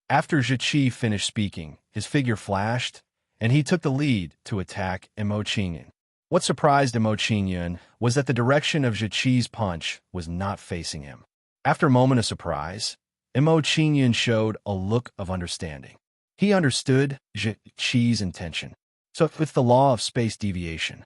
After Zhiqi finished speaking, his figure flashed, and he took the lead to attack Mo Qingyun. What surprised Mo Qingyun was that the direction of Zhiqi's punch was not facing him. After a moment of surprise, Mo Qingyun showed a look of understanding. He understood Zhiqi's intention. So it's the law of space deviation.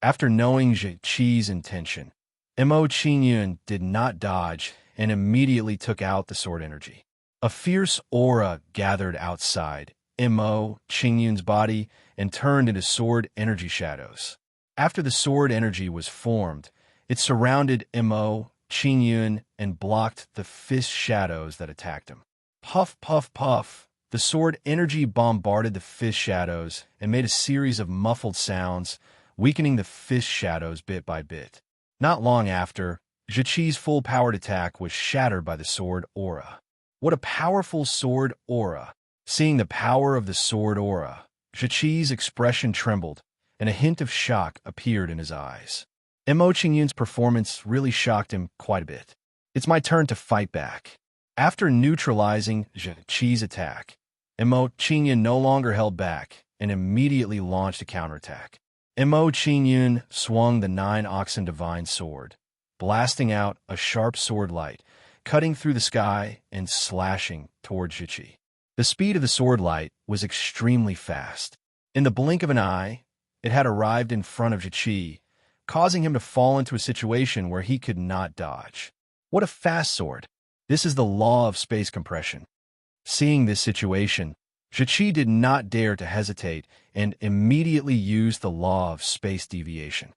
After knowing Zhiqi's intention, Mo Qingyun did not dodge and immediately took out the sword energy. A fierce aura gathered outside Mo Qingyun's body and turned into sword energy shadows. After the sword energy was formed, it surrounded Mo Qingyun and blocked the fist shadows that attacked him. Puff, puff, puff. The sword energy bombarded the fist shadows and made a series of muffled sounds, weakening the fist shadows bit by bit. Not long after, Zhiqi's full-powered attack was shattered by the sword aura. What a powerful sword aura! Seeing the power of the sword aura, Zhiqi's expression trembled, and a hint of shock appeared in his eyes. Mo Qingyun's performance really shocked him quite a bit. It's my turn to fight back. After neutralizing Zhiqi's attack, Mo Qingyun no longer held back and immediately launched a counterattack. Mo Qingyun swung the 9-oxen divine sword, blasting out a sharp sword light, cutting through the sky and slashing toward Zhiqi. The speed of the sword light was extremely fast. In the blink of an eye, it had arrived in front of Zhiqi, causing him to fall into a situation where he could not dodge. What a fast sword! This is the law of space compression. Seeing this situation, Zhiqi did not dare to hesitate and immediately used the law of space deviation.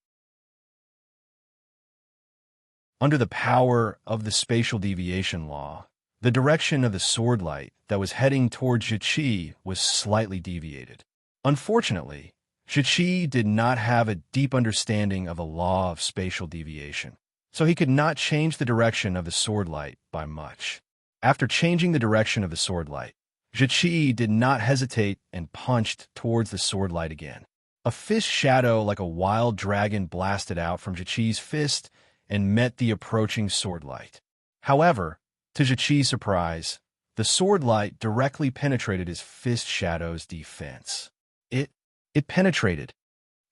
Under the power of the spatial deviation law, the direction of the sword light that was heading toward Zhiqi was slightly deviated. Unfortunately, Zhiqi did not have a deep understanding of the law of spatial deviation, so he could not change the direction of the sword light by much. After changing the direction of the sword light, Zhiqi did not hesitate and punched towards the sword light again. A fist shadow like a wild dragon blasted out from Zhiqi's fist and met the approaching sword light. However, to Zhiqi's surprise, the sword light directly penetrated his fist shadow's defense. It penetrated.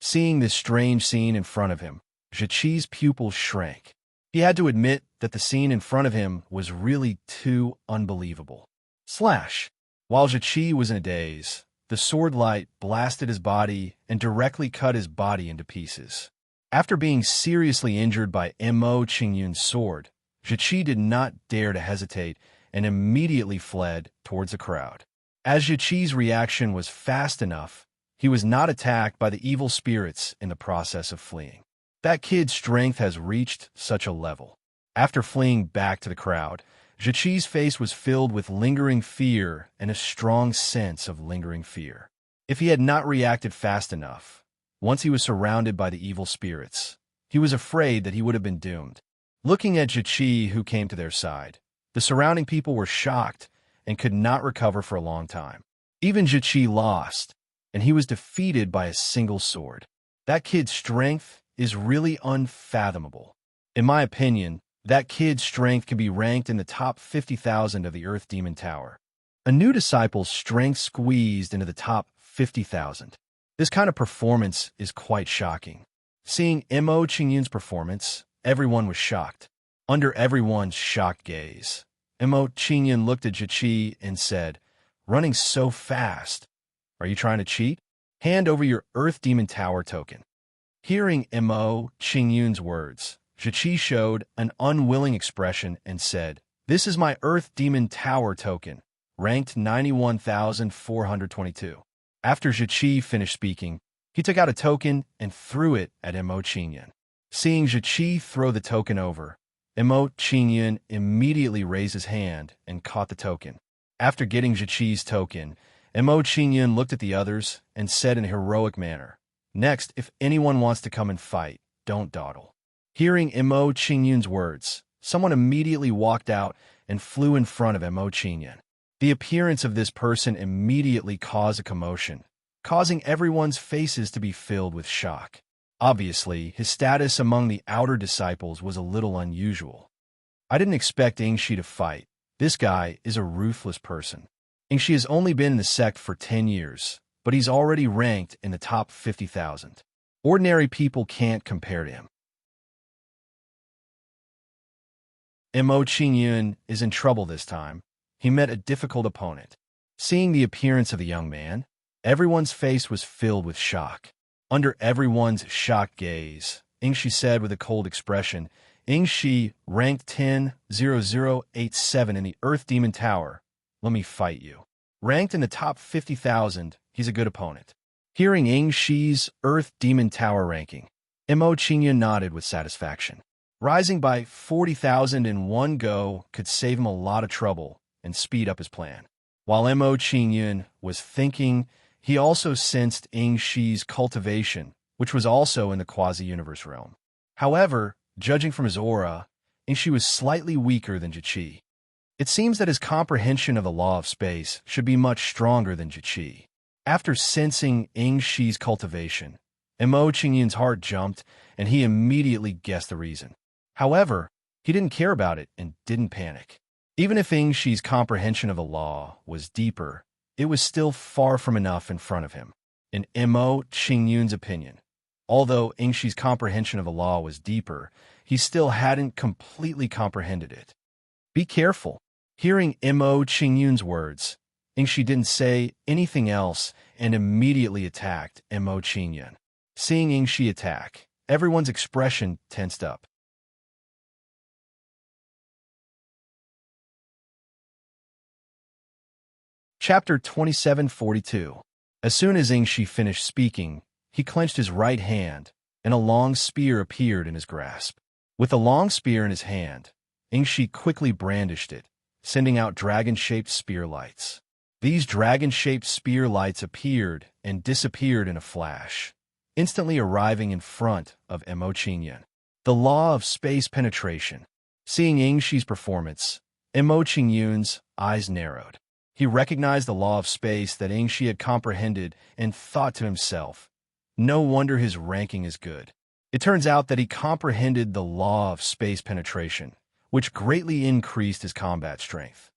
Seeing this strange scene in front of him, Zhiqi's pupils shrank. He had to admit that the scene in front of him was really too unbelievable. Slash! While Zhiqi was in a daze, the sword light blasted his body and directly cut his body into pieces. After being seriously injured by Mo Qingyun's sword, Zhiqi did not dare to hesitate and immediately fled towards the crowd. As Zhiqi's reaction was fast enough, he was not attacked by the evil spirits in the process of fleeing. That kid's strength has reached such a level. After fleeing back to the crowd, Zhiqi's face was filled with lingering fear and a strong sense of lingering fear. If he had not reacted fast enough, once he was surrounded by the evil spirits, he was afraid that he would have been doomed. Looking at Zhiqi, who came to their side, the surrounding people were shocked and could not recover for a long time. Even Zhiqi lost, and he was defeated by a single sword. That kid's strength is really unfathomable. In my opinion, that kid's strength can be ranked in the top 50,000 of the Earth Demon Tower. A new disciple's strength squeezed into the top 50,000. This kind of performance is quite shocking. Seeing Mo Qingyun's performance, everyone was shocked. Under everyone's shocked gaze, Mo Qingyun looked at Zhiqi and said, "Running so fast. Are you trying to cheat? Hand over your Earth Demon Tower token." Hearing Mo Qingyun's words, Zhiqi showed an unwilling expression and said, "This is my Earth Demon Tower token, ranked 91,422. After Zhiqi finished speaking, he took out a token and threw it at Mo Qingyun. Seeing Zhiqi throw the token over, Mo Qingyun immediately raised his hand and caught the token. After getting Zhiqi's token, Mo Qingyun looked at the others and said in a heroic manner, "Next, if anyone wants to come and fight, don't dawdle." Hearing Mo Qingyun's words, someone immediately walked out and flew in front of Mo Qingyun. The appearance of this person immediately caused a commotion, causing everyone's faces to be filled with shock. Obviously, his status among the outer disciples was a little unusual. "I didn't expect Ingshi to fight. This guy is a ruthless person. Ingshi has only been in the sect for 10 years, but he's already ranked in the top 50,000. Ordinary people can't compare to him." Mo Qingyun is in trouble this time. He met a difficult opponent. Seeing the appearance of the young man, everyone's face was filled with shock. Under everyone's shocked gaze, Ingshi said with a cold expression, "Ingshi, ranked 10,087 in the Earth Demon Tower. Let me fight you." Ranked in the top 50,000, he's a good opponent. Hearing Ingshi's Earth Demon Tower ranking, Mo Qingyun nodded with satisfaction. Rising by 40,000 in one go could save him a lot of trouble and speed up his plan. While Mo Qingyun was thinking, he also sensed Ingshi's cultivation, which was also in the quasi-universe realm. However, judging from his aura, Ingshi was slightly weaker than Zhiqi. It seems that his comprehension of the law of space should be much stronger than Zhiqi. After sensing Ingshi's cultivation, Mo Qingyun's heart jumped, and he immediately guessed the reason. However, he didn't care about it and didn't panic. Even if Ingshi's comprehension of the law was deeper, it was still far from enough in front of him. In Mo Qingyun's opinion, although Ingshi's comprehension of the law was deeper, he still hadn't completely comprehended it. "Be careful." Hearing Mo Qingyun's words, Ingshi didn't say anything else and immediately attacked Mo Qingyun. Seeing Ingshi attack, everyone's expression tensed up. Chapter 2742. As soon as Ingshi finished speaking, he clenched his right hand, and a long spear appeared in his grasp. With the long spear in his hand, Ingshi quickly brandished it, sending out dragon-shaped spear lights. These dragon-shaped spear lights appeared and disappeared in a flash, instantly arriving in front of Mo Qingyun. The law of space penetration. Seeing Ingshi's performance, Mo Qingyun's eyes narrowed. He recognized the law of space that Ingshi had comprehended and thought to himself, "No wonder his ranking is good." It turns out that he comprehended the law of space penetration, which greatly increased his combat strength.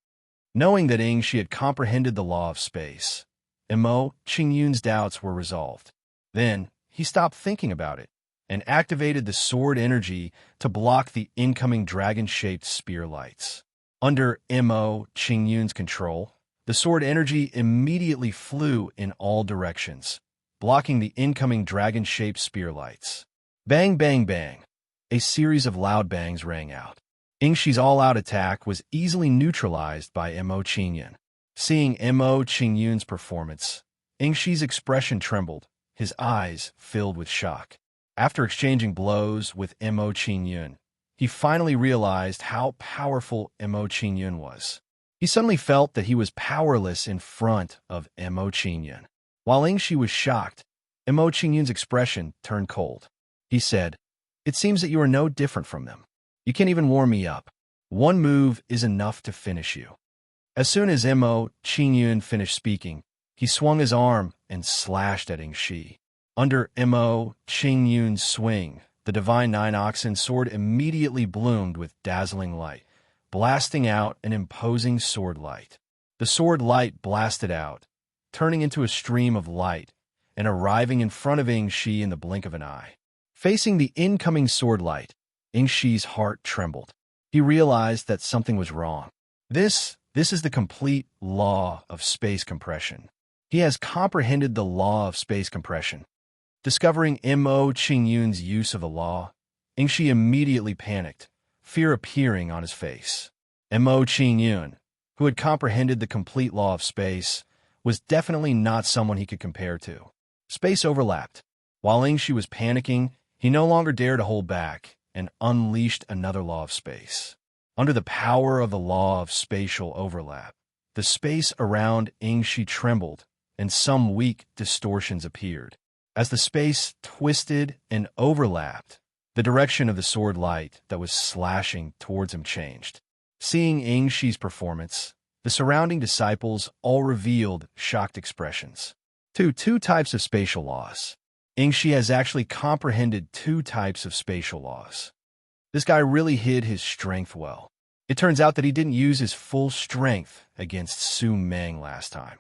Knowing that Ingshi had comprehended the law of space, Mo Qingyun's doubts were resolved. Then, he stopped thinking about it and activated the sword energy to block the incoming dragon-shaped spear lights. Under Mo Qingyun's control, the sword energy immediately flew in all directions, blocking the incoming dragon-shaped spear lights. Bang, bang, bang. A series of loud bangs rang out. Ingshi's all-out attack was easily neutralized by Mo Qingyun. Seeing Mo Qingyun's performance, Ingshi's expression trembled, his eyes filled with shock. After exchanging blows with Mo Qingyun, he finally realized how powerful Mo Qingyun was. He suddenly felt that he was powerless in front of Mo Qingyun. While Ingshi was shocked, Mo Qingyun's expression turned cold. He said, "It seems that you are no different from them. You can't even warm me up. One move is enough to finish you." As soon as Mo Qingyun finished speaking, he swung his arm and slashed at Ingshi. Under Mo Qingyun's swing, the Divine Nine Oxen sword immediately bloomed with dazzling light, blasting out an imposing sword light. The sword light blasted out, turning into a stream of light and arriving in front of Ingshi in the blink of an eye. Facing the incoming sword light, Ingxi's heart trembled. He realized that something was wrong. This is the complete law of space compression. He has comprehended the law of space compression. Discovering Mo Qingyun's use of the law, Ingxi immediately panicked, fear appearing on his face. Mo Qingyun, who had comprehended the complete law of space, was definitely not someone he could compare to. Space overlapped. While Ingxi was panicking, he no longer dared to hold back and unleashed another law of space. Under the power of the law of spatial overlap, the space around Ingxi trembled and some weak distortions appeared. As the space twisted and overlapped, the direction of the sword light that was slashing towards him changed. Seeing Ingxi's performance, the surrounding disciples all revealed shocked expressions. Two types of spatial laws. Ingxi has actually comprehended 2 types of spatial laws. This guy really hid his strength well. It turns out that he didn't use his full strength against Su Meng last time.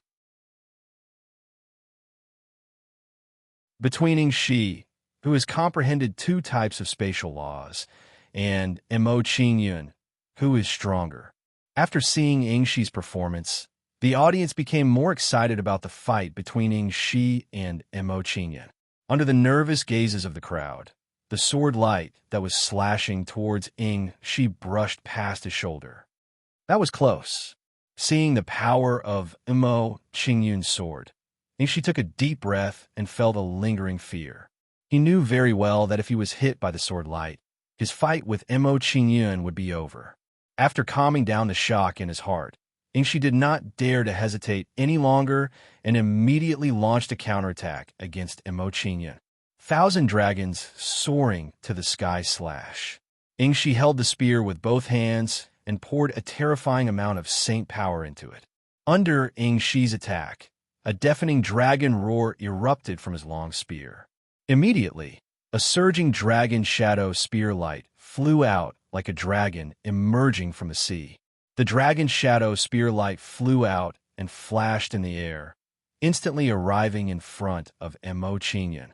Between Ingxi, who has comprehended 2 types of spatial laws, and Mo Qingyun, who is stronger. After seeing Ingxi's performance, the audience became more excited about the fight between Ingxi and Mo Qingyun. Under the nervous gazes of the crowd, the sword light that was slashing towards Ingxi brushed past his shoulder. That was close. Seeing the power of Mo Qingyun's sword, Ingxi took a deep breath and felt a lingering fear. He knew very well that if he was hit by the sword light, his fight with Mo Qingyun would be over. After calming down the shock in his heart, Ingxi did not dare to hesitate any longer and immediately launched a counterattack against Mo Qingyun. 1,000 dragons soaring to the sky slash. Ingxi held the spear with both hands and poured a terrifying amount of saint power into it. Under Ingxi's attack, a deafening dragon roar erupted from his long spear. Immediately, a surging dragon shadow spear light flew out like a dragon emerging from the sea. The dragon shadow spear light flew out and flashed in the air, instantly arriving in front of Mo Qingyun.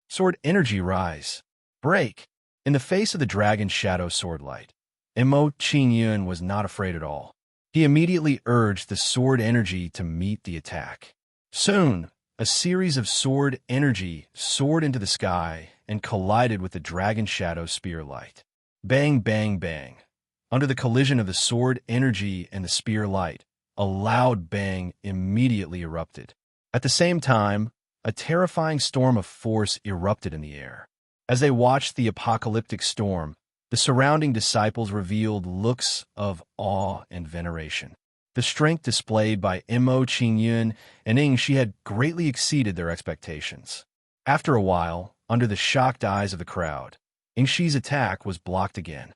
Sword energy rise. Break. In the face of the dragon shadow sword light, Mo Qingyun was not afraid at all. He immediately urged the sword energy to meet the attack. Soon, a series of sword energy soared into the sky and collided with the dragon shadow spear light. Bang, bang, bang. Under the collision of the sword energy and the spear light, a loud bang immediately erupted. At the same time, a terrifying storm of force erupted in the air. As they watched the apocalyptic storm, the surrounding disciples revealed looks of awe and veneration. The strength displayed by Mo Qingyun and Ingxi had greatly exceeded their expectations. After a while, under the shocked eyes of the crowd, Ingxi's attack was blocked again.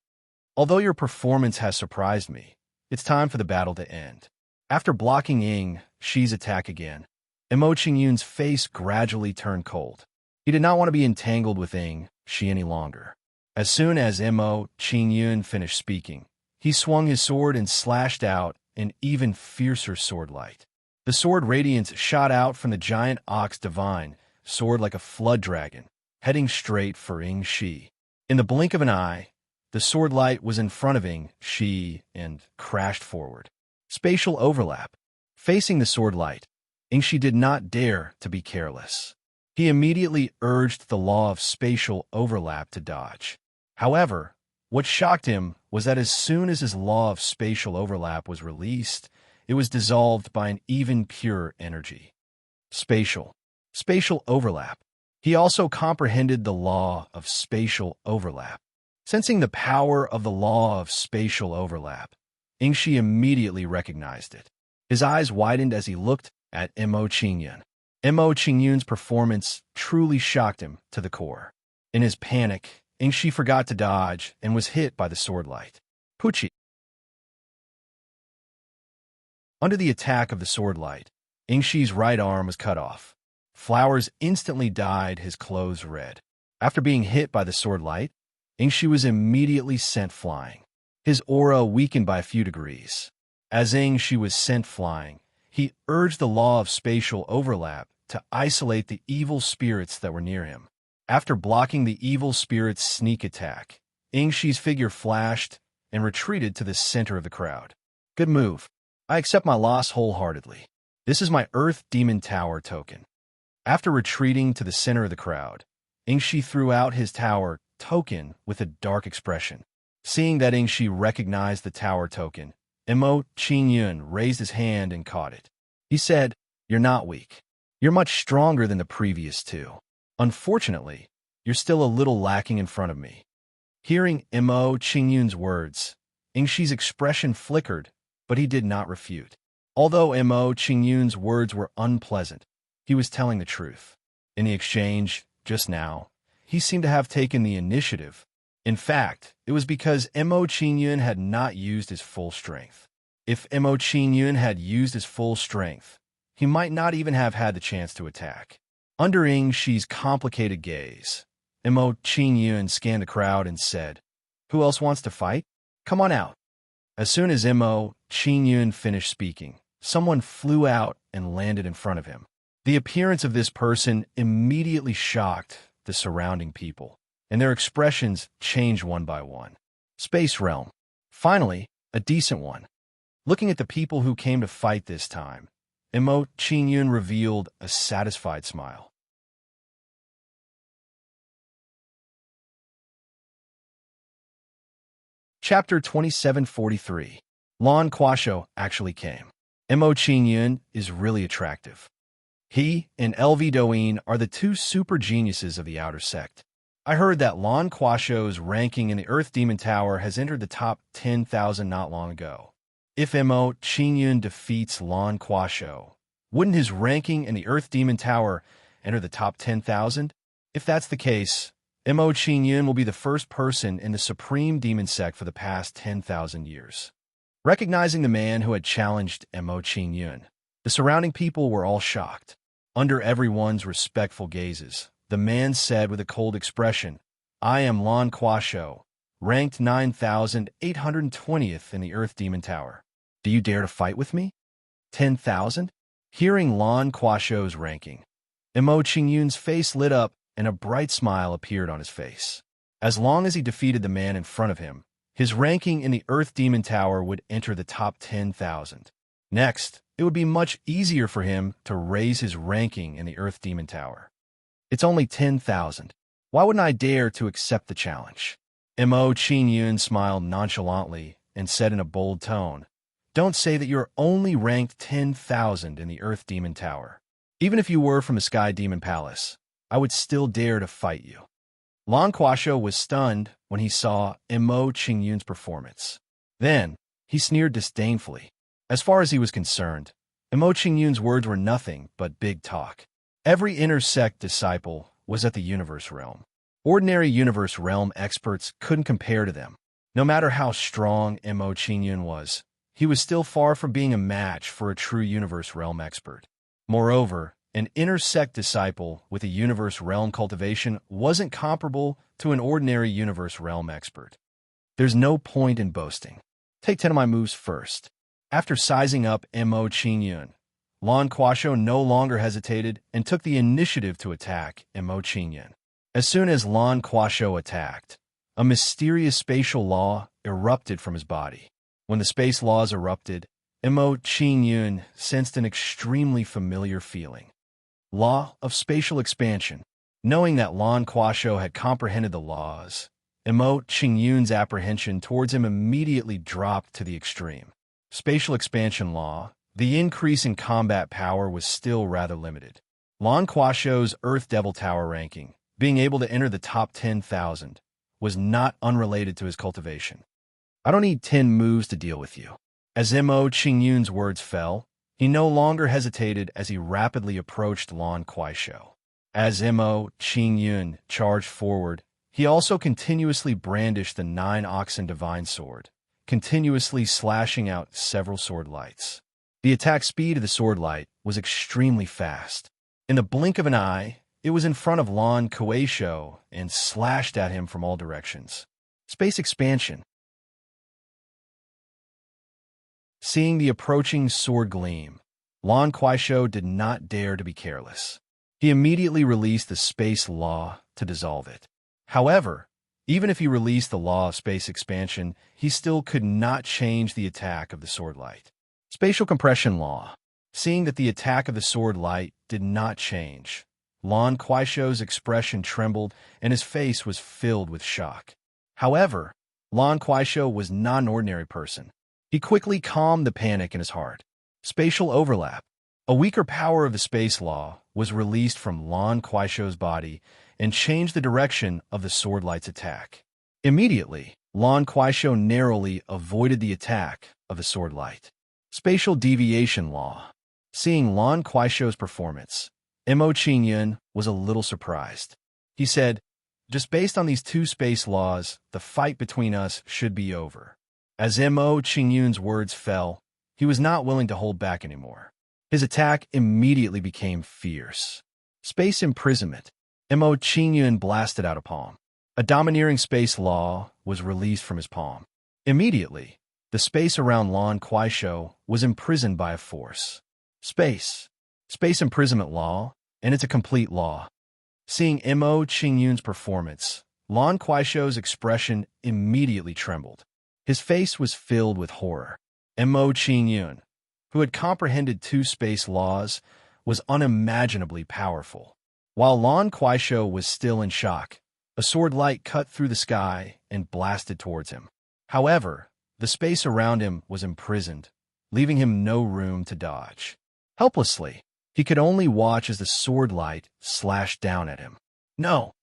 Although your performance has surprised me, it's time for the battle to end. After blocking Ingxi's attack again, Mo Qingyun's face gradually turned cold. He did not want to be entangled with Ingxi any longer. As soon as Mo Qingyun finished speaking, he swung his sword and slashed out an even fiercer sword light. The sword radiance shot out from the giant ox divine, sword like a flood dragon, heading straight for Ingxi. In the blink of an eye, the sword light was in front of Ingxi and crashed forward. Spatial overlap. Facing the sword light, Ingxi did not dare to be careless. He immediately urged the law of spatial overlap to dodge. However, what shocked him was that as soon as his law of spatial overlap was released, it was dissolved by an even purer energy. Spatial overlap. He also comprehended the law of spatial overlap. Sensing the power of the law of spatial overlap, Ingxi immediately recognized it. His eyes widened as he looked at Mo Qingyun. Mo Qingyun's performance truly shocked him to the core. In his panic, Ingxi forgot to dodge and was hit by the sword light. Pucci. Under the attack of the sword light, Ingxi's right arm was cut off. Flowers instantly dyed his clothes red. After being hit by the sword light, Ingxi was immediately sent flying. His aura weakened by a few degrees. As Ingxi was sent flying, he urged the law of spatial overlap to isolate the evil spirits that were near him. After blocking the evil spirit's sneak attack, Ingxi's figure flashed and retreated to the center of the crowd. Good move. I accept my loss wholeheartedly. This is my Earth Demon Tower token. After retreating to the center of the crowd, Ingxi threw out his tower token with a dark expression. Seeing that Ingxi recognized the tower token, Emo Qingyun raised his hand and caught it. He said, "You're not weak. You're much stronger than the previous two. Unfortunately, you're still a little lacking in front of me." Hearing Emo Qingyun's words, Ingxi's expression flickered, but he did not refute. Although Emo Qingyun's words were unpleasant, he was telling the truth. In the exchange, just now, he seemed to have taken the initiative. In fact, it was because Emo Qingyun had not used his full strength. If Emo Qingyun had used his full strength, he might not even have had the chance to attack. Under Ingxi's complicated gaze, Emo Qingyun scanned the crowd and said, "Who else wants to fight? Come on out." As soon as Emo Qingyun finished speaking, someone flew out and landed in front of him. The appearance of this person immediately shocked the surrounding people, and their expressions changed one by one. Space realm. Finally, a decent one. Looking at the people who came to fight this time, Emo Qingyun revealed a satisfied smile. Chapter 2743. Lan Kuaishou actually came. Emo Qingyun is really attractive. He and LV Douyin are the two super geniuses of the outer sect. I heard that Lan Kuaishou's ranking in the Earth Demon Tower has entered the top 10,000 not long ago. If Emo Qingyun defeats Lan Kuaishou, wouldn't his ranking in the Earth Demon Tower enter the top 10,000? If that's the case, Emo Qingyun will be the first person in the Supreme Demon Sect for the past 10,000 years. Recognizing the man who had challenged Emo Qingyun, the surrounding people were all shocked. Under everyone's respectful gazes, the man said with a cold expression, "I am Lan Kuaishou, ranked 9,820th in the Earth Demon Tower. Do you dare to fight with me?" 10,000? Hearing Lan Kuaishou's ranking, Emo Qingyun's face lit up and a bright smile appeared on his face. As long as he defeated the man in front of him, his ranking in the Earth Demon Tower would enter the top 10,000. Next, it would be much easier for him to raise his ranking in the Earth Demon Tower. It's only 10,000. Why wouldn't I dare to accept the challenge? Emo Qingyun smiled nonchalantly and said in a bold tone, "Don't say that you're only ranked 10,000 in the Earth Demon Tower. Even if you were from a Sky Demon Palace, I would still dare to fight you." Lan Kuaishou was stunned when he saw Emo Qingyun's performance. Then, he sneered disdainfully. As far as he was concerned, Emo Qingyun's words were nothing but big talk. Every inner sect disciple was at the universe realm. Ordinary universe realm experts couldn't compare to them. No matter how strong Emo Qingyun was, he was still far from being a match for a true universe realm expert. Moreover, an inner sect disciple with a universe realm cultivation wasn't comparable to an ordinary universe realm expert. There's no point in boasting. Take 10 of my moves first. After sizing up Emo Qingyun, Lan Kuaishou no longer hesitated and took the initiative to attack Emo Qingyun. As soon as Lan Kuaishou attacked, a mysterious spatial law erupted from his body. When the space laws erupted, Emo Qingyun sensed an extremely familiar feeling. Law of spatial expansion. Knowing that Lan Kuaishou had comprehended the laws, Emo Qingyun's apprehension towards him immediately dropped to the extreme. Spatial expansion law, the increase in combat power was still rather limited. Lan Kuaishou's Earth Devil Tower ranking, being able to enter the top 10,000, was not unrelated to his cultivation. "I don't need 10 moves to deal with you." As Emo Qingyun's words fell, he no longer hesitated as he rapidly approached Lan Kuaishou. As Emo Qingyun charged forward, he also continuously brandished the 9-oxen divine sword, continuously slashing out several sword lights. The attack speed of the sword light was extremely fast. In the blink of an eye, it was in front of Lan Kuaishou and slashed at him from all directions. Space expansion. Seeing the approaching sword gleam, Lan Kuaishou did not dare to be careless. He immediately released the space law to dissolve it. However, even if he released the law of space expansion, he still could not change the attack of the sword light. Spatial compression law. Seeing that the attack of the sword light did not change, Lan Kuaishou's expression trembled and his face was filled with shock. However, Lan Kuaishou was not an ordinary person. He quickly calmed the panic in his heart. Spatial overlap. A weaker power of the space law was released from Lan Kuaishou's body and changed the direction of the sword light's attack. Immediately, Lan Kuaishou narrowly avoided the attack of the sword light. Spatial deviation law. Seeing Lan Kuaishou's performance, Mo Qingyun was a little surprised. He said, "Just based on these two space laws, the fight between us should be over." As Mo Qingyun's words fell, he was not willing to hold back anymore. His attack immediately became fierce. Space imprisonment. Mo Qingyun blasted out a palm. A domineering space law was released from his palm. Immediately, the space around Lan Kuaishou was imprisoned by a force. Space imprisonment law, and it's a complete law. Seeing Mo Qingyun's performance, Lan Kuaishou's expression immediately trembled. His face was filled with horror. Mo Qingyun, who had comprehended two space laws, was unimaginably powerful. While Lan Kuaishou was still in shock, a sword light cut through the sky and blasted towards him. However, the space around him was imprisoned, leaving him no room to dodge. Helplessly, he could only watch as the sword light slashed down at him. No!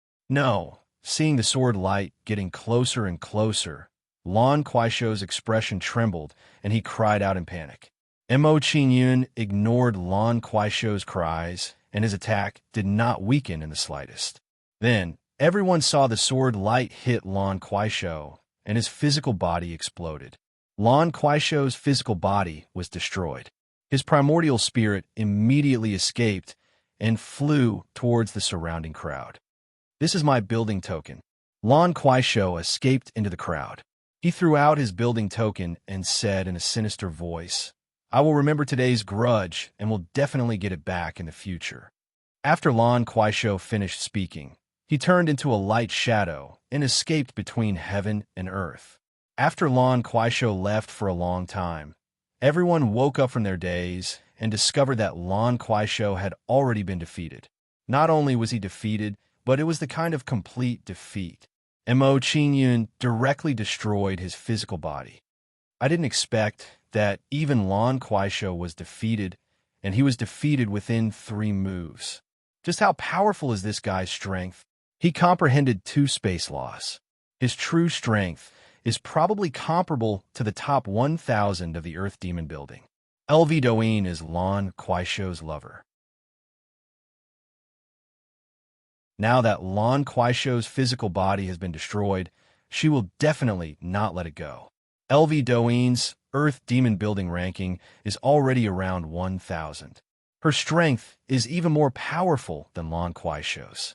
Seeing the sword light getting closer and closer, Lan Kuaishou's expression trembled and he cried out in panic. Mo Qingyun ignored Lan Kuaishou's cries, and his attack did not weaken in the slightest. Then, everyone saw the sword light hit Lan Kuaishou, and his physical body exploded. Lan Kuaishou's physical body was destroyed. His primordial spirit immediately escaped and flew towards the surrounding crowd. "This is my building token." Lan Kuaishou escaped into the crowd. He threw out his building token and said in a sinister voice, "I will remember today's grudge and will definitely get it back in the future." After Lan Kuaishou finished speaking, he turned into a light shadow and escaped between heaven and earth. After Lan Kuaishou left for a long time, everyone woke up from their daze and discovered that Lan Kuaishou had already been defeated. Not only was he defeated, but it was the kind of complete defeat. Mo Qingyun directly destroyed his physical body. I didn't expect that even Lan Kuaishou was defeated, and he was defeated within 3 moves. Just how powerful is this guy's strength? He comprehended 2 space laws. His true strength is probably comparable to the top 1,000 of the Earth Demon building. LV Douyin is Lan Kuaishou's lover. Now that Lan Kuaishou's physical body has been destroyed, she will definitely not let it go. LV Douyin's Earth Demon building ranking is already around 1,000. Her strength is even more powerful than Lan Kuaishou's.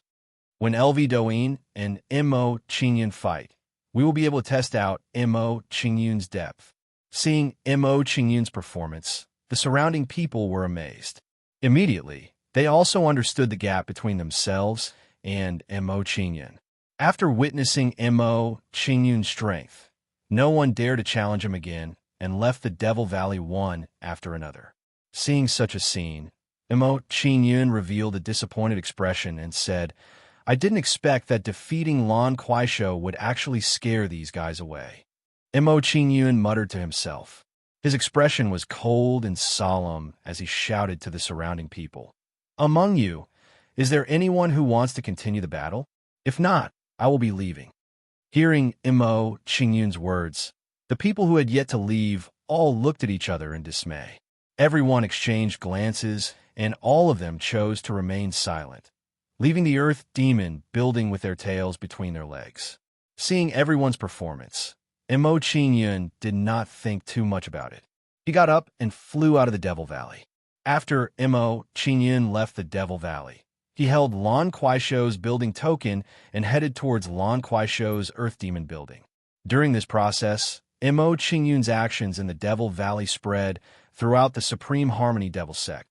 When LV Douyin and Mo Qingyun fight, we will be able to test out Mo Qingyun's depth. Seeing Mo Qingyun's performance, the surrounding people were amazed. Immediately, they also understood the gap between themselves and Mo Qingyun. After witnessing Mo Qingyun's strength, no one dared to challenge him again and left the Devil Valley one after another. Seeing such a scene, Mo Qingyun revealed a disappointed expression and said, "I didn't expect that defeating Lan Kuaishou would actually scare these guys away." Mo Qingyun muttered to himself. His expression was cold and solemn as he shouted to the surrounding people, "Among you, is there anyone who wants to continue the battle? If not, I will be leaving." Hearing Mo Qingyun's words, the people who had yet to leave all looked at each other in dismay. Everyone exchanged glances, and all of them chose to remain silent, leaving the Earth Demon building with their tails between their legs. Seeing everyone's performance, Mo Qingyun did not think too much about it. He got up and flew out of the Devil Valley. After Mo Qingyun left the Devil Valley, he held Lan Kuaishou's building token and headed towards Lan Kuaishou's Earth Demon building. During this process, Mo Qingyun's actions in the Devil Valley spread throughout the Supreme Harmony Devil sect.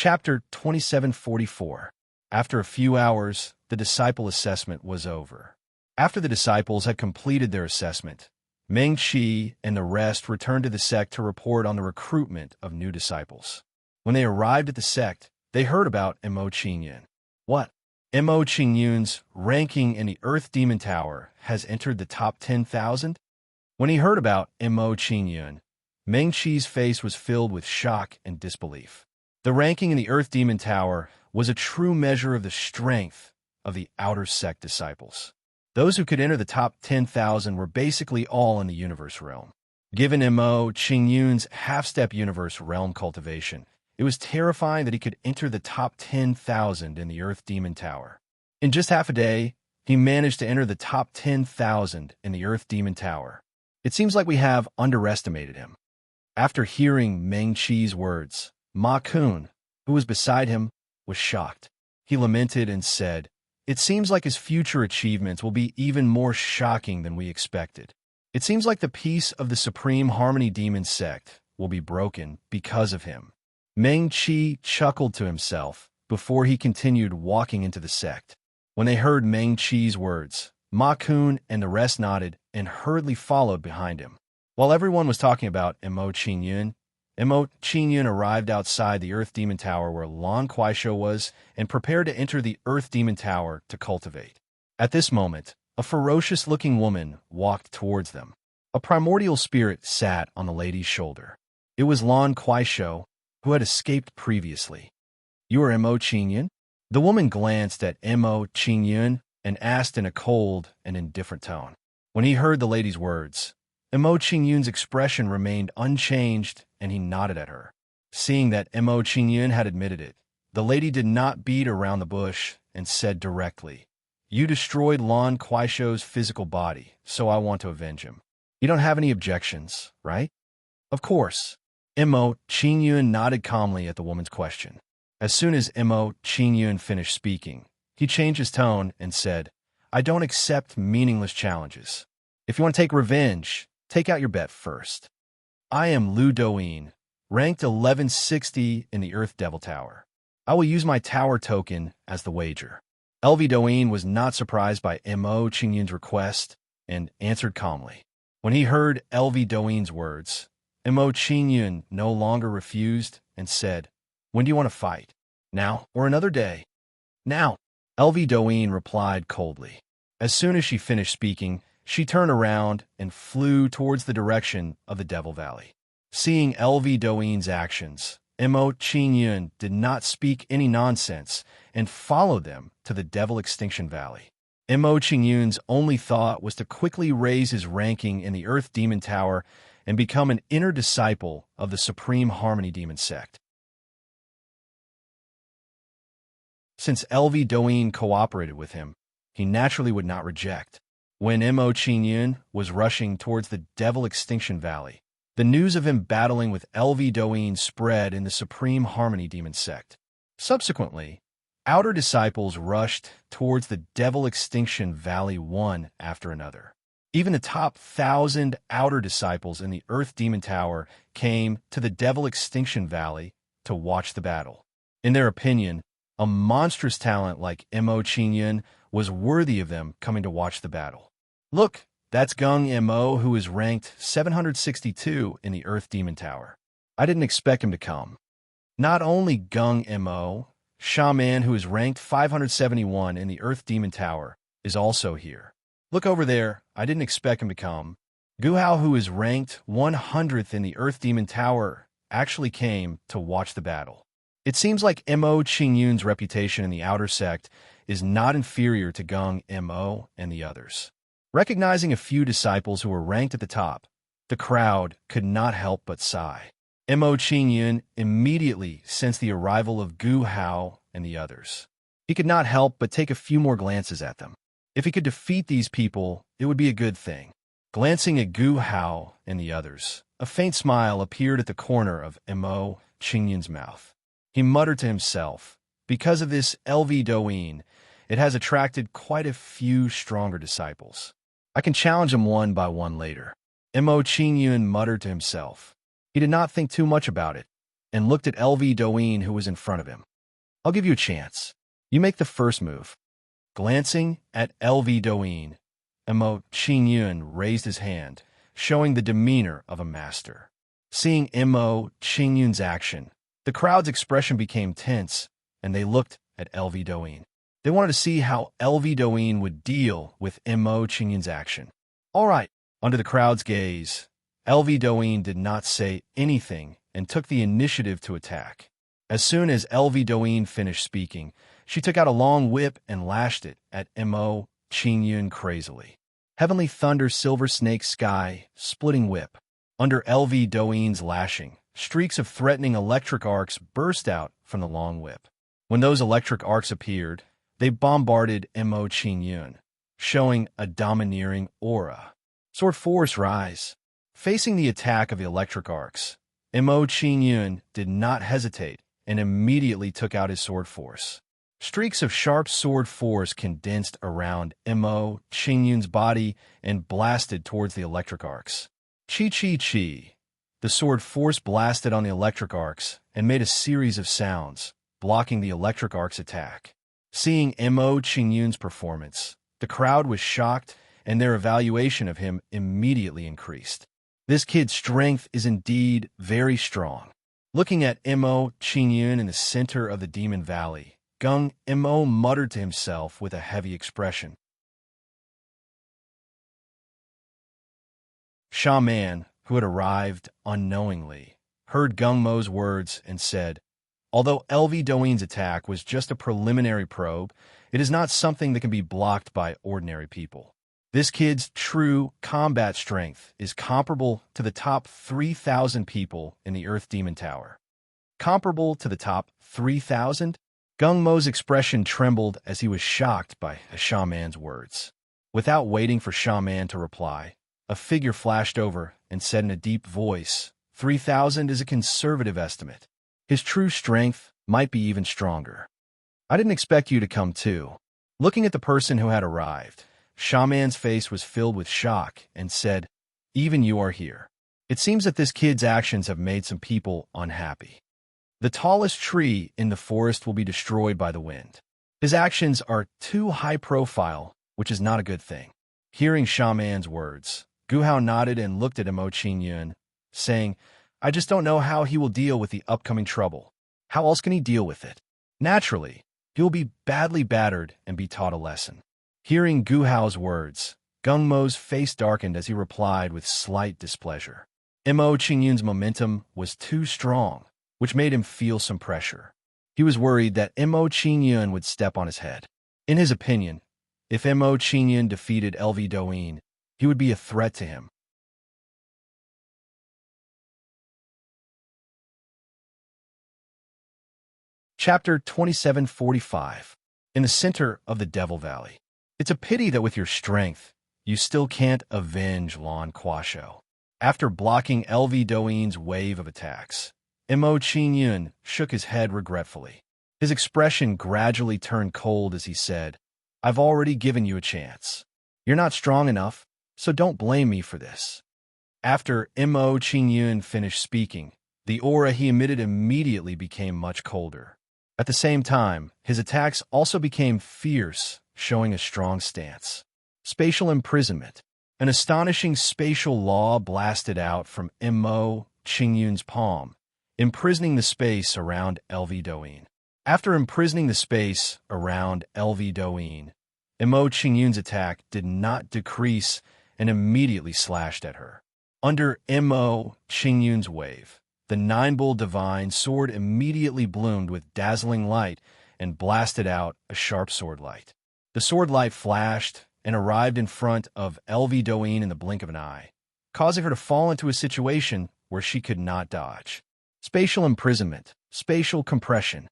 Chapter 2744. After a few hours, the disciple assessment was over. After the disciples had completed their assessment, Meng Qi and the rest returned to the sect to report on the recruitment of new disciples. When they arrived at the sect, they heard about Mo Qingyun. What? Mo Qingyun's ranking in the Earth Demon Tower has entered the top 10,000? When he heard about Mo Qingyun, Meng Qi's face was filled with shock and disbelief. The ranking in the Earth Demon Tower was a true measure of the strength of the outer sect disciples. Those who could enter the top 10,000 were basically all in the universe realm. Given Mo Qingyun's half-step universe realm cultivation, it was terrifying that he could enter the top 10,000 in the Earth Demon Tower. In just half a day, he managed to enter the top 10,000 in the Earth Demon Tower. It seems like we have underestimated him. After hearing Meng Qi's words, Ma Kun, who was beside him, was shocked. He lamented and said, "It seems like his future achievements will be even more shocking than we expected. It seems like the peace of the Supreme Harmony Demon sect will be broken because of him." Meng Qi chuckled to himself before he continued walking into the sect. When they heard Meng Qi's words, Ma Kun and the rest nodded and hurriedly followed behind him. While everyone was talking about Mo Qingyun arrived outside the Earth Demon Tower where Lan Kuaishou was and prepared to enter the Earth Demon Tower to cultivate. At this moment, a ferocious-looking woman walked towards them. A primordial spirit sat on the lady's shoulder. It was Lan Kuaishou, who had escaped previously. "You are Mo Qingyun?" The woman glanced at Mo Qingyun and asked in a cold and indifferent tone. When he heard the lady's words, Mo Qingyun's expression remained unchanged, and he nodded at her. Seeing that Mo Qingyun had admitted it, the lady did not beat around the bush and said directly, "You destroyed Lan Kuaishou's physical body, so I want to avenge him. You don't have any objections, right?" "Of course." Mo Qingyun nodded calmly at the woman's question. As soon as Mo Qingyun finished speaking, he changed his tone and said, "I don't accept meaningless challenges. If you want to take revenge, take out your bet first. I am Lu Douyin, ranked 1160 in the Earth Devil Tower. I will use my tower token as the wager." LV Douyin was not surprised by Mo Qingyun's request and answered calmly. When he heard LV Douyin's words, Mo Qingyun no longer refused and said, "When do you want to fight? Now or another day?" "Now," LV Douyin replied coldly. As soon as she finished speaking, she turned around and flew towards the direction of the Devil Valley. Seeing LV Douyin's actions, Mo Qingyun did not speak any nonsense and followed them to the Devil Extinction Valley. Mo Qingyun's only thought was to quickly raise his ranking in the Earth Demon Tower and become an inner disciple of the Supreme Harmony Demon sect. Since LV Douyin cooperated with him, he naturally would not reject. When Mo Qingyun was rushing towards the Devil Extinction Valley, the news of him battling with LV Douyin spread in the Supreme Harmony Demon sect. Subsequently, outer disciples rushed towards the Devil Extinction Valley one after another. Even the top 1,000 outer disciples in the Earth Demon Tower came to the Devil Extinction Valley to watch the battle. In their opinion, a monstrous talent like Mo Qingyun was worthy of them coming to watch the battle. "Look, that's Gung Mo, who is ranked 762 in the Earth Demon Tower. I didn't expect him to come." Not only Gung Mo, Shaman, who is ranked 571 in the Earth Demon Tower, is also here. "Look over there, I didn't expect him to come." Guhao, who is ranked 100th in the Earth Demon Tower, actually came to watch the battle. It seems like Mo Qingyun's reputation in the outer sect is not inferior to Gung Mo and the others. Recognizing a few disciples who were ranked at the top, the crowd could not help but sigh. Mo Qingyun immediately sensed the arrival of Gu Hao and the others. He could not help but take a few more glances at them. If he could defeat these people, it would be a good thing. Glancing at Gu Hao and the others, a faint smile appeared at the corner of Mo Qingyun's mouth. He muttered to himself, "Because of this LV Douyin, it has attracted quite a few stronger disciples. I can challenge them one by one later." Mo Qingyun muttered to himself. He did not think too much about it. and looked at LV Doeen, who was in front of him. I'll give you a chance. You make the first move. Glancing at LV Doeen, Mo Qingyun raised his hand, showing the demeanor of a master. Seeing Mo Qingyun's action, the crowd's expression became tense, and they looked at LV Doeen. They wanted to see how LV Doeen would deal with Mo Qingyun's action. All right, under the crowd's gaze, LV Doeen did not say anything and took the initiative to attack. As soon as LV Doeen finished speaking, she took out a long whip and lashed it at Mo Qingyun crazily. Heavenly Thunder Silver Snake Sky Splitting Whip. Under LV Doeen's lashing, streaks of threatening electric arcs burst out from the long whip. When those electric arcs appeared, they bombarded Mo Qingyun, showing a domineering aura. Sword Force Rise. Facing the attack of the electric arcs, Mo Qingyun did not hesitate and immediately took out his sword force. Streaks of sharp sword force condensed around Mo Qingyun's body and blasted towards the electric arcs. Chi. The sword force blasted on the electric arcs and made a series of sounds, blocking the electric arc's attack. Seeing Mo Qingyun's performance, the crowd was shocked and their evaluation of him immediately increased. This kid's strength is indeed very strong. Looking at Mo Qingyun in the center of the Demon Valley, Gung Mo muttered to himself with a heavy expression. Shaman, who had arrived unknowingly, heard Gung Mo's words and said, although LV Doeen's attack was just a preliminary probe, it is not something that can be blocked by ordinary people. This kid's true combat strength is comparable to the top 3,000 people in the Earth Demon Tower. Comparable to the top 3,000? Gung Mo's expression trembled as he was shocked by a shaman's words. Without waiting for shaman to reply, a figure flashed over and said in a deep voice, 3,000 is a conservative estimate. His true strength might be even stronger. I didn't expect you to come too. Looking at the person who had arrived, Shaman's face was filled with shock and said, even you are here. It seems that this kid's actions have made some people unhappy. The tallest tree in the forest will be destroyed by the wind. His actions are too high profile, which is not a good thing. Hearing Shaman's words, Guhao nodded and looked at Mo Qingyun, saying, I just don't know how he will deal with the upcoming trouble. How else can he deal with it? Naturally, he will be badly battered and be taught a lesson. Hearing Guhao's words, Gung Mo's face darkened as he replied with slight displeasure. Mo Qingyun's momentum was too strong, which made him feel some pressure. He was worried that Mo Qingyun would step on his head. In his opinion, if Mo Qingyun defeated LV Doeen, he would be a threat to him. Chapter 2745. In the center of the Devil Valley. It's a pity that with your strength, you still can't avenge Lan Quasho. After blocking LV Doeen's wave of attacks, Mo Qingyun shook his head regretfully. His expression gradually turned cold as he said, I've already given you a chance. You're not strong enough, so don't blame me for this. After Mo Qingyun finished speaking, the aura he emitted immediately became much colder. At the same time, his attacks also became fierce, showing a strong stance. Spatial imprisonment. An astonishing spatial law blasted out from Mo Qingyun's palm, imprisoning the space around LV Doeen. After imprisoning the space around LV Doeen, Mo Qingyun's attack did not decrease and immediately slashed at her. Under Mo Qingyun's wave, the Nine-Bull Divine Sword immediately bloomed with dazzling light and blasted out a sharp sword light. The sword light flashed and arrived in front of LV Doeen in the blink of an eye, causing her to fall into a situation where she could not dodge. Spatial imprisonment, spatial compression.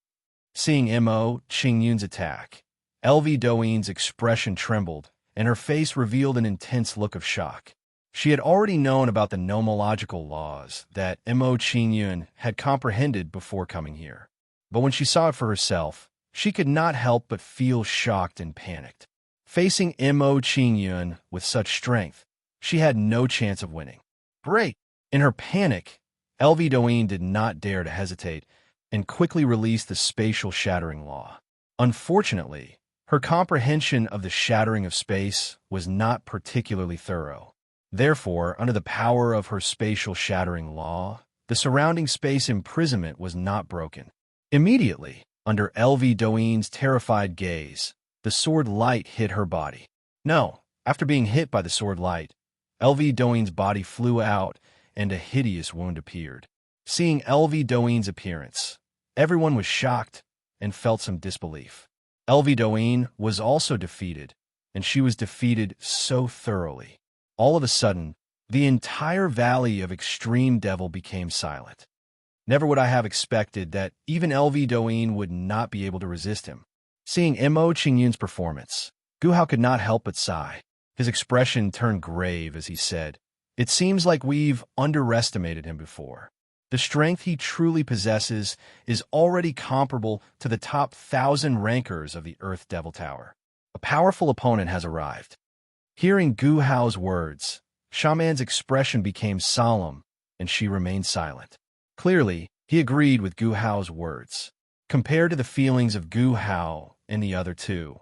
Seeing Mo Qingyun's attack, LV Doeen's expression trembled, and her face revealed an intense look of shock. She had already known about the nomological laws that Mo Qingyun had comprehended before coming here. But when she saw it for herself, she could not help but feel shocked and panicked. Facing Mo Qingyun with such strength, she had no chance of winning. Break! In her panic, Doin did not dare to hesitate and quickly released the spatial shattering law. Unfortunately, her comprehension of the shattering of space was not particularly thorough. Therefore, under the power of her spatial shattering law, the surrounding space imprisonment was not broken. Immediately, under Doin's terrified gaze, the sword light hit her body. No, after being hit by the sword light, Doin's body flew out and a hideous wound appeared. Seeing Doin's appearance, everyone was shocked and felt some disbelief. Doin was also defeated, and she was defeated so thoroughly. All of a sudden, the entire valley of Extreme Devil became silent. Never would I have expected that even Doin would not be able to resist him. Seeing Mo Qingyun's performance, Gu Hao could not help but sigh. His expression turned grave as he said, "It seems like we've underestimated him before. The strength he truly possesses is already comparable to the top 1,000 rankers of the Earth Devil Tower. A powerful opponent has arrived." Hearing Gu Hao's words, Shaman's expression became solemn, and she remained silent. Clearly, he agreed with Gu Hao's words. Compared to the feelings of Gu Hao and the other two,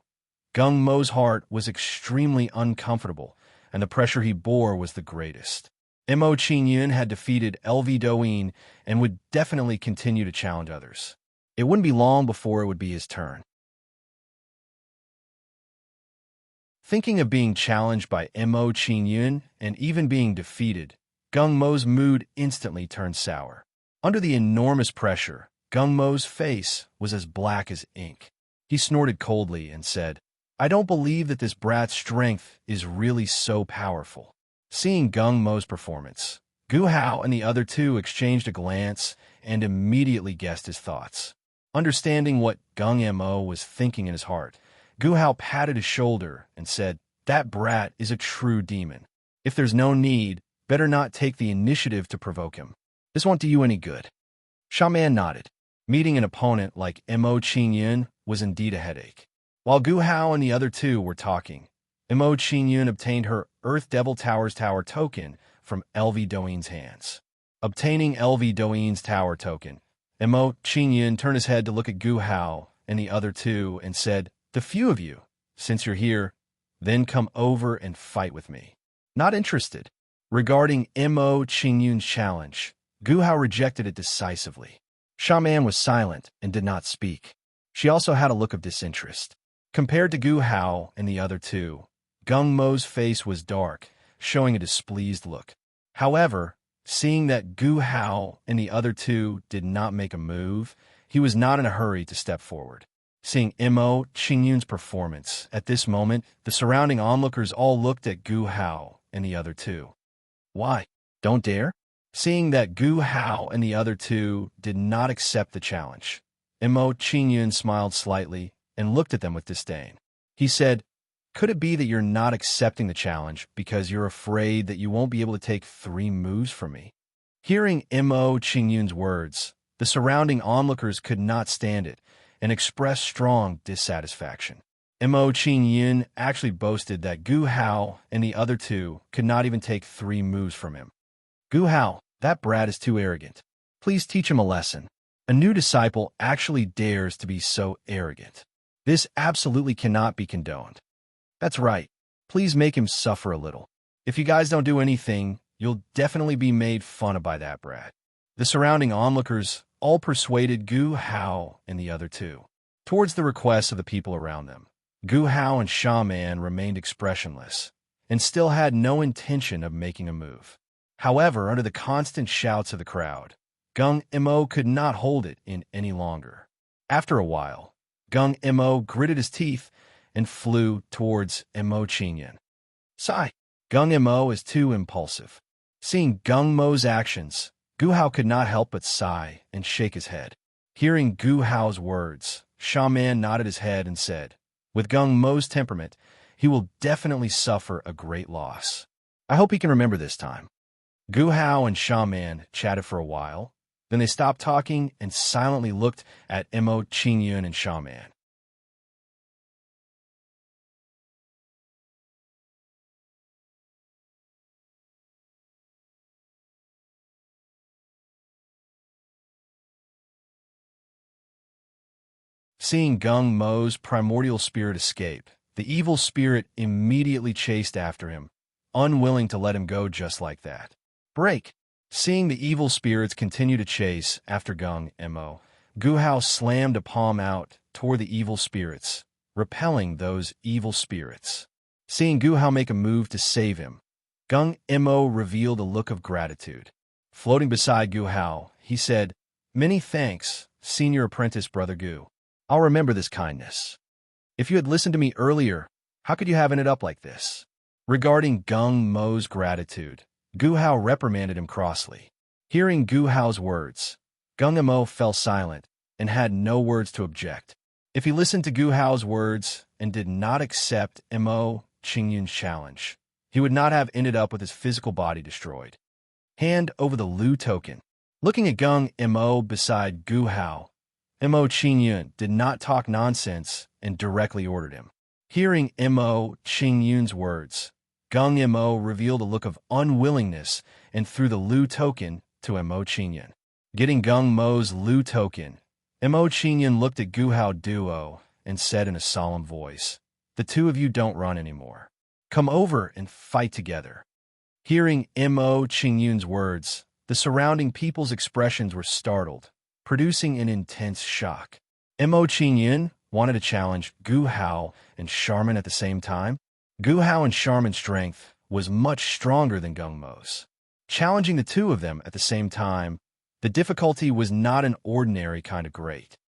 Gung Mo's heart was extremely uncomfortable, and the pressure he bore was the greatest. Mo Qingyun had defeated Doin and would definitely continue to challenge others. It wouldn't be long before it would be his turn. Thinking of being challenged by Mo Qingyun and even being defeated, Gung Mo's mood instantly turned sour. Under the enormous pressure, Gung Mo's face was as black as ink. He snorted coldly and said, "I don't believe that this brat's strength is really so powerful." Seeing Gung Mo's performance, Gu Hao and the other two exchanged a glance and immediately guessed his thoughts. Understanding what Gung Mo was thinking in his heart, Gu Hao patted his shoulder and said, "That brat is a true demon. If there's no need, better not take the initiative to provoke him. This won't do you any good." Shaman nodded. Meeting an opponent like Mo Qingyun was indeed a headache. While Gu Hao and the other two were talking, Mo Qingyun obtained her Earth Devil Tower's tower token from Doin's hands. Obtaining Doin's tower token, Mo Qingyun turned his head to look at Gu Hao and the other two and said, "The few of you, since you're here, then come over and fight with me." Not interested. Regarding Mo Qingyun's challenge, Gu Hao rejected it decisively. Shaman was silent and did not speak. She also had a look of disinterest. Compared to Gu Hao and the other two, Gung Mo's face was dark, showing a displeased look. However, seeing that Gu Hao and the other two did not make a move, he was not in a hurry to step forward. Seeing Mo Qingyun's performance, at this moment, the surrounding onlookers all looked at Gu Hao and the other two. "Why? Don't dare?" Seeing that Gu Hao and the other two did not accept the challenge, Mo Qingyun smiled slightly and looked at them with disdain. He said, "Could it be that you're not accepting the challenge because you're afraid that you won't be able to take 3 moves from me?" Hearing Mo Qingyun's words, the surrounding onlookers could not stand it and expressed strong dissatisfaction. Mo Qingyun actually boasted that Gu Hao and the other two could not even take 3 moves from him. "Gu Hao, that brat is too arrogant. Please teach him a lesson. A new disciple actually dares to be so arrogant. This absolutely cannot be condoned." "That's right. Please make him suffer a little. If you guys don't do anything, you'll definitely be made fun of by that brat." The surrounding onlookers all persuaded Gu Hao and the other two. Towards the requests of the people around them, Gu Hao and Shaman remained expressionless and still had no intention of making a move. However, under the constant shouts of the crowd, Gung Mo could not hold it in any longer. After a while, Gung Mo gritted his teeth and flew towards Mo Qingyun. "Sigh, Gung Mo is too impulsive." Seeing Gung Mo's actions, Gu Hao could not help but sigh and shake his head. Hearing Gu Hao's words, Shaman nodded his head and said, "With Gung Mo's temperament, he will definitely suffer a great loss. I hope he can remember this time." Gu Hao and Shaman chatted for a while, then they stopped talking and silently looked at Mo Qingyun and Shaman. Seeing Gung Mo's primordial spirit escape, the evil spirit immediately chased after him, unwilling to let him go just like that. Break! Seeing the evil spirits continue to chase after Gung Mo, Gu Hao slammed a palm out toward the evil spirits, repelling those evil spirits. Seeing Gu Hao make a move to save him, Gung Mo revealed a look of gratitude. Floating beside Gu Hao, he said, "Many thanks, senior apprentice Brother Gu. I'll remember this kindness. If you had listened to me earlier, how could you have ended up like this?" Regarding Gung Mo's gratitude, Gu Hao reprimanded him crossly. Hearing Gu Hao's words, Gung Mo fell silent and had no words to object. If he listened to Gu Hao's words and did not accept Mo Qingyun's challenge, he would not have ended up with his physical body destroyed. Hand over the Lu token. Looking at Gung Mo beside Gu Hao, Mo Qingyun did not talk nonsense and directly ordered him. Hearing Mo Qingyun's words, Gung Mo revealed a look of unwillingness and threw the Lu token to Mo Qingyun. Getting Gung Mo's Lu token, Mo Qingyun looked at Gu Hao Duo and said in a solemn voice, "The two of you don't run anymore. Come over and fight together." Hearing Mo Qingyun's words, the surrounding people's expressions were startled, producing an intense shock. Mo Qingyun wanted to challenge Gu Hao and Charmin at the same time. Gu Hao and Charmin's strength was much stronger than Gung Mo's. Challenging the two of them at the same time, the difficulty was not an ordinary kind of great.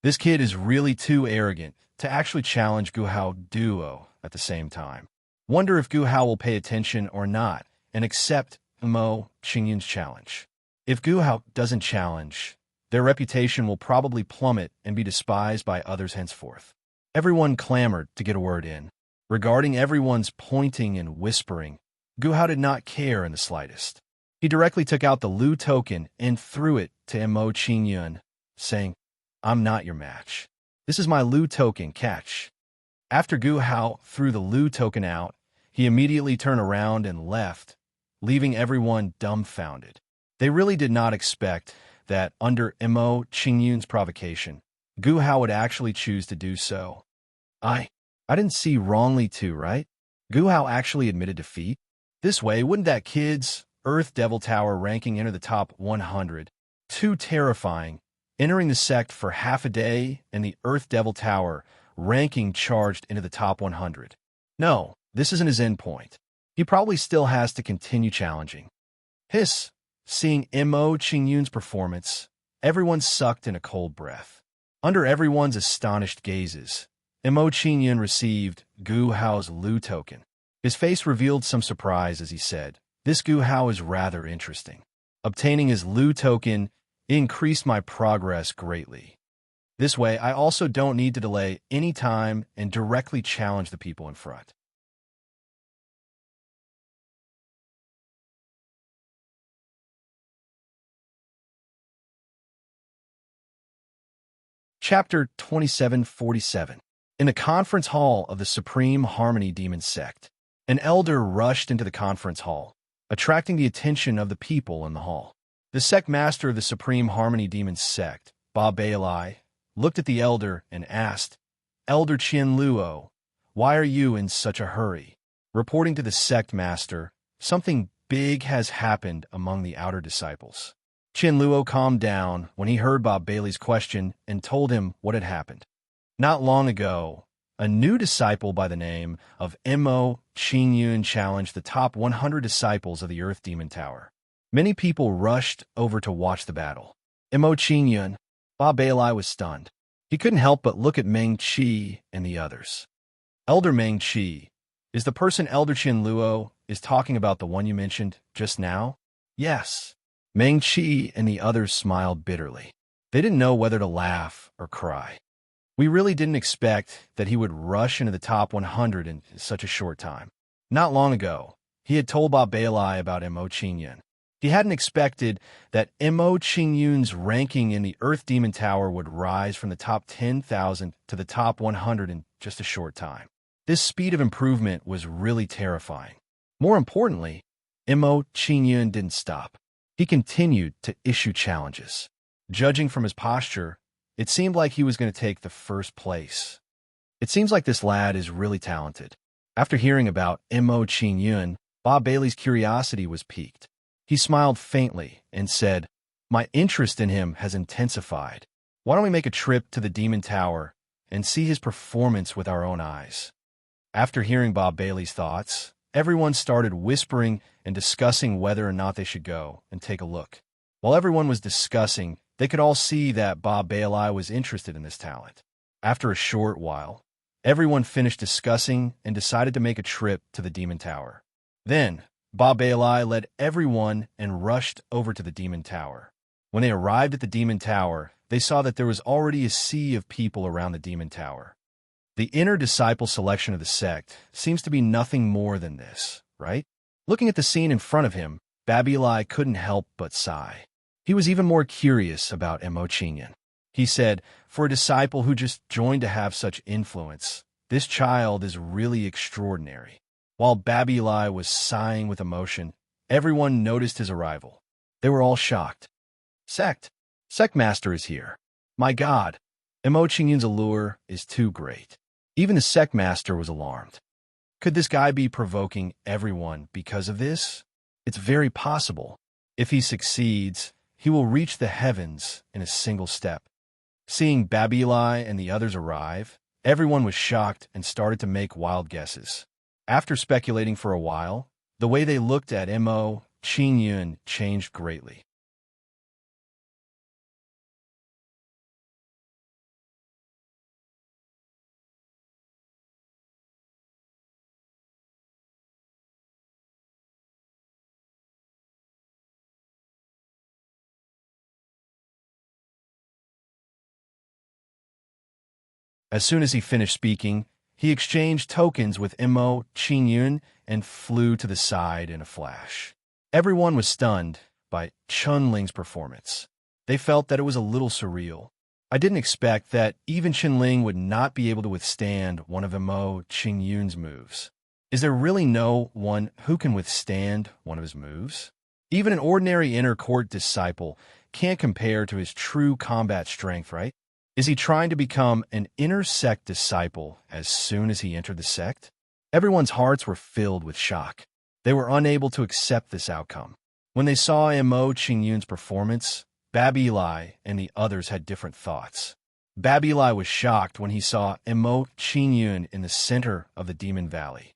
This kid is really too arrogant to actually challenge Gu Hao Duo at the same time. Wonder if Gu Hao will pay attention or not and accept Mo Qingyun's challenge. If Gu Hao doesn't challenge, their reputation will probably plummet and be despised by others henceforth. Everyone clamored to get a word in. Regarding everyone's pointing and whispering, Gu Hao did not care in the slightest. He directly took out the Lu token and threw it to Mo Qingyun, saying, "I'm not your match. This is my Lu token, catch." After Gu Hao threw the Lu token out, he immediately turned around and left, leaving everyone dumbfounded. They really did not expect that under Mo Qingyun's provocation, Gu Hao would actually choose to do so. I didn't see wrongly too, right? Gu Hao actually admitted defeat? This way, wouldn't that kid's Earth Devil Tower ranking enter the top 100? Too terrifying. Entering the sect for half a day and the Earth Devil Tower ranking charged into the top 100. No, this isn't his end point. He probably still has to continue challenging. Hiss. Seeing Mo Qingyun's performance, everyone sucked in a cold breath. Under everyone's astonished gazes, Mo Qingyun received Gu Hao's Lu token. His face revealed some surprise as he said, "This Gu Hao is rather interesting. Obtaining his Lu token increased my progress greatly. This way, I also don't need to delay any time and directly challenge the people in front." Chapter 2747. In the conference hall of the Supreme Harmony Demon Sect, an elder rushed into the conference hall, attracting the attention of the people in the hall. The sect master of the Supreme Harmony Demon Sect, Ba Bailai, looked at the elder and asked, "Elder Qian Luo, why are you in such a hurry?" Reporting to the sect master, something big has happened among the outer disciples. Qian Luo calmed down when he heard Ba Bailai's question and told him what had happened. Not long ago, a new disciple by the name of Mo Qingyun challenged the top 100 disciples of the Earth Demon Tower. Many people rushed over to watch the battle. Mo Qingyun, Ba Bailai was stunned. He couldn't help but look at Meng Qi and the others. Elder Meng Qi, is the person Elder Qian Luo is talking about the one you mentioned just now? Yes. Meng Qi and the others smiled bitterly. They didn't know whether to laugh or cry. We really didn't expect that he would rush into the top 100 in such a short time. Not long ago, he had told Ba Bailai about Mo Qingyun. He hadn't expected that Mo Qingyun's ranking in the Earth Demon Tower would rise from the top 10,000 to the top 100 in just a short time. This speed of improvement was really terrifying. More importantly, Mo Qingyun didn't stop. He continued to issue challenges. Judging from his posture, It seemed like he was going to take the first place. It seems like this lad is really talented. After hearing about Mo Qingyun, Bob Bailey's curiosity was piqued. He smiled faintly and said, "My interest in him has intensified. Why don't we make a trip to the Demon Tower and see his performance with our own eyes?" After hearing Bob Bailey's thoughts, everyone started whispering and discussing whether or not they should go and take a look. While everyone was discussing, they could all see that Bob Bailey was interested in this talent. After a short while, everyone finished discussing and decided to make a trip to the Demon Tower. Then, Bob Bailey led everyone and rushed over to the Demon Tower. When they arrived at the Demon Tower, they saw that there was already a sea of people around the Demon Tower. The inner disciple selection of the sect seems to be nothing more than this, right? Looking at the scene in front of him, Babilai couldn't help but sigh. He was even more curious about Mo Qingyun. He said, "For a disciple who just joined to have such influence, this child is really extraordinary." While Babilai was sighing with emotion, everyone noticed his arrival. They were all shocked. Sect Master is here. My God, Mo Qingyun's allure is too great. Even the Sect Master was alarmed. Could this guy be provoking everyone because of this? It's very possible. If he succeeds, he will reach the heavens in a single step. Seeing Babilai and the others arrive, everyone was shocked and started to make wild guesses. After speculating for a while, the way they looked at Mo Qingyun changed greatly. As soon as he finished speaking, he exchanged tokens with Mo Qingyun and flew to the side in a flash. Everyone was stunned by Chunling's performance. They felt that it was a little surreal. I didn't expect that even Chunling would not be able to withstand one of Mo Qingyun's moves. Is there really no one who can withstand one of his moves? Even an ordinary inner court disciple can't compare to his true combat strength, right? Is he trying to become an inner sect disciple as soon as he entered the sect? Everyone's hearts were filled with shock. They were unable to accept this outcome. When they saw Mo Qingyun's performance, Babilai and the others had different thoughts. Babilai was shocked when he saw Mo Qingyun in the center of the Demon Valley.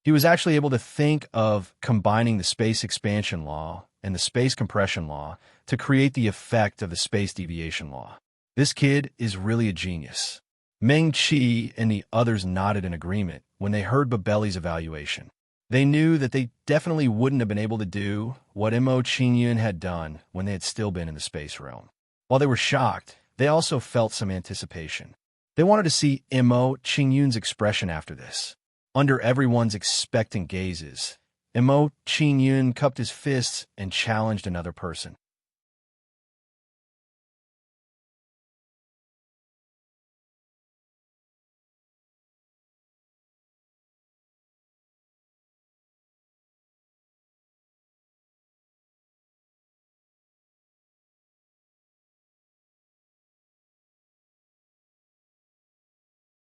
He was actually able to think of combining the space expansion law and the space compression law to create the effect of the space deviation law. This kid is really a genius. Meng Qi and the others nodded in agreement when they heard Babeli's evaluation. They knew that they definitely wouldn't have been able to do what Mo Qingyun had done when they had still been in the space realm. While they were shocked, they also felt some anticipation. They wanted to see Mo Qingyun's expression after this. Under everyone's expectant gazes, Mo Qingyun cupped his fists and challenged another person.